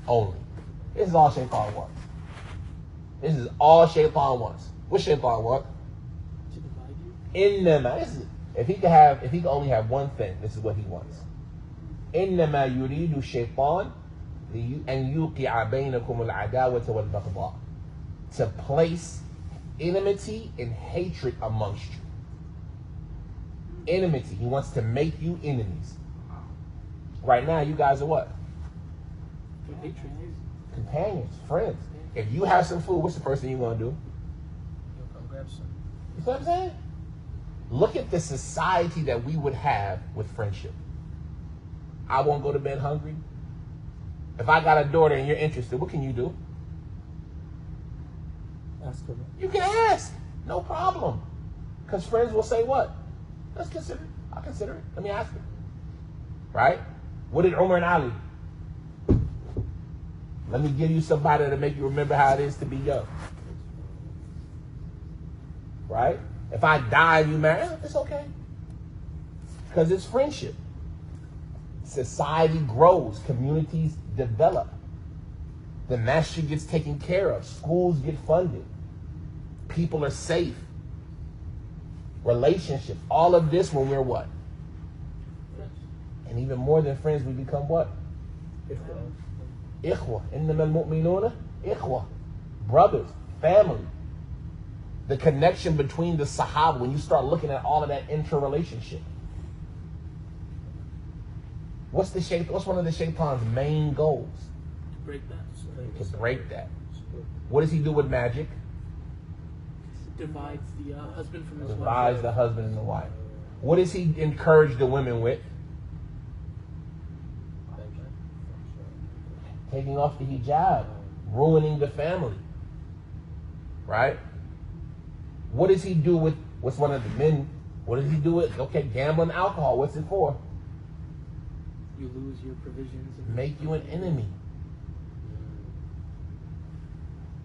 Only. This is all Shaitan wants. This is all Shaitan wants. What Shaitan want? To divide you? إِنَّمَا. If he could only have one thing, this is what he wants. إِنَّمَا يُرِيدُ الشَّيْطَانِ أَن يُوقِعَ بَيْنَكُمُ الْعَدَاوَةَ وَالْبَغْضَاءَ. To place enmity and hatred amongst you. Enmity. He wants to make you enemies. Right now, you guys are what? Companions, friends. If you have some food, what's the first thing you're going to do? You'll come grab some. You see what I'm saying? Look at the society that we would have with friendship. I won't go to bed hungry. If I got a daughter and you're interested, what can you do? Ask her. You can ask. No problem. Because friends will say what? Let's consider it. I'll consider it. Let me ask her. Right? What did Umar and Ali? Let me give you somebody to make you remember how it is to be young. Right? If I die and you marry, it's okay. Because it's friendship. Society grows. Communities develop. The masjid gets taken care of. Schools get funded. People are safe. Relationships. All of this when we're what? And even more than friends, we become what? Ikhwa. إِنَّمَا الْمُؤْمِنُونَ إِخْوَةً. Brothers. Family. The connection between the Sahaba, when you start looking at all of that interrelationship. What's one of the Shaitan's main goals? To break that. To break that. What does he do with magic? Divides the husband from his wife. Divides the husband and the wife. What does he encourage the women with? Taking off the hijab. Ruining the family. Right? What does he do with, what's one of the men, what does he do with, okay, gambling, alcohol, what's it for? You lose your provisions. And make you an enemy.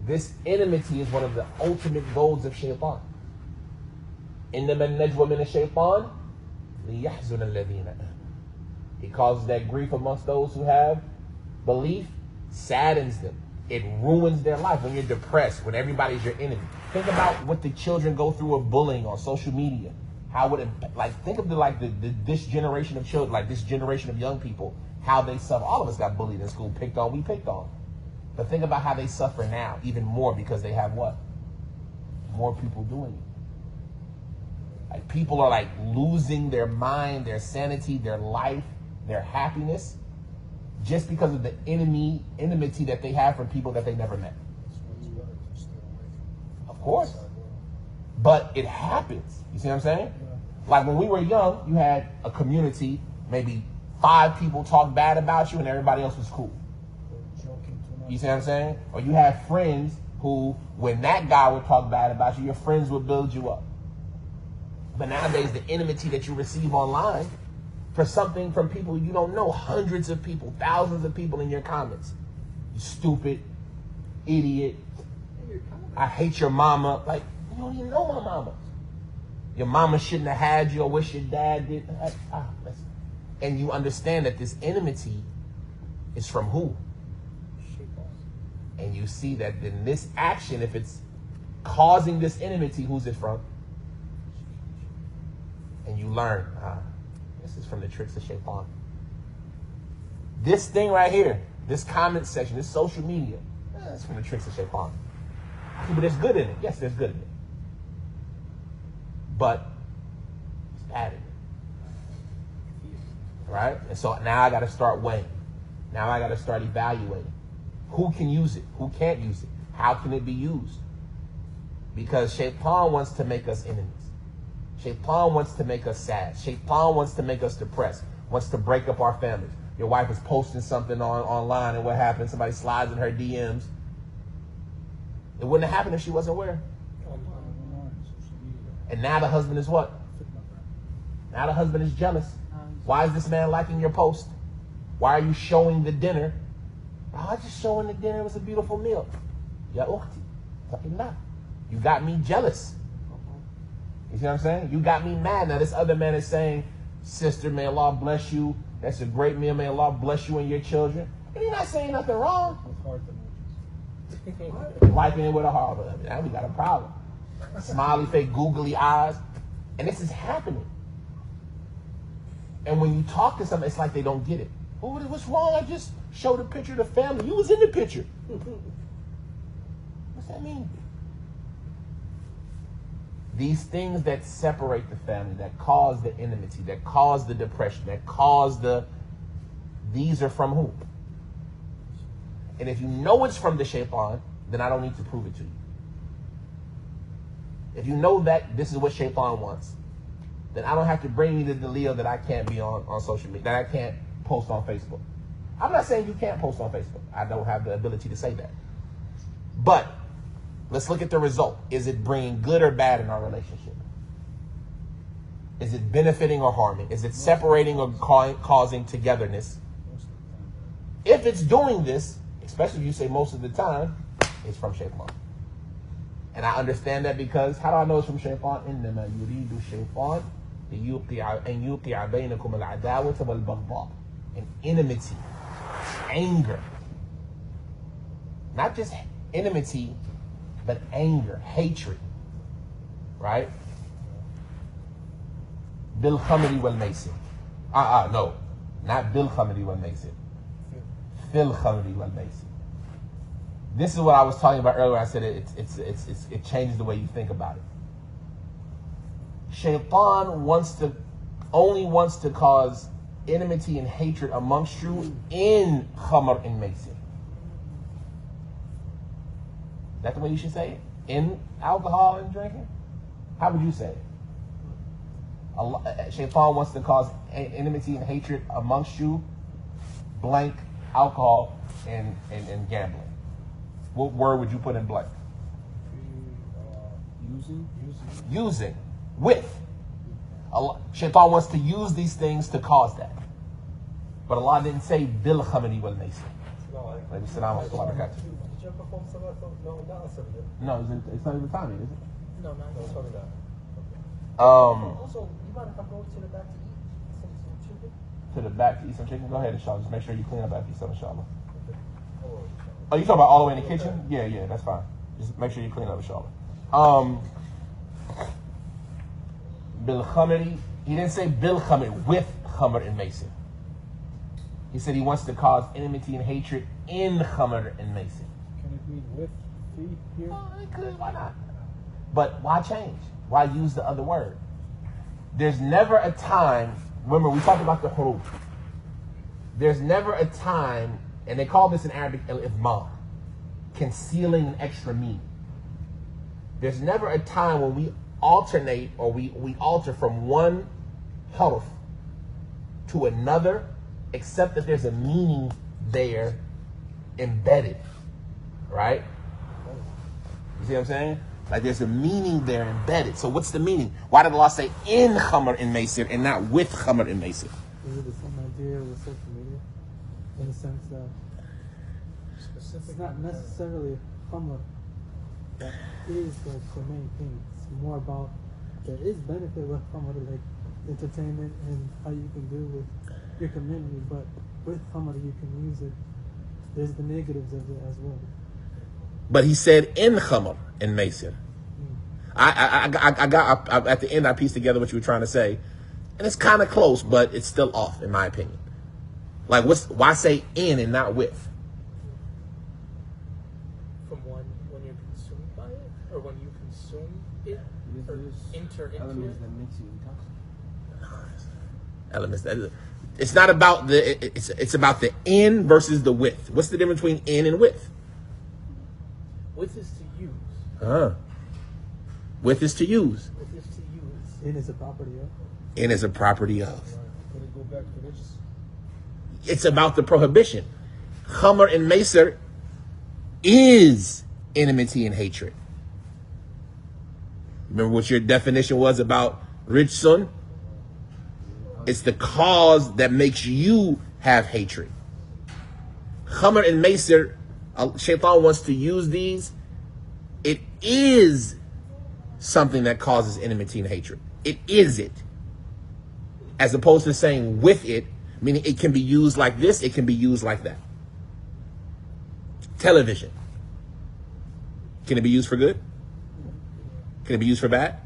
This enmity is one of the ultimate goals of Shaitan. إِنَّمَا النَّجْوَ مِنَ الشَّيْطَانِ لِيَحْزُنَ الَّذِينَ آمَنُوا. He causes that grief amongst those who have belief, saddens them. It ruins their life when you're depressed, when everybody's your enemy. Think about what the children go through of bullying on social media. How would it, think of this generation of children, this generation of young people, how they suffer. All of us got bullied in school, picked on, we picked on. But think about how they suffer now, even more because they have what? More people doing it. People are losing their mind, their sanity, their life, their happiness, just because of the enmity that they have from people that they never met. Of course. But it happens. You see what I'm saying? Like when we were young, you had a community, maybe 5 people talk bad about you and everybody else was cool. You see what I'm saying? Or you have friends who, when that guy would talk bad about you, your friends would build you up. But nowadays, the enmity that you receive online for something from people you don't know, hundreds of people, thousands of people in your comments. You stupid, idiot, I hate your mama. Like, you don't even know my mama. Your mama shouldn't have had you, or wish your dad did. And you understand that this enmity is from who? And you see that in this action, if it's causing this enmity, who's it from? And you learn, this is from the tricks of Shaitan. This thing right here, this comment section, this social media, that's from the tricks of Shaitan. But there's good in it. Yes, there's good in it. But it's bad in it. Right? And so now I got to start weighing. Now I got to start evaluating. Who can use it? Who can't use it? How can it be used? Because Shaitan wants to make us enemies. Shaitan wants to make us sad. Shaitan wants to make us depressed. Wants to break up our families. Your wife is posting something online, and what happens? Somebody slides in her DMs. It wouldn't have happened if she wasn't aware. And now the husband is what? Now the husband is jealous. Why is this man liking your post? Why are you showing the dinner? Oh, I'm just showing the dinner. It was a beautiful meal. Ya ukhti. You got me jealous. You see what I'm saying? You got me mad. Now this other man is saying, sister, may Allah bless you. That's a great meal. May Allah bless you and your children. And you're not saying nothing wrong. Wiping it with a heart. Now we got a problem. Smiley face, googly eyes. And this is happening. And when you talk to somebody, it's like they don't get it. Oh, what's wrong? I just showed a picture of the family. You was in the picture. What's that mean? These things that separate the family, that cause the enmity, that cause the depression, that cause these are from who? And if you know it's from the Shaitan, then I don't need to prove it to you. If you know that this is what Shaitan wants, then I don't have to bring you the dalil that I can't be on social media, that I can't post on Facebook. I'm not saying you can't post on Facebook. I don't have the ability to say that. But let's look at the result. Is it bringing good or bad in our relationship? Is it benefiting or harming? Is it separating or causing togetherness? If it's doing this, especially if you say most of the time, it's from Shaitan. And I understand that because, how do I know it's from Shaitan? إِنَّمَا يُرِيدُ الشَّيْطَانُ أَنْ يُوقِعَ بَيْنَكُمُ الْعَدَاوَةَ وَالْبَغْضَاءَ. An enmity, anger. Not just enmity, but anger, hatred. Right? Bil khamri wal maisir. No. Not bil khamri wal maisir. Fil khamri wal maisir. This is what I was talking about earlier. I said it changes the way you think about it. Shaitan only wants to cause enmity and hatred amongst you in khamr and maisir. That's the way you should say it? In alcohol and drinking? How would you say it? Shaitan wants to cause enmity and hatred amongst you, blank, alcohol and gambling. What word would you put in blank? Using. With. Shaitan wants to use these things to cause that. But Allah didn't say bil khamri wal maisir. No, it's not even timing, is it? No, not yet. Also, you mind if I go to the back to eat some chicken? To the back to eat some chicken? Go ahead, inshallah. Just make sure you clean up after yourself, inshallah. Oh, you talking about all the way in the kitchen? Yeah, that's fine. Just make sure you clean up, inshallah. Bil khamri, he didn't say bil khamri, with khamr and maisir. He said he wants to cause enmity and hatred in khamr and maisir. Can it mean with fee here? Oh, it could, why not? But why change? Why use the other word? There's never a time, remember we talked about the huruf. There's never a time, and they call this in Arabic al-ifmar, concealing an extra meaning. There's never a time when we alternate or we alter from one huruf to another, except that there's a meaning there embedded. right? You see what I'm saying? Like there's a meaning there embedded. So what's the meaning? Why did Allah say in Khamr and Maisir and not with Khamr and Maisir? Is it the same idea with social media? In the sense that it's not necessarily Khamr that is the main thing. It's more about there is benefit with Khamr, like entertainment and how you can do with your community, but with Khamr you can use it. There's the negatives of it as well. But he said in Khamr and Maisir. I got at the end I pieced together what you were trying to say, and it's kind of close, but it's still off in my opinion. Like why say in and not with? From when you're consumed by it, or when you consume it, or enter into Elements it. that makes you intoxicated. Elements that it's not about it's about the in versus the with. What's the difference between in and with? With is to use. With is to use. With is to use. In is a property of. In is a property of. Could it go back to religious? It's about the prohibition. Khamr and Maisir is enmity and hatred. Remember what your definition was about rijsun? It's the cause that makes you have hatred. Khamr and Maisir, Shaitan wants to use these. It is something that causes enmity and hatred. It is it. As opposed to saying with it, meaning it can be used like this, it can be used like that. Television. Can it be used for good? Can it be used for bad?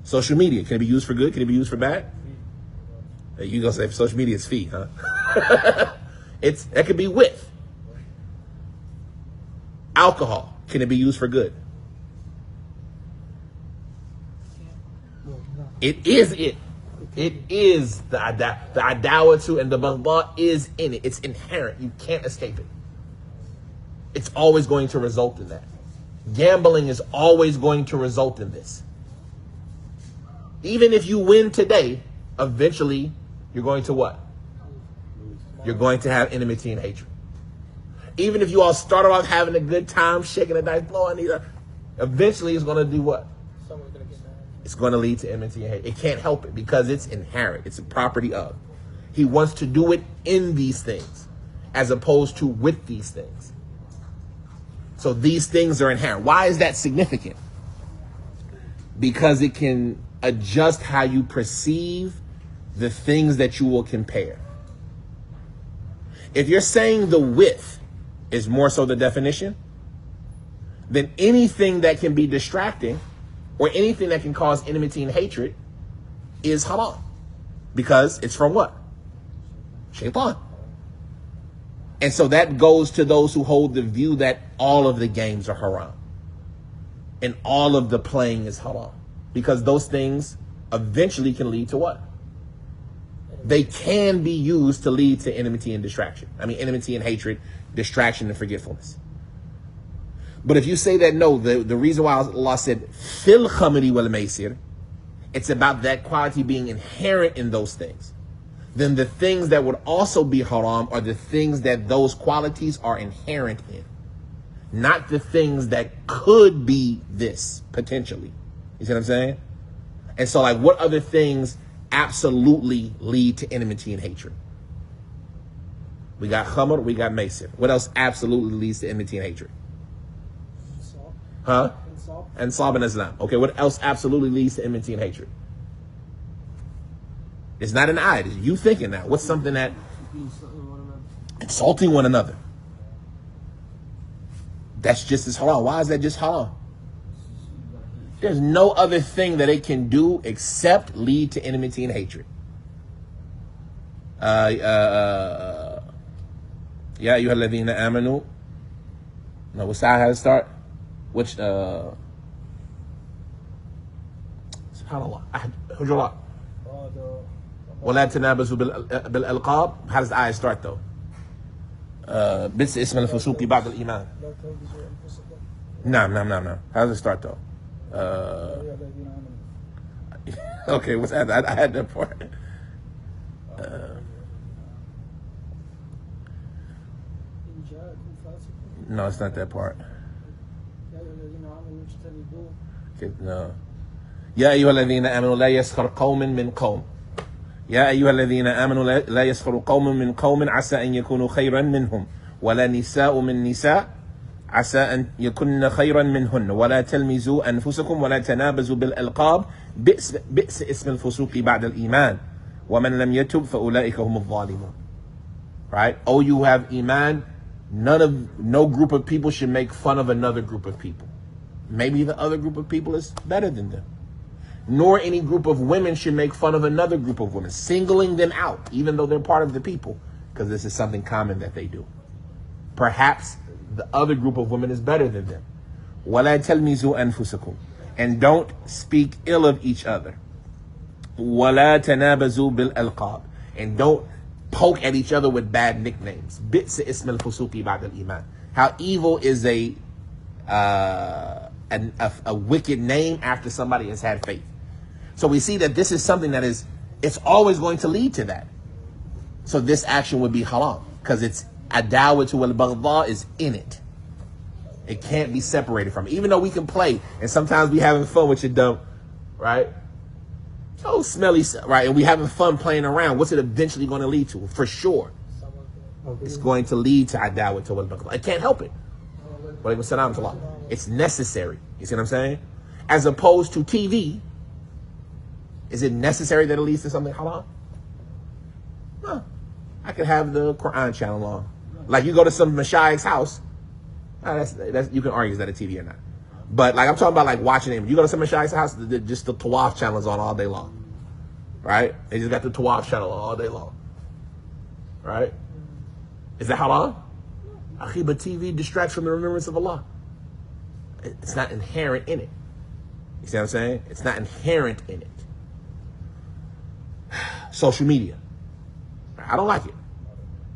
Social media. Can it be used for good? Can it be used for bad? You gonna say social media is fee, huh? That could be with. Alcohol. Can it be used for good? It is it. It is the adawatu and the baghdha is in it. It's inherent. You can't escape it. It's always going to result in that. Gambling is always going to result in this. Even if you win today, eventually you're going to what? You're going to have enmity and hatred. Even if you all started off having a good time, shaking the dice, blowing either, eventually it's going to do what? Someone's gonna get mad. It's going to lead to enmity and hate. It can't help it because it's inherent. It's a property of. He wants to do it in these things as opposed to with these things. So these things are inherent. Why is that significant? Because it can adjust how you perceive the things that you will compare. If you're saying the with is more so the definition, then anything that can be distracting or anything that can cause enmity and hatred is haram. Because it's from what? Shaitan. And so that goes to those who hold the view that all of the games are haram. And all of the playing is haram. Because those things eventually can lead to what? They can be used to lead to enmity and distraction. I mean, enmity and hatred, distraction and forgetfulness. But if you say that, no, the reason why Allah said, fil khamri wal maisir, it's about that quality being inherent in those things. Then the things that would also be haram are the things that those qualities are inherent in. Not the things that could be this, potentially. You see what I'm saying? And so, like, what other things absolutely lead to enmity and hatred? We got khamr, we got maisir. What else absolutely leads to enmity and hatred? Salt. Huh? And salt. And sab and Islam. Okay, what else absolutely leads to enmity and hatred? It's not an ayat. It's you thinking that. What's something that insulting one another? That's just as haram. Why is that just haram? There's no other thing that it can do except lead to enmity and hatred. Ya ayyuha alladhina amanu. No, what's that? How to start? Which subhanallah. Hujurat. ولا تنابزوا بالألقاب. How does the ayah start though? بس اسم الفسوق بعد الإيمان. No. How does it start though? Okay, what's that? I had that part. No, it's not that part. Okay, no. يا أيها الذين آمنوا لا يسخر قوم من قوم. يا أيها الذين آمنوا لا يسخر قوم من قوم عسى أن يكونوا خيرا منهم ولا نساء من نساء عسى أن يكن خيرا منهن ولا تلمزوا أنفسكم ولا تنابزوا بالألقاب بئس اسم الفسوق بعد الإيمان ومن لم يتب فأولئك هم الظالمون. Right? Oh, you have iman. No group of people should make fun of another group of people. Maybe the other group of people is better than them. Nor any group of women should make fun of another group of women, singling them out, even though they're part of the people, because this is something common that they do. Perhaps the other group of women is better than them. وَلَا تَلْمِزُوا أَنفُسَكُمْ. And don't speak ill of each other. وَلَا تَنَابَزُوا بِالْأَلْقَابِ. And don't poke at each other with bad nicknames. بِئْسَ اسم الفسوق بعد الإيمان. How evil is a wicked name after somebody has had faith. So we see that this is something that it's always going to lead to that. So this action would be haram because it's adawatu wal baghdha is in it. It can't be separated from it. Even though we can play and sometimes we having fun with your dumb, right? Oh, smelly, right? And we having fun playing around. What's it eventually going to lead to? For sure, it's going to lead to adawatu wal baghdha. It can't help it. It's necessary. You see what I'm saying? As opposed to TV, is it necessary that it leads to something halal? No. I could have the Quran channel on. Like you go to some Mashayikh's house. That's you can argue is that a TV or not. But like I'm talking about like watching him. You go to some Mashayikh's house, just the Tawaf channel is on all day long. Right? They just got the Tawaf channel on all day long. Right? Is that halal? But TV distracts from the remembrance of Allah. It's not inherent in it. You see what I'm saying? It's not inherent in it. Social media. I don't like it.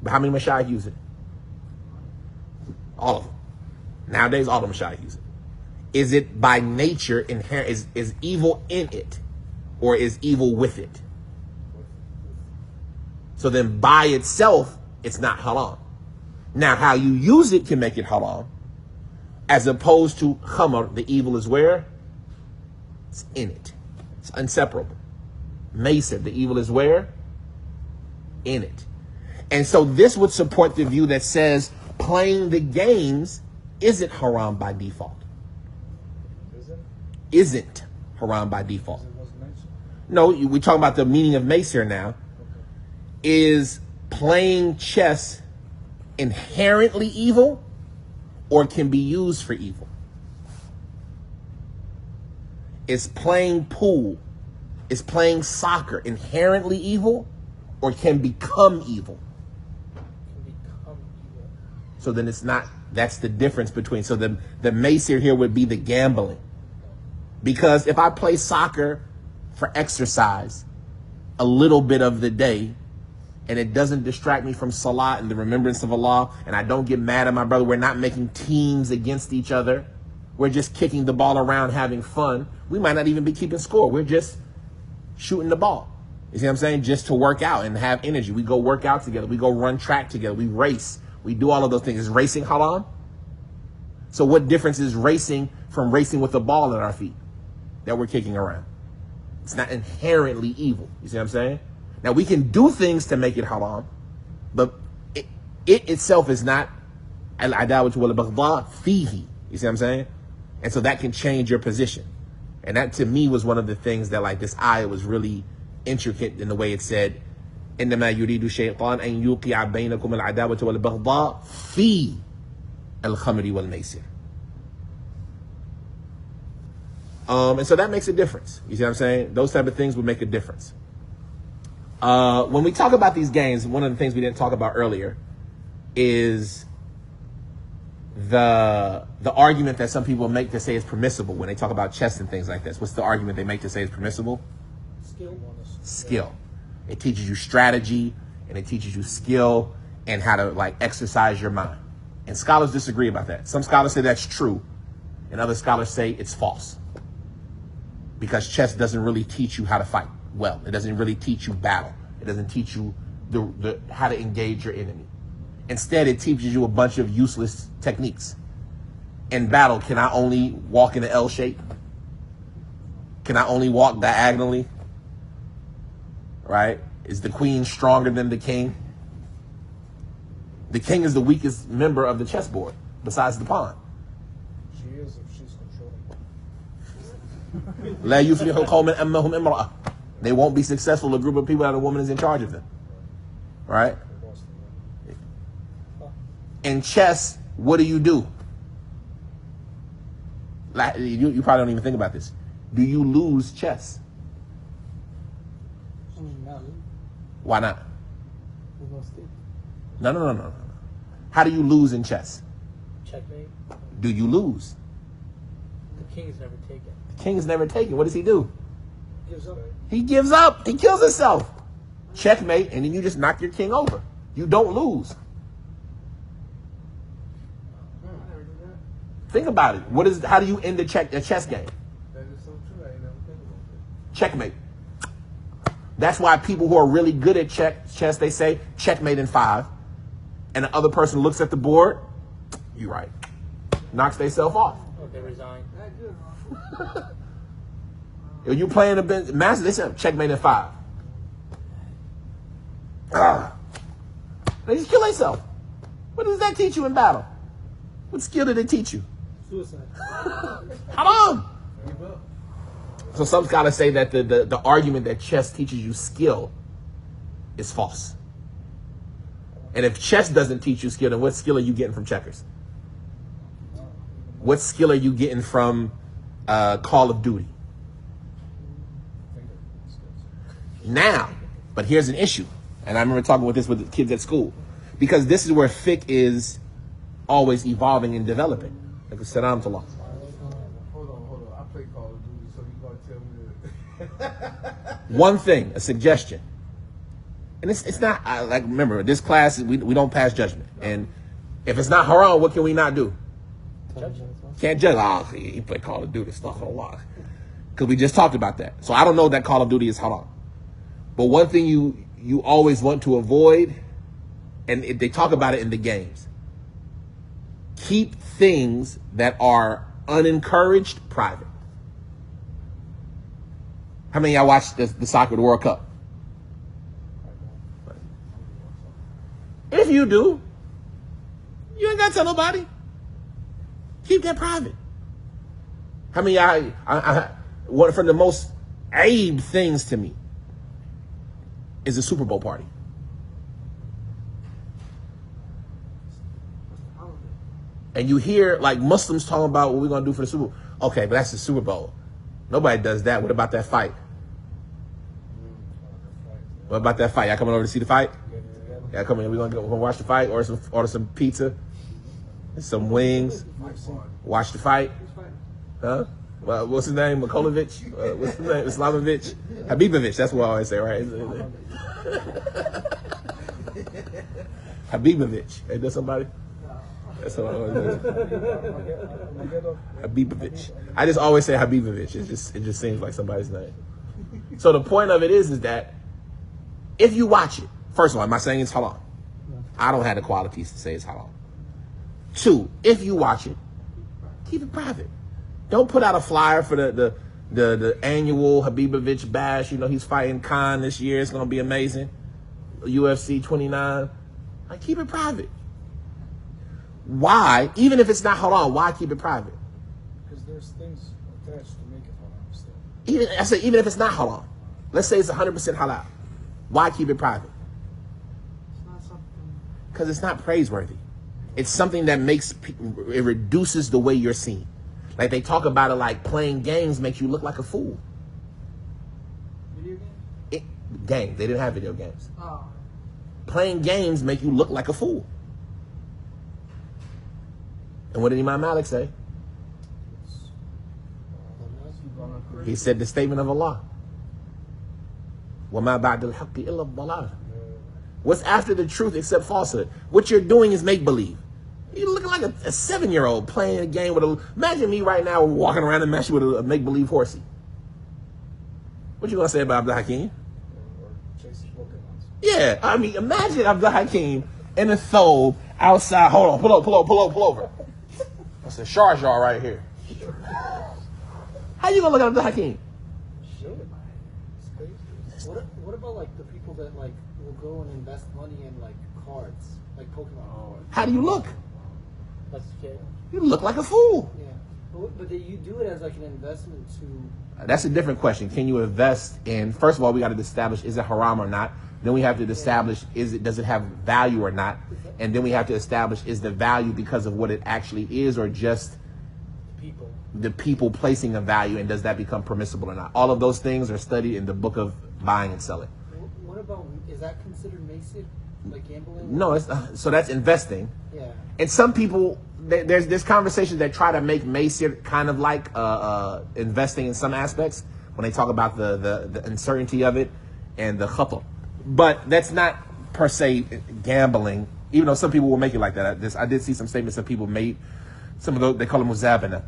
But how many mashayikh use it? All of them. Nowadays, all the mashayikh use it. Is it by nature inherent? Is evil in it? Or is evil with it? So then by itself, it's not halal. Now, how you use it can make it halal. As opposed to khamr, the evil is where? It's in it. It's inseparable. Mason, the evil is where? In it. And so this would support the view that says playing the games isn't haram by default. Isn't haram by default. No, we're talking about the meaning of mace here now. Is playing chess inherently evil or can be used for evil? Is playing pool, is playing soccer inherently evil or can become evil? So then it's not, that's the difference between, so the mace here would be the gambling. Because if I play soccer for exercise a little bit of the day, and it doesn't distract me from salah and the remembrance of Allah, and I don't get mad at my brother, we're not making teams against each other, we're just kicking the ball around, having fun, we might not even be keeping score, we're just shooting the ball. You see what I'm saying? Just to work out and have energy. We go work out together, we go run track together, we race, we do all of those things. Is racing haram? So what difference is racing from racing with a ball at our feet that we're kicking around? It's not inherently evil. You see what I'm saying? Now we can do things to make it haram, but it itself is not al-adawatu wal-baghdha fihi. You see what I'm saying? And so that can change your position. And that to me was one of the things that like this ayah was really intricate in the way it said, إنما يريد الشيطان أن يوقع بينكم العداوة والبغضاء في الخمر والميسر. And so that makes a difference. You see what I'm saying? Those type of things would make a difference. When we talk about these games, one of the things we didn't talk about earlier is the argument that some people make to say it's permissible when they talk about chess and things like this. What's the argument they make to say it's permissible? Skill. It teaches you strategy and it teaches you skill and how to like exercise your mind. And scholars disagree about that. Some scholars say that's true and other scholars say it's false. Because chess doesn't really teach you how to fight well. It doesn't really teach you battle. It doesn't teach you how to engage your enemy. Instead, it teaches you a bunch of useless techniques. In battle, can I only walk in an L shape? Can I only walk diagonally? Right? Is the queen stronger than the king? The king is the weakest member of the chessboard, besides the pawn. She is if she's controlling. لا يفلح قوم أمهم امرأة. They won't be successful, a group of people that a woman is in charge of them. Right? In chess, what do? Like, you probably don't even think about this. Do you lose chess? I mean, not really. Why not? There's no stake. No. How do you lose in chess? Checkmate. Do you lose? The king is never taken. The king is never taken. What does he do? Gives up. He gives up. He kills himself. Checkmate, and then you just knock your king over. You don't lose. I never did that. Think about it. How do you end a chess game? That is so true. I ain't never think about it. Checkmate. That's why people who are really good at chess, they say checkmate in 5. And the other person looks at the board. You're right. Knocks themselves off. Oh, they resign. That good, huh? If you playing the master, they say checkmate in 5. They just kill themselves. What does that teach you in battle? What skill did it teach you? Suicide. Haram. So some scholars say that the argument that chess teaches you skill is false. And if chess doesn't teach you skill, then what skill are you getting from checkers? What skill are you getting from Call of Duty? Now, but here's an issue. And I remember talking with the kids at school. Because this is where fiqh is always evolving and developing. Like salam to Allah. Hold on. I play Call of Duty, so you gonna tell me that? One thing, a suggestion. And it's not, like, remember, this class, we don't pass judgment. And if it's not haram, what can we not do? Can't judge. Oh, he played Call of Duty, stuff a lot. Because we just talked about that. So I don't know that Call of Duty is haram. But one thing you always want to avoid, and they talk about it in the games, keep things that are unencouraged private. How many of y'all watched the soccer, the World Cup? If you do, you ain't got to tell nobody. Keep that private. How many of y'all, one of the most abe things to me is a Super Bowl party. And you hear like Muslims talking about what we're going to do for the Super Bowl. Okay, but that's the Super Bowl. Nobody does that. What about that fight? What about that fight? Y'all coming over to see the fight? Yeah, come in. We're gonna watch the fight, order some pizza, some wings, watch the fight. Huh? Well, what's his name? Mikolovich? What's his name? Islamovich? Habibovich. That's what I always say, right? Habibovich. Ain't that somebody? That's what I always say. Habibovich. I just always say Habibovich. It just seems like somebody's name. So the point of it is that if you watch it, first of all, am I saying it's halal? I don't have the qualities to say it's halal. 2, if you watch it, keep it private. Don't put out a flyer for the annual Habibovich bash. You know, he's fighting Khan this year. It's going to be amazing. UFC 29. Like, keep it private. Why? Even if it's not halal, why keep it private? Because there's things attached to make it halal still. Even if it's not halal. Let's say it's 100% halal. Why keep it private? It's not something. Because it's not praiseworthy. It's something that it reduces the way you're seen. Like they talk about it like playing games makes you look like a fool. Video games? Games. They didn't have video games. Oh. Playing games make you look like a fool. And what did Imam Malik say? He said the statement of Allah. وَمَا بَعْدَ الْحَقِّ إِلَّا الضَّلَالِ. What's after the truth except falsehood? What you're doing is make-believe. You're looking like a 7-year-old playing a game with a... Imagine me right now walking around and messing with a make-believe horsey. What you going to say about Abdul Hakim? Or chasing Pokemons. Yeah, I mean, imagine Abdul Hakim in the thobe outside. Hold on, pull over. That's a Shar right here. How you gonna look at Abdul Hakim? What about like the people that like will go and invest money in like cards, like Pokemon? How do you look? That's scary. You look like a fool. Yeah, but you do it as like an investment to. That's a different question. Can you invest in? First of all, we got to establish is it haram or not. Then we have to establish does it have value or not, and then we have to establish is the value because of what it actually is or just the people placing a value, and does that become permissible or not? All of those things are studied in the book of buying and selling. What about, is that considered maysir, like gambling? No, it's so that's investing. Yeah. And some people, there's conversations that try to make maysir kind of like investing in some aspects when they talk about the uncertainty of it and the khatar. But that's not per se gambling, even though some people will make it like that. I did see some statements that people made. Some of those, they call it muzabana.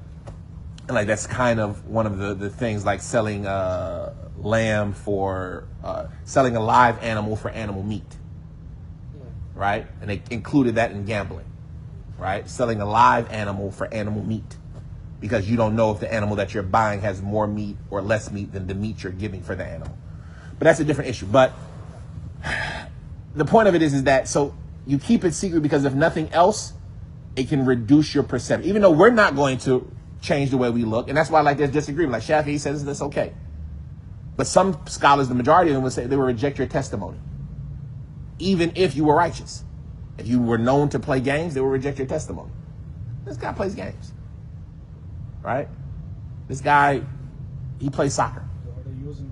And like that's kind of one of the things, like selling lamb for, selling a live animal for animal meat. Yeah. Right? And they included that in gambling. Right? Selling a live animal for animal meat. Because you don't know if the animal that you're buying has more meat or less meat than the meat you're giving for the animal. But that's a different issue. But the point of it is that, so you keep it secret because if nothing else, it can reduce your perception. Even though we're not going to change the way we look. And that's why like there's disagreement. Like Shafi'i says that's okay. But some scholars, the majority of them would say they would reject your testimony. Even if you were righteous. If you were known to play games, they would reject your testimony. This guy plays games. Right? This guy, he plays soccer. So are they using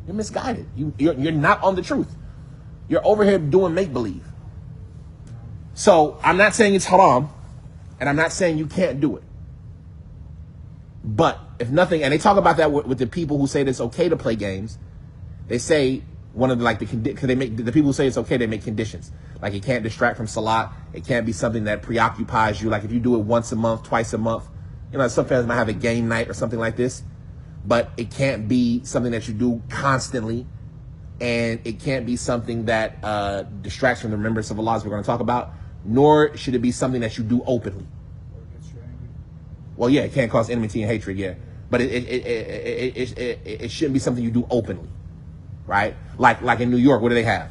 You're misguided. You're not on the truth. You're over here doing make-believe. So I'm not saying it's haram, and I'm not saying you can't do it. But if nothing, and they talk about that with the people who say that it's okay to play games. They say one of the because they make the people who say it's okay, they make conditions. Like it can't distract from salat. It can't be something that preoccupies you. Like if you do it once a month, twice a month, some families might have a game night or something like this. But it can't be something that you do constantly. And it can't be something that distracts from the remembrance of Allah, as we're going to talk about. Nor should it be something that you do openly. Well, yeah, it can't cause enmity and hatred, yeah. But it shouldn't be something you do openly, right? Like in New York, what do they have?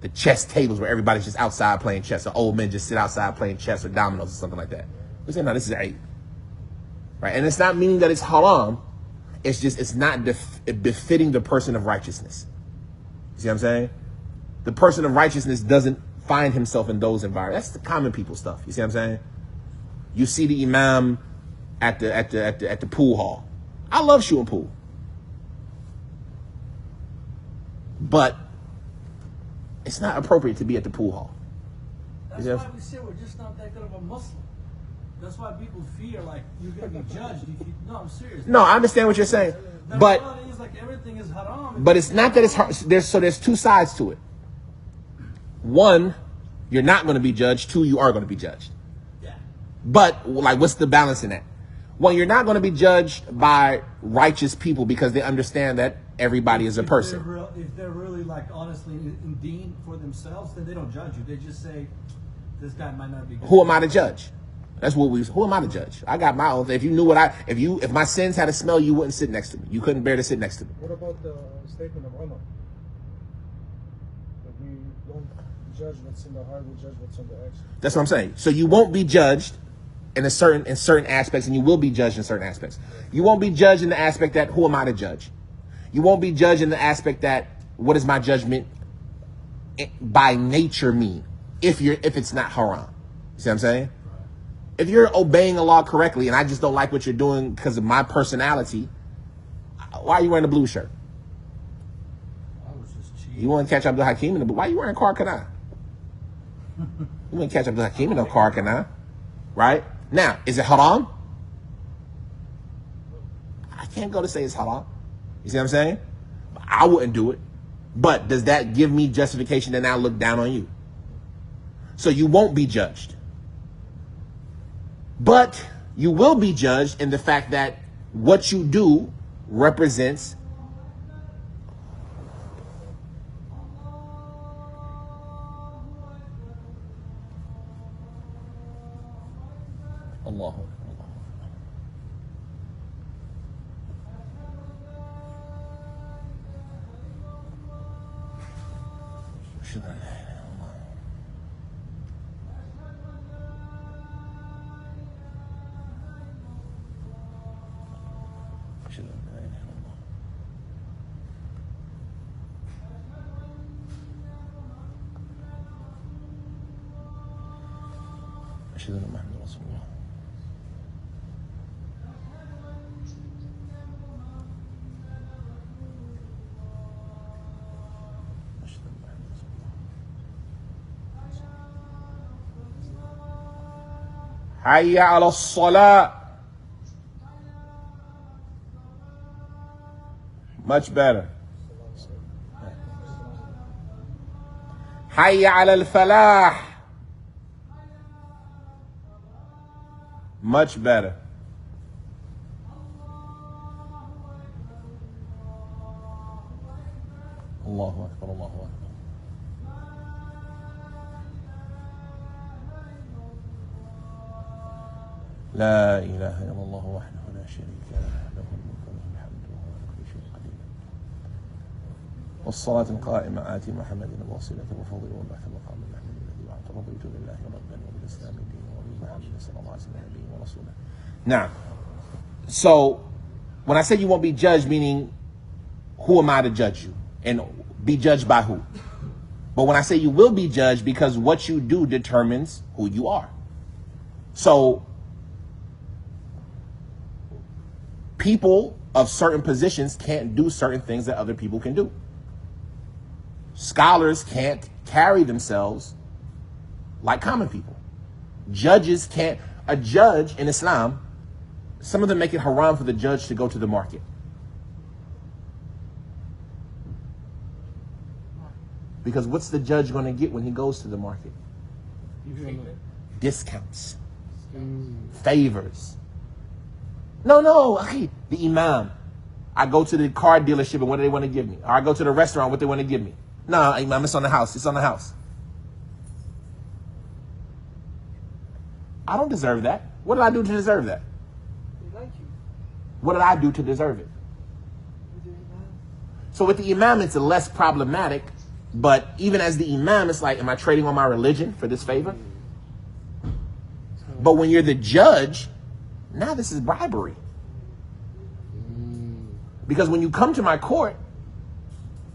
The chess tables where everybody's just outside playing chess. Or old men just sit outside playing chess or dominoes or something like that. We say, no, this is Ayat. Right? And it's not meaning that it's haram. It's just, it's not befitting the person of righteousness. You see what I'm saying? The person of righteousness doesn't find himself in those environments. That's the common people stuff. You see what I'm saying? You see the imam at the pool hall. I love shooting pool. But it's not appropriate to be at the pool hall. That's why we say we're just not that good of a Muslim. That's why people fear like you're going to be judged. No, I'm serious. No, I understand what you're saying. But is like everything is haram. But it's not that it's haram. There's two sides to it. One, you're not going to be judged. Two, you are going to be judged. Yeah. But like, what's the balance in that? One, you're not going to be judged by righteous people because they understand that everybody is a person. If they're really like honestly in deen for themselves, then they don't judge you. They just say, this guy might not be good. Who am I to judge? That's what who am I to judge? I got my own. If you knew if my sins had a smell, you wouldn't sit next to me. You couldn't bear to sit next to me. What about the statement of Umar? That we don't judge what's in the heart, we judge what's on the action. That's what I'm saying. So you won't be judged in certain aspects, and you will be judged in certain aspects. You won't be judged in the aspect that who am I to judge? You won't be judged in the aspect that what does my judgment by nature mean if it's not haram. You see what I'm saying? If you're obeying the law correctly and I just don't like what you're doing because of my personality, why are you wearing a blue shirt? I was just cheating. You want to catch Abdul Hakim in the why are you wearing Karkana? You want to catch Abdul Hakim in the Karkana, right? Now, is it haram? I can't go to say it's haram. You see what I'm saying? I wouldn't do it. But does that give me justification to now look down on you? So you won't be judged. But you will be judged in the fact that what you do represents أشهد أن لا إله إلا الله. أشهد أن لا إله إلا الله. أشهد أن محمد رسول الله. أشهد أن محمد رسول الله. حي على الصلاة. Much better. حي على الفلاح. Much better. الله أكبر الله أكبر. لا إله إلا الله وحده لا شريك له له الملك وله الحمد وهو على كل شيء قدير. والصلاة القائمة آتي محمد الوصيلة وفضل والبعث المقام المحمود الذي وعدت رضيت بالله ربا وبالإسلام دينا وبمحمد صلى الله عليه وسلم نبيا ورسولا. Now, so when I say you won't be judged, meaning who am I to judge you? And be judged by who? But when I say you will be judged, because what you do determines who you are. So people of certain positions can't do certain things that other people can do. Scholars can't carry themselves like common people. Judges can't. A judge in Islam, some of them make it haram for the judge to go to the market. Because what's the judge going to get when he goes to the market? Discounts. Favors. No, the imam. I go to the car dealership and what do they want to give me? Or I go to the restaurant, what they want to give me? No, imam, it's on the house. It's on the house. I don't deserve that. What did I do to deserve that? They like you. What did I do to deserve it? So with the imam, it's less problematic. But even as the imam, it's like, am I trading on my religion for this favor? But when you're the judge, now this is bribery. Because when you come to my court,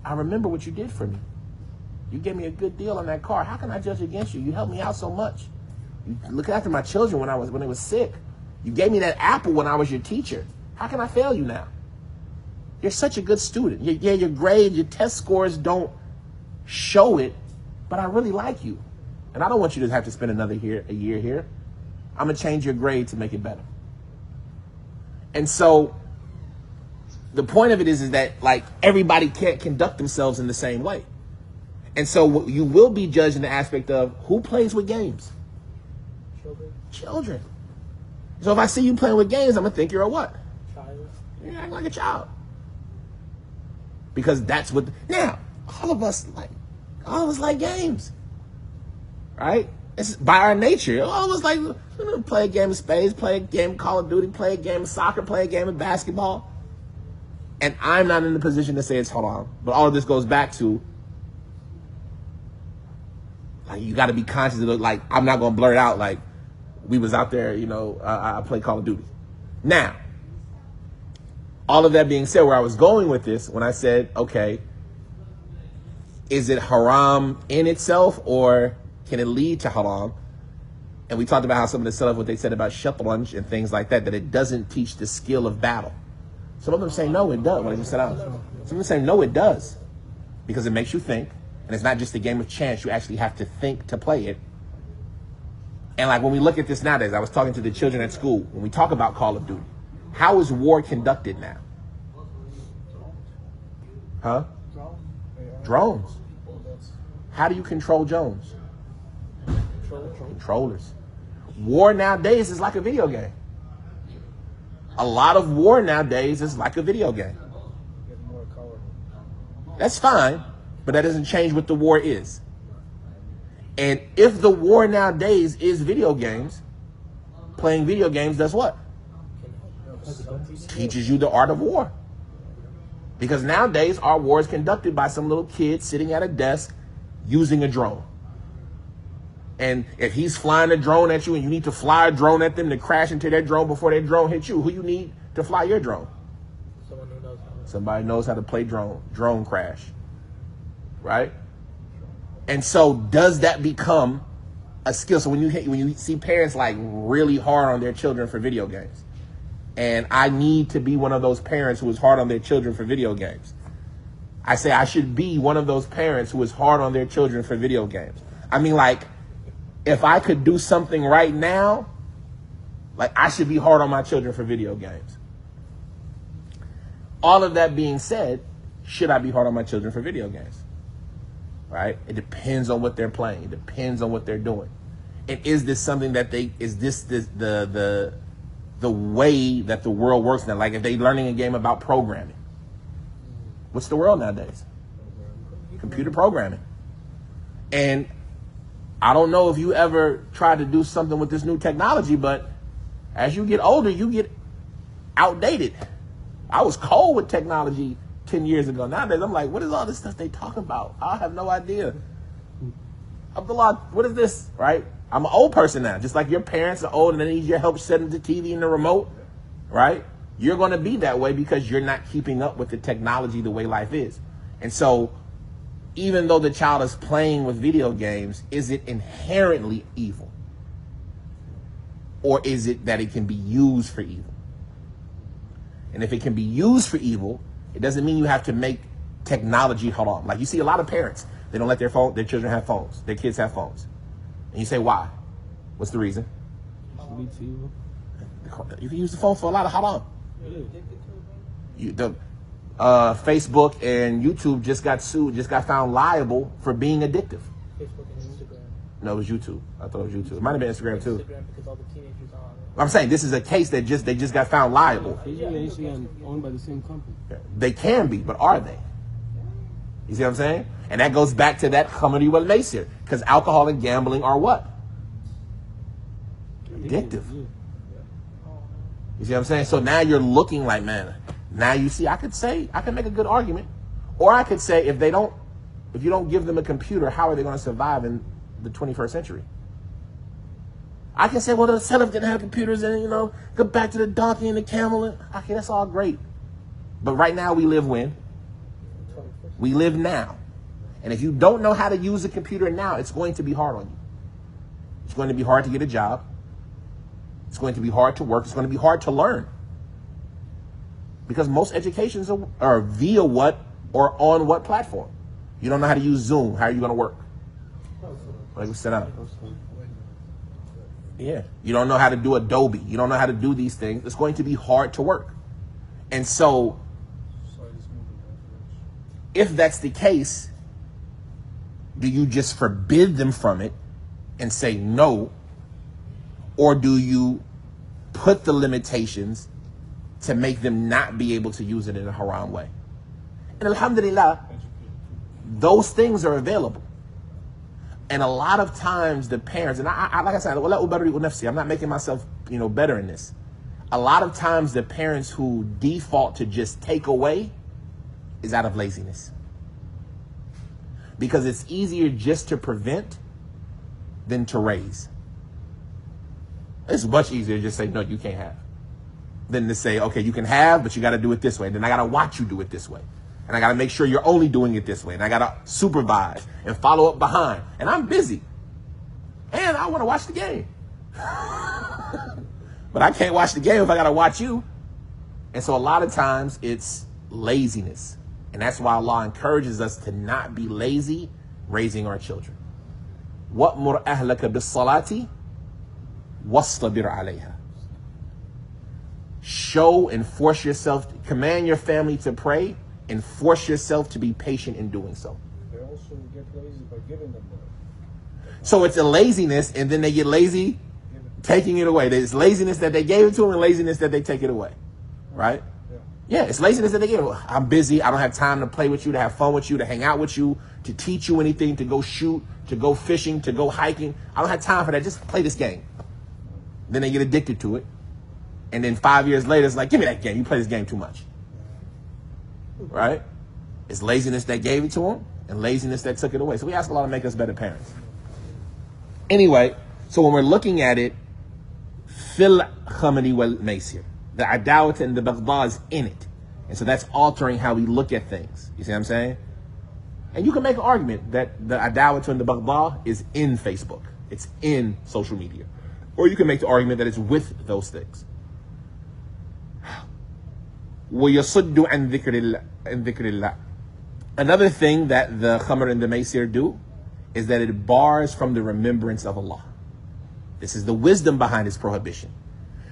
I remember what you did for me. You gave me a good deal on that car. How can I judge against you? You helped me out so much. You looked after my children when they were sick. You gave me that apple when I was your teacher. How can I fail you now? You're such a good student. Yeah, your grades, your test scores don't show it, but I really like you. And I don't want you to have to spend a year here. I'm going to change your grade to make it better. And so the point of it is that like everybody can't conduct themselves in the same way. And so you will be judged in the aspect of who plays with games? Children. So if I see you playing with games, I'm going to think you're a what? Child. You're acting like a child. Because that's what, now, all of us like games. Right? It's by our nature. All of us like, play a game of spades, play a game of Call of Duty, play a game of soccer, play a game of basketball. And I'm not in the position to say it's haram. But all of this goes back to, like, you got to be conscious of, like, I'm not going to blurt out, like, we was out there, I played Call of Duty. Now, all of that being said, where I was going with this, when I said, okay, is it haram in itself or can it lead to haram? And we talked about how some of the stuff, what they said about shatranj and things like that, that it doesn't teach the skill of battle. Some of them say, no, it does. When I just said out. Some of them say, no, it does. Because it makes you think. And it's not just a game of chance. You actually have to think to play it. And like when we look at this nowadays, I was talking to the children at school, when we talk about Call of Duty, how is war conducted now? Huh? Drones. How do you control drones? Controllers. War nowadays is like a video game. A lot of war nowadays is like a video game. That's fine, but that doesn't change what the war is. And if the war nowadays is video games, playing video games does what? Teaches you the art of war. Because nowadays our war is conducted by some little kid sitting at a desk using a drone. And if he's flying a drone at you and you need to fly a drone at them to crash into their drone before their drone hits you, who you need to fly your drone? Someone who knows how to. Somebody knows how to play drone crash, right? And so does that become a skill? So when you see parents like really hard on their children for video games, and I need to be one of those parents who is hard on their children for video games. I say I should be one of those parents who is hard on their children for video games. I mean, like, if I could do something right now, like, I should be hard on my children for video games. All of that being said, should I be hard on my children for video games? Right? It depends on what they're playing. It depends on what they're doing. And is this something that the way that the world works now? Like, if they're learning a game about programming, what's the world nowadays? Computer programming. And I don't know if you ever tried to do something with this new technology, but as you get older, you get outdated. I was cold with technology 10 years ago. Nowadays, I'm like, what is all this stuff they talking about? I have no idea. Abdullah, what is this, right? I'm an old person now, just like your parents are old and they need your help setting the TV and the remote, right? You're going to be that way because you're not keeping up with the technology the way life is. And so even though the child is playing with video games, is it inherently evil? Or is it that it can be used for evil? And if it can be used for evil, it doesn't mean you have to make technology haram. Like, you see a lot of parents, they don't let their children have phones. Their kids have phones. And you say, why? What's the reason? You can use the phone for a lot of haram. Facebook and YouTube just got sued, just got found liable for being addictive. Facebook and Instagram. No, it was YouTube. I thought it was YouTube. It might have been Instagram too. Instagram because all the teenagers are on it. I'm saying this is a case that they just got found liable. Facebook and Instagram owned by the same company. They can be, but are they? You see what I'm saying? And that goes back to that khamri wal maisir, because alcohol and gambling are what? Addictive. You see what I'm saying? So now you're looking like, man, now you see, I can make a good argument. Or I could say, if you don't give them a computer, how are they going to survive in the 21st century? I can say, well, the Salaf didn't have computers and, go back to the donkey and the camel. Okay, that's all great. But right now we live when? We live now. And if you don't know how to use a computer now, it's going to be hard on you. It's going to be hard to get a job. It's going to be hard to work. It's going to be hard to learn. Because most educations are via what or on what platform? You don't know how to use Zoom. How are you going to work? Like we sit down. Yeah. You don't know how to do Adobe. You don't know how to do these things. It's going to be hard to work. And so, if that's the case, do you just forbid them from it and say no? Or do you put the limitations to make them not be able to use it in a haram way? And alhamdulillah, those things are available. And a lot of times the parents, and I like I said, I'm not making myself, better in this. A lot of times the parents who default to just take away is out of laziness. Because it's easier just to prevent than to raise. It's much easier to just say, no, you can't have. Than to say, okay, you can have, but you got to do it this way. Then I got to watch you do it this way. And I got to make sure you're only doing it this way. And I got to supervise and follow up behind. And I'm busy. And I want to watch the game. But I can't watch the game if I got to watch you. And so a lot of times it's laziness. And that's why Allah encourages us to not be lazy raising our children. وَأْمُرْ أَهْلَكَ بِالصَّلَاةِ وَاصْطَبِرْ عَلَيْهَا. Show and force yourself, command your family to pray and force yourself to be patient in doing so. They also get lazy by giving them that. So it's a laziness, and then they get lazy taking it away. There's laziness that they gave it to them and laziness that they take it away. Right? Yeah, it's laziness that they give. I'm busy. I don't have time to play with you, to have fun with you, to hang out with you, to teach you anything, to go shoot, to go fishing, to go hiking. I don't have time for that. Just play this game. Then they get addicted to it. And then 5 years later, it's like, give me that game. You play this game too much. Right? It's laziness that gave it to them. and laziness that took it away. So we ask Allah to make us better parents. Anyway, so when we're looking at it, fil khamri wal maisir, the adawat and the baghdha is in it. And so that's altering how we look at things. You see what I'm saying? And you can make an argument that the adawat and the baghdha is in Facebook. It's in social media. Or you can make the argument that it's with those things. وَيَصُدُّ عَنْ ذِكْرِ اللَّهِ. Another thing that the khamr and the maisir do is that it bars from the remembrance of Allah. This is the wisdom behind its prohibition.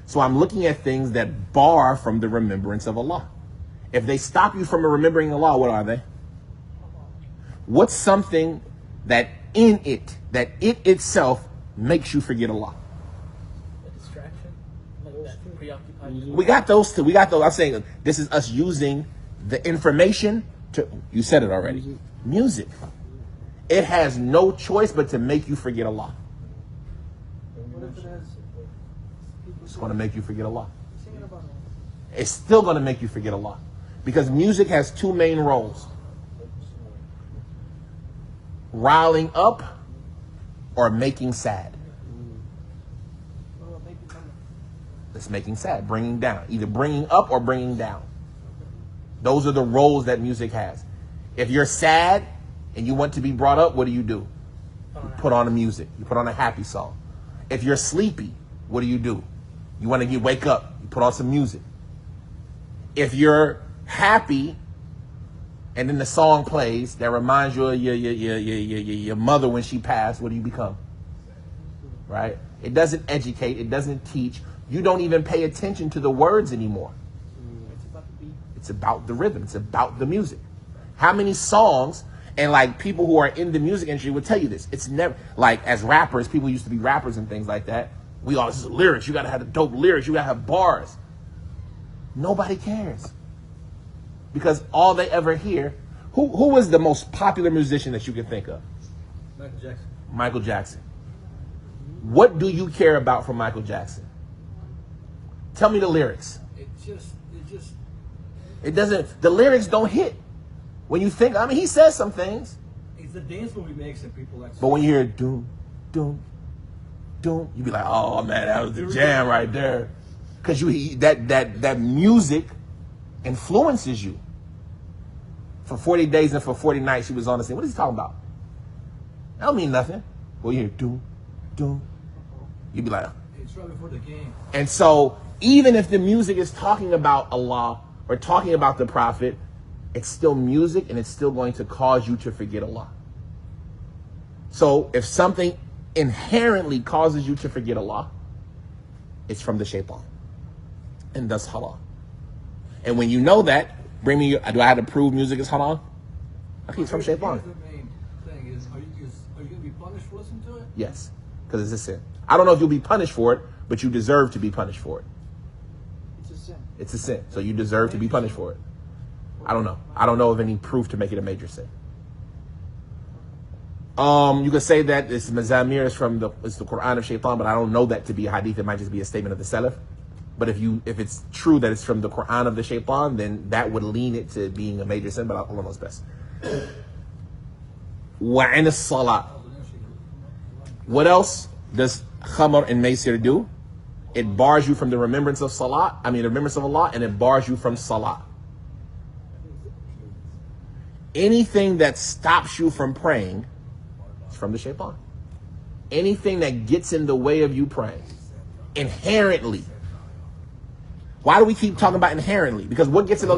So I'm looking at things that bar from the remembrance of Allah. If they stop you from remembering Allah, what are they? What's something that in it, that it itself makes you forget Allah? A distraction, like that preoccupied. We got those two. We got those. I'm saying this is us using the information to, you said it already. Music. It has no choice but to make you forget Allah. What if it has people It's going to make you forget Allah. singing about it? It's still going to make you forget Allah. Because music has two main roles. Riling up or making sad. What about making money? It's making sad, bringing down. Either bringing up or bringing down. Those are the roles that music has. If you're sad and you want to be brought up, what do? You put on a music. You put on a happy song. If you're sleepy, what do? You want to wake up. You put on some music. If you're happy and then the song plays that reminds you of your mother when she passed, what do you become? Right? It doesn't educate. It doesn't teach. You don't even pay attention to the words anymore. It's about the beat. It's about the rhythm. It's about the music. How many songs, and like people who are in the music industry would tell you this. It's never, like as rappers, people used to be rappers and things like that. We all, this is lyrics. You got to have the dope lyrics. You got to have bars. Nobody cares. Because all they ever hear, who was the most popular musician that you can think of? Michael Jackson. Michael Jackson. What do you care about from Michael Jackson? Tell me the lyrics. It doesn't, the lyrics don't hit. When you think, I mean, he says some things. It's the dance movie makes that people like. But when you hear doom, doom, doom, you be like, oh man, that was the jam right there. Because that music influences you. For 40 days and for 40 nights, she was on the scene. What is he talking about? That don't mean nothing. Well, you hear doom, doom. You be like, It's right before the game. and so even if the music is talking about Allah or talking about the Prophet, it's still music and it's still going to cause you to forget Allah. So if something inherently causes you to forget Allah, it's from the shaitan. And thus halal. And when you know that, bring me, do I have to prove music is halal? Okay, it's from shaitan. Here's the main thing is, are you going to be punished for listening to it? Yes, because it's a sin. I don't know if you'll be punished for it, but you deserve to be punished for it. It's a sin. It's a sin. So you deserve to be punished for it. I don't know. I don't know of any proof to make it a major sin. You could say that this Mazamir is from the Quran of Shaitan, but I don't know that to be a hadith. It might just be a statement of the Salaf. But if it's true that it's from the Quran of the Shaitan, then that would lean it to being a major sin, but Allah knows best. وَعِنَ الصَّلَاةِ. What else does Khamr and Maisir do? It bars you from the remembrance of Salah, the remembrance of Allah, and it bars you from Salah. Anything that stops you from praying is from the shaitan. Anything that gets in the way of you praying, inherently. Why do we keep talking about inherently? Because what gets in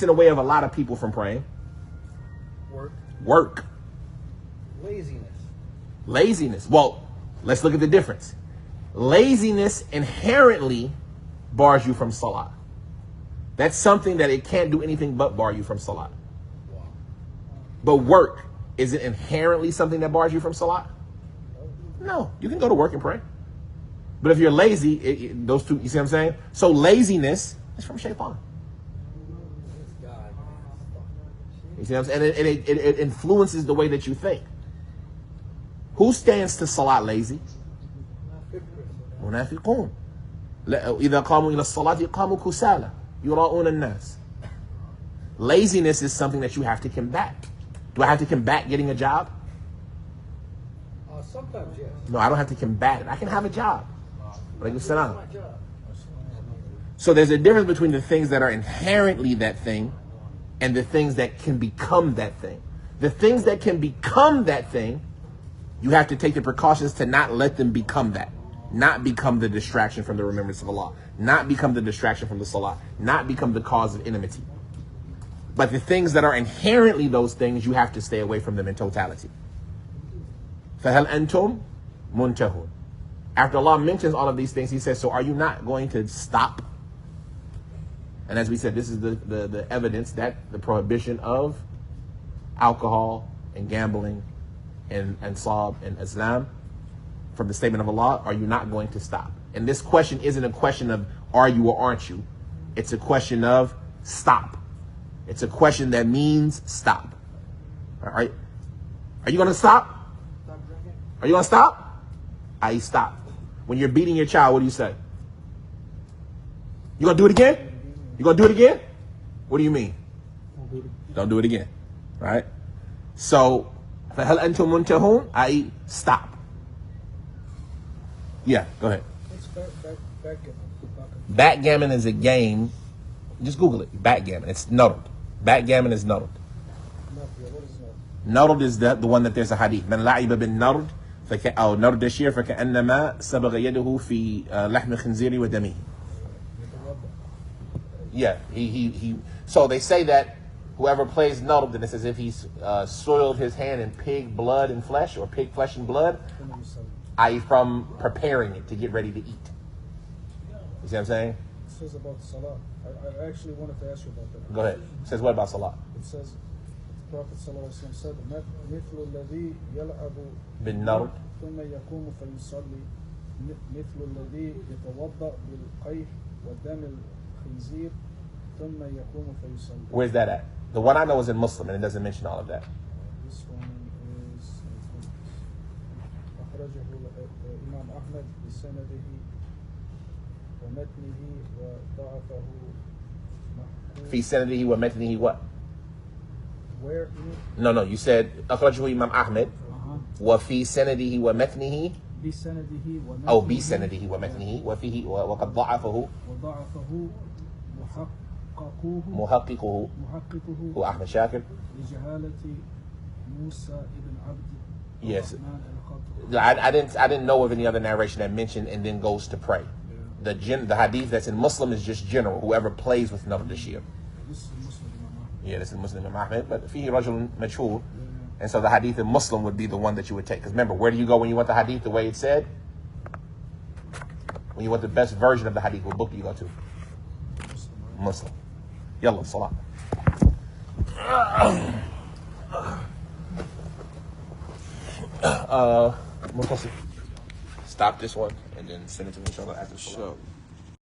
the way of a lot of people from praying? Work. Laziness. Well, let's look at the difference. Laziness inherently bars you from salah. That's something that it can't do anything but bar you from salah. But work, is it inherently something that bars you from salah? No, you can go to work and pray. But if you're lazy, those two, you see what I'm saying? So laziness is from shaitan. You see what I'm saying? And it influences the way that you think. Who stands to salat lazy? Munafiqun. إِذَا قَامُوا إِلَى الصَّلَاةِ قَامُوا كُسَالًا يُرَاءُونَ النَّاسِ. Laziness is something that you have to combat. Do I have to combat getting a job? Sometimes, yes. No, I don't have to combat it. I can have a job. Like It's my job. So there's a difference between the things that are inherently that thing and the things that can become that thing. The things that can become that thing, you have to take the precautions to not let them become that. Not become the distraction from the remembrance of Allah. Not become the distraction from the salah. Not become the cause of enmity. But the things that are inherently those things, you have to stay away from them in totality. فَهَلْ أَنْتُمْ مُنْتَهُونَ. After Allah mentions all of these things, he says, so are you not going to stop? And as we said, this is the evidence that the prohibition of alcohol and gambling and sab and Islam from the statement of Allah, are you not going to stop? And this question isn't a question of are you or aren't you? It's a question of stop. It's a question that means stop. All right? Are you going to stop? Are you going to stop? I stop. When you're beating your child, what do you say? You going to do it again? You going to do it again? What do you mean? Don't do it again. Right? So, فَهَلْ أَنْتُمْ مُنْتَهُونَ? I stop. Yeah, go ahead. It's backgammon. Backgammon is a game. Just Google it. Backgammon. It's noddled. Backgammon is noddled. What is that? Noddled is the one that there's a hadith. من لعب بالنرد أو نرد الشير فكأنما صبغ يده في لحم الخنزير ودمه. Yeah, he. So they say that whoever plays noddled, then it's as if he's soiled his hand in pig blood and flesh, or pig flesh and blood, i.e. from preparing it to get ready to eat. You see what I'm saying? It says about Salah. I actually wanted to ask you about that. Go ahead. It says what about Salah? It says, the Prophet ﷺ said, مثل الذي يلعب بالنرد ثم يقوم فيصلي مثل الذي يتوضأ بالقيح ودم الخنزير ثم يقوم فيصلي. Where's that at? The one I know is in Muslim, and it doesn't mention all of that. This one is أخرجه الإمام أحمد بسنده ومتنه وضعفه محكوم. في سنده ومتنه what? Where? No, you said أخرجه إمام أحمد وفي سنده ومتنه بسنده ومتنه أو بسنده ومتنه وفيه وقد ضعفه وضعفه محققه هو أحمد شاكر. لجهالة موسى ابن عبد Yes. الرحمن I didn't know of any other narration that mentioned and then goes to pray. The hadith that's in Muslim is just general. Whoever plays with Nafd al-Shir. This is Muslim Imam Ahmad. Yeah, this is Muslim Imam Ahmed, but fihi rajul majhul. And so the hadith in Muslim would be the one that you would take. Because remember, where do you go when you want the hadith the way it said? When you want the best version of the hadith, what book do you go to? Muslim. Yalla, salah. Stop this one and then send it to me inshallah after salah.